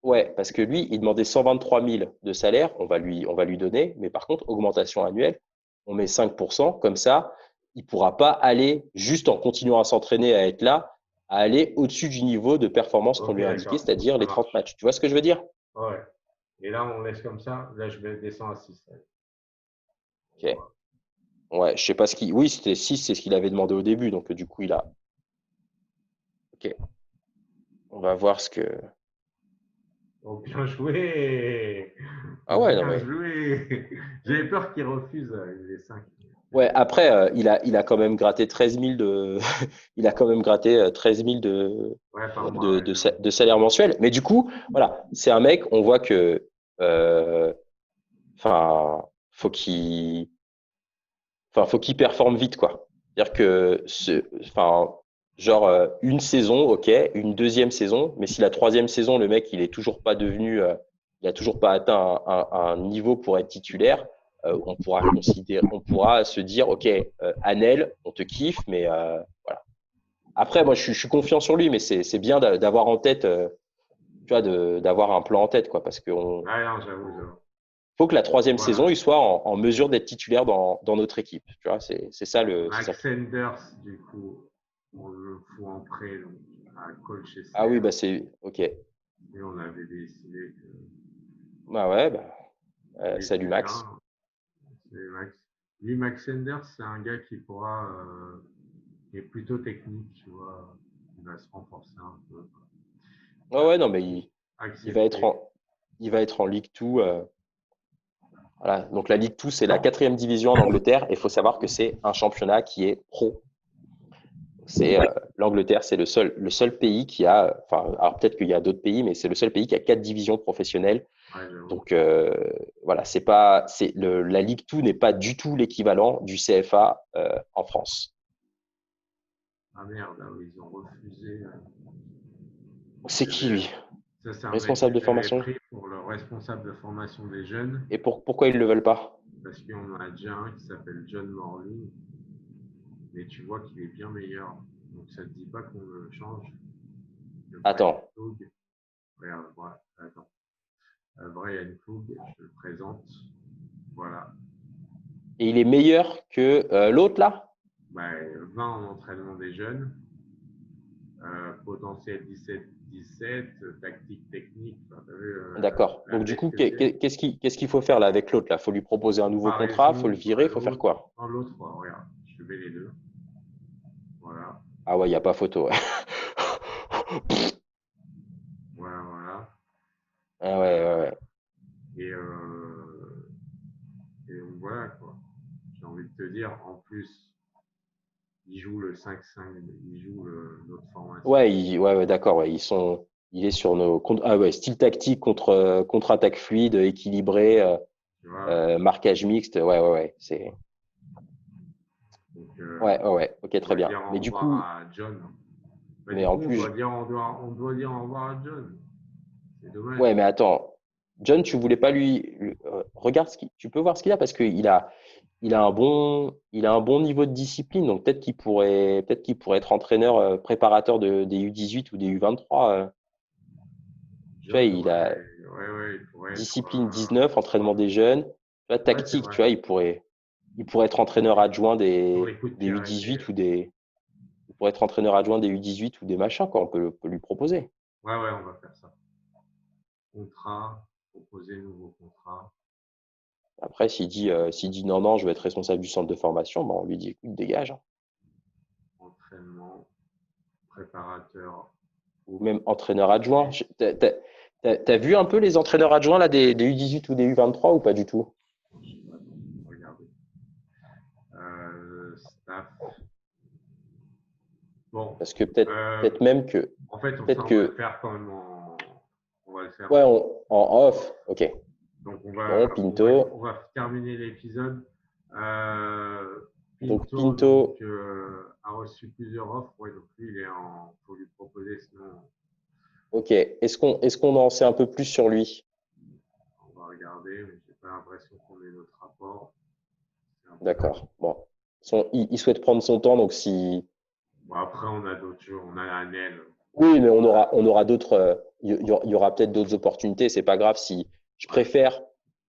ouais, parce que lui, il demandait 123 000 de salaire, on va lui donner, mais par contre, augmentation annuelle, on met 5%, comme ça, il pourra pas aller, juste en continuant à s'entraîner, à être là, à aller au-dessus du niveau de performance qu'on Ok, lui a indiqué, d'accord, c'est-à-dire ça les 30 marche. matchs. Tu vois ce que je veux dire? Ouais. Et là, on laisse comme ça. Là, descends à 6. Ok. Ouais, je sais pas Oui, c'était 6, c'est ce qu'il avait demandé au début, donc du coup, il a. Ok. On va voir ce que. Oh, bien joué! Ah ouais, non Bien mais. joué! J'avais peur qu'il refuse les 5. Ouais, après, il a quand même gratté 13 000 il a quand même gratté 13 000 Ouais, par mois, ouais, j'avoue. de salaire mensuel. Mais du coup, voilà, c'est un mec, on voit que, enfin, faut qu'il, faut qu'il performe vite, quoi. C'est-à-dire que, enfin, genre, une saison, ok, une deuxième saison, mais si la troisième saison, le mec, il a toujours pas atteint un niveau pour être titulaire, on pourra se dire, ok, Anel, on te kiffe, mais voilà. Après, moi, je suis confiant sur lui, mais c'est bien d'avoir en tête, tu vois, d'avoir un plan en tête, quoi, parce qu'on Ouais, non, j'avoue. faut que la troisième saison, Voilà. il soit en mesure d'être titulaire dans notre équipe. Tu vois, c'est ça. Max Sanders, du coup, on le fout en prêt donc, à Ah oui, Colchester. bah c'est ok. Et on avait décidé Bah ouais, bah, qu'il salut était Max. bien. C'est Max. Lui, Max Sanders, c'est un gars qui pourra, qui est plutôt technique, tu vois. Il va se renforcer un peu. Ouais, Ouais, ouais, non, mais il va être accepté. en Ligue 2. Voilà. Donc la Ligue 2, c'est la quatrième division en Angleterre. Et il faut savoir que c'est un championnat qui est pro. C'est l'Angleterre, c'est le seul pays qui a, enfin, alors peut-être qu'il y a d'autres pays, mais c'est le seul pays qui a 4 divisions professionnelles. Ouais, j'avoue. Donc voilà, c'est pas, la Ligue 2 n'est pas du tout l'équivalent du CFA en France. Ah merde, là où ils ont refusé. C'est qui lui? Ça, c'est un mec Responsable que de j'avais formation? pris pour le responsable de formation des jeunes. Et pourquoi ils le veulent pas? Parce qu'on en a déjà un qui s'appelle John Morley. Mais tu vois qu'il est bien meilleur. Donc ça ne te dit pas qu'on le change. Le Brian Attends, Flug. Regarde, attends. Brian Flug, je le présente. Voilà. Et il est meilleur que l'autre là? Bah, 20 en entraînement des jeunes, potentiel 17-17, tactique technique. Enfin, t'as vu D'accord. la Donc du coup, description. qu'est-ce qu'il faut faire là avec l'autre là? Faut lui proposer un nouveau contrat, faut le virer, faut faire L'autre, quoi? l'autre, regarde, je mets les deux. Voilà, Ah ouais, il n'y a pas photo. Ouais. voilà, voilà. Ah ouais, ouais, ouais. Et, et donc voilà quoi. J'ai envie de te dire, en plus, il joue le 5-5, il joue notre formation. Ouais, ouais, d'accord. Ouais. Il est sur nos ah ouais, style tactique contre-attaque fluide, équilibré, Tu vois. marquage mixte. Ouais, ouais, ouais. Donc, Ouais, ouais, ouais. Ok, on très doit bien. dire Mais au du revoir coup, à John. Bah, mais du en coup, plus, on doit dire au revoir à John. C'est dommage. ouais, mais attends, John, tu voulais pas regarde tu peux voir ce qu'il a parce il a un bon niveau de discipline, donc peut-être qu'il pourrait être entraîneur, préparateur des U18 ou des U23. Tu vois, John, il a ouais, il pourrait être. discipline 19, entraînement des jeunes. Tu vois, Ouais, c'est tactique, vrai. tu vois, il pourrait être entraîneur adjoint Sur les coups de des pied arrêtés. U18 il pourrait être entraîneur adjoint des U18 ou des machins, quoi. On peut lui proposer. Ouais, ouais, on va faire ça. Contrat, proposer nouveau contrat. Après, s'il dit non, non, je veux être responsable du centre de formation, ben, on lui dit, écoute, dégage, hein. Entraînement, préparateur. Ou même entraîneur adjoint. T'as vu un peu les entraîneurs adjoints là, des U18 ou des U23 ou pas du tout? Je sais pas, regardez. Staff. Bon, Parce que euh, peut-être même que, en fait, peut-être ça, on va le que, faire quand même on va le faire ouais, en off, ok. donc Bon, on Pinto. va terminer l'épisode. Euh, Donc Pinto Pinto, a reçu plusieurs offres. Ouais, donc lui, faut lui proposer, sinon ok. Est-ce qu'on en sait un peu plus sur lui? on va regarder, mais j'ai pas l'impression qu'on ait notre rapport. C'est un peu. D'accord. Bon. Il souhaite prendre son temps, donc si. Bon, après, on a d'autres choses. On a Anel. Oui, mais on aura d'autres. Il y aura peut-être d'autres opportunités. C'est pas grave si je Ouais, préfère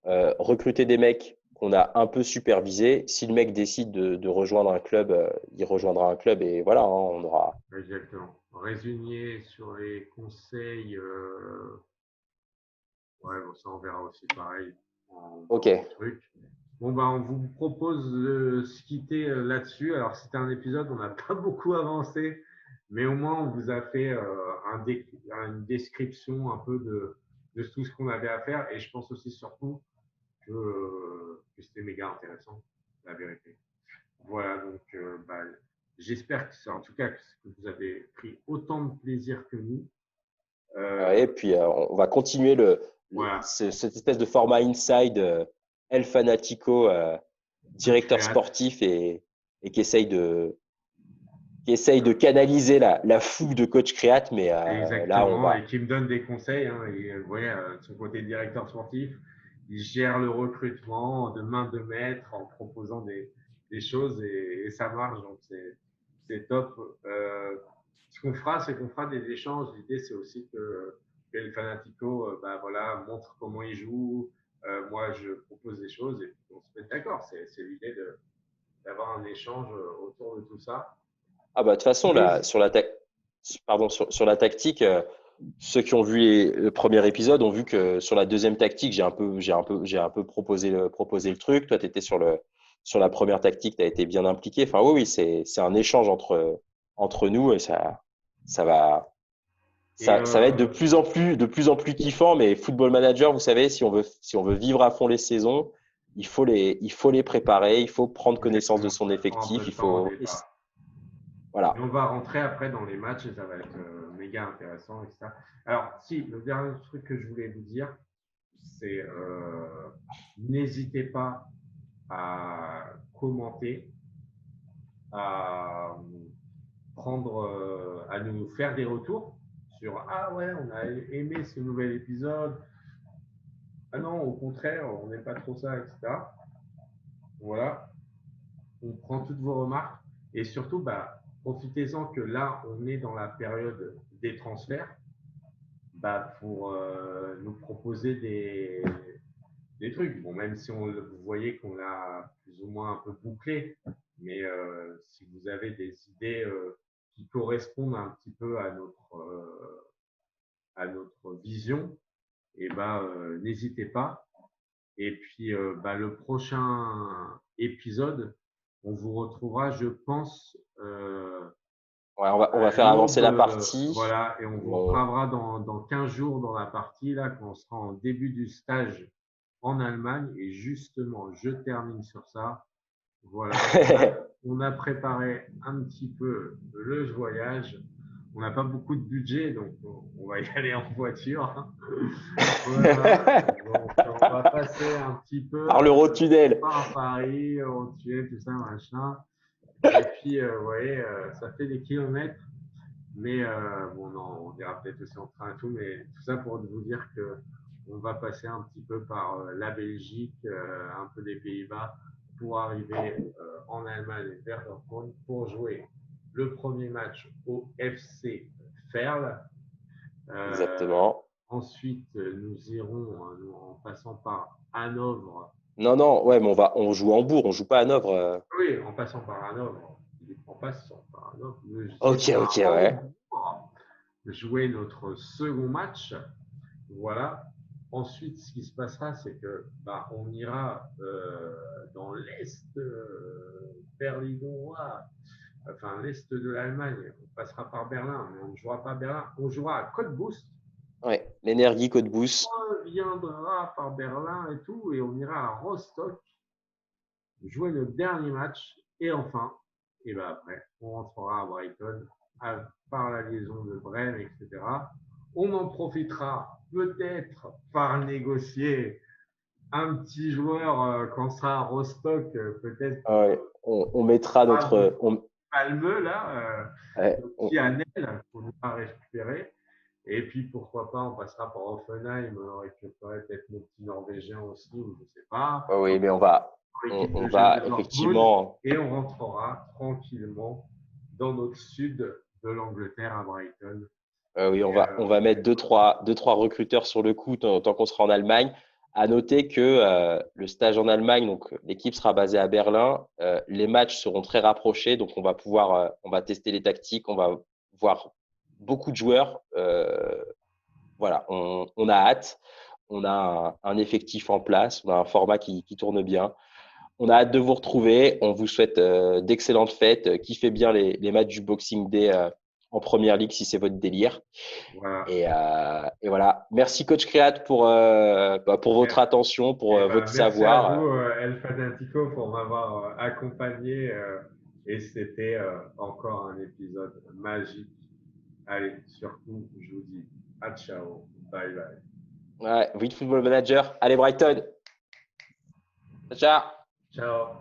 recruter des mecs qu'on a un peu supervisés. Si le mec décide de rejoindre un club, il rejoindra un club et voilà, hein, on aura. exactement. Résigner sur les conseils. Ouais, bon, ça, on verra aussi pareil Ok. dans le truc. Bon, bah, on vous propose de se quitter là-dessus. Alors, c'était un épisode, on n'a pas beaucoup avancé, mais au moins, on vous a fait une description un peu de tout ce qu'on avait à faire. Et je pense aussi surtout que c'était méga intéressant, la vérité. Voilà, donc, bah, j'espère en tout cas, que vous avez pris autant de plaisir que nous. Ouais, et Euh, puis on va continuer voilà, cette espèce de format inside El Fanatico, coach directeur créate. sportif et qui essaye de canaliser la fougue de coach créate, mais là on Exactement, et va. qui me donne des conseils. Hein, et, vous voyez, de son côté directeur sportif, il gère le recrutement de main de maître en proposant des choses et ça marche. Donc, c'est top. Ce qu'on fera, c'est qu'on fera des échanges. L'idée, c'est aussi que le Fanatico bah, voilà, montre comment il joue. Moi, je propose des choses et puis on se met d'accord. C'est l'idée d'avoir un échange autour de tout ça. Ah bah de toute façon là Mais pardon, sur la tactique, ceux qui ont vu le premier épisode ont vu que sur la deuxième tactique, j'ai un peu proposé le truc. Toi, tu étais sur la première tactique, tu as été bien impliqué. Enfin, oui, oui, c'est un échange entre nous et ça va, et ça va être de plus en plus kiffant. Mais Football Manager, vous savez, si on veut vivre à fond les saisons, il faut les préparer, il faut prendre connaissance de exactement, son ça prend un peu effectif. de temps au départ. Mais Voilà. on va rentrer après dans les matchs et ça va être méga intéressant, etc. Alors, si, le dernier truc que je voulais vous dire, c'est n'hésitez pas à commenter, à prendre, à nous faire des retours sur ah ouais, on a aimé ce nouvel épisode, ah non, au contraire, on n'aime pas trop ça, etc. Voilà, on prend toutes vos remarques et surtout, bah, profitez-en que là, on est dans la période des transferts bah, pour nous proposer des trucs. Bon, même si vous voyez qu'on l'a plus ou moins un peu bouclé, mais si vous avez des idées qui correspondent un petit peu à notre vision, et ben, n'hésitez pas. Et puis, le prochain épisode, on vous retrouvera, je pense, Ouais, on va à faire avancer l'aube, la partie. voilà, et on vous On- retrouvera dans 15 jours dans la partie, là, quand on sera en début du stage en Allemagne. Et justement, je termine sur ça. Voilà, on a préparé un petit peu le voyage. On n'a pas beaucoup de budget, donc on va y aller en voiture. Voilà, donc on va passer un petit peu Par l'Eurotunnel. par Paris, on tuait tout ça, machin. Et puis, vous voyez, ça fait des kilomètres, mais bon, non, on ira peut-être aussi en train et tout, mais tout ça pour vous dire que on va passer un petit peu par la Belgique, un peu des Pays-Bas, pour arriver en Allemagne vers Dortmund pour jouer le premier match au FC Verl. Euh, Exactement. Ensuite, nous irons en passant par Hanovre. Non, non, ouais, mais on joue à Hambourg, on joue pas à Hanovre. Oui, en passant par Hanovre. En passant par Hanovre, nous Ok, irons ok, à ouais. Hambourg jouer notre second match. Voilà. Ensuite, ce qui se passera, c'est que on ira dans l'est berlinois, enfin l'est de l'Allemagne. On passera par Berlin, mais on ne jouera pas à Berlin. On jouera à Cottbus. Ouais, l'énergie Code Boost. On viendra par Berlin et tout, et on ira à Rostock jouer notre dernier match. Et enfin, et après, on rentrera à Brighton par la liaison de Brême, etc. On en profitera peut-être par négocier un petit joueur quand ça sera à Rostock, peut-être Ah pour ouais, on mettra notre notre. Palmeux, là, Ouais, notre petit Annel, qu'on nous a récupéré. Et puis, pourquoi pas, on passera par Offenheim, on récupérer peut-être nos petits Norvégiens aussi, ou je ne sais pas, oui, mais l'équipe on de jeunes de va Dortmund, effectivement. et on rentrera tranquillement dans notre sud de l'Angleterre à Brighton. Oui, Et, on va mettre deux, trois recruteurs sur le coup tant qu'on sera en Allemagne. À noter que le stage en Allemagne, donc l'équipe sera basée à Berlin. Les matchs seront très rapprochés, donc on va tester les tactiques, on va voir beaucoup de joueurs. Voilà, on a hâte. On a un effectif en place, on a un format qui tourne bien. On a hâte de vous retrouver. On vous souhaite d'excellentes fêtes. Kiffez bien les matchs du Boxing Day en première ligue si c'est votre délire. voilà. Et voilà. Merci Coach Créat pour votre attention, pour Et votre merci à savoir. vous, El Fanatico, pour m'avoir accompagné. Et c'était encore un épisode magique. Allez, surtout, je vous dis à ciao. Bye bye. Ouais, Vite Football Manager. Allez Brighton. Ciao. Ciao.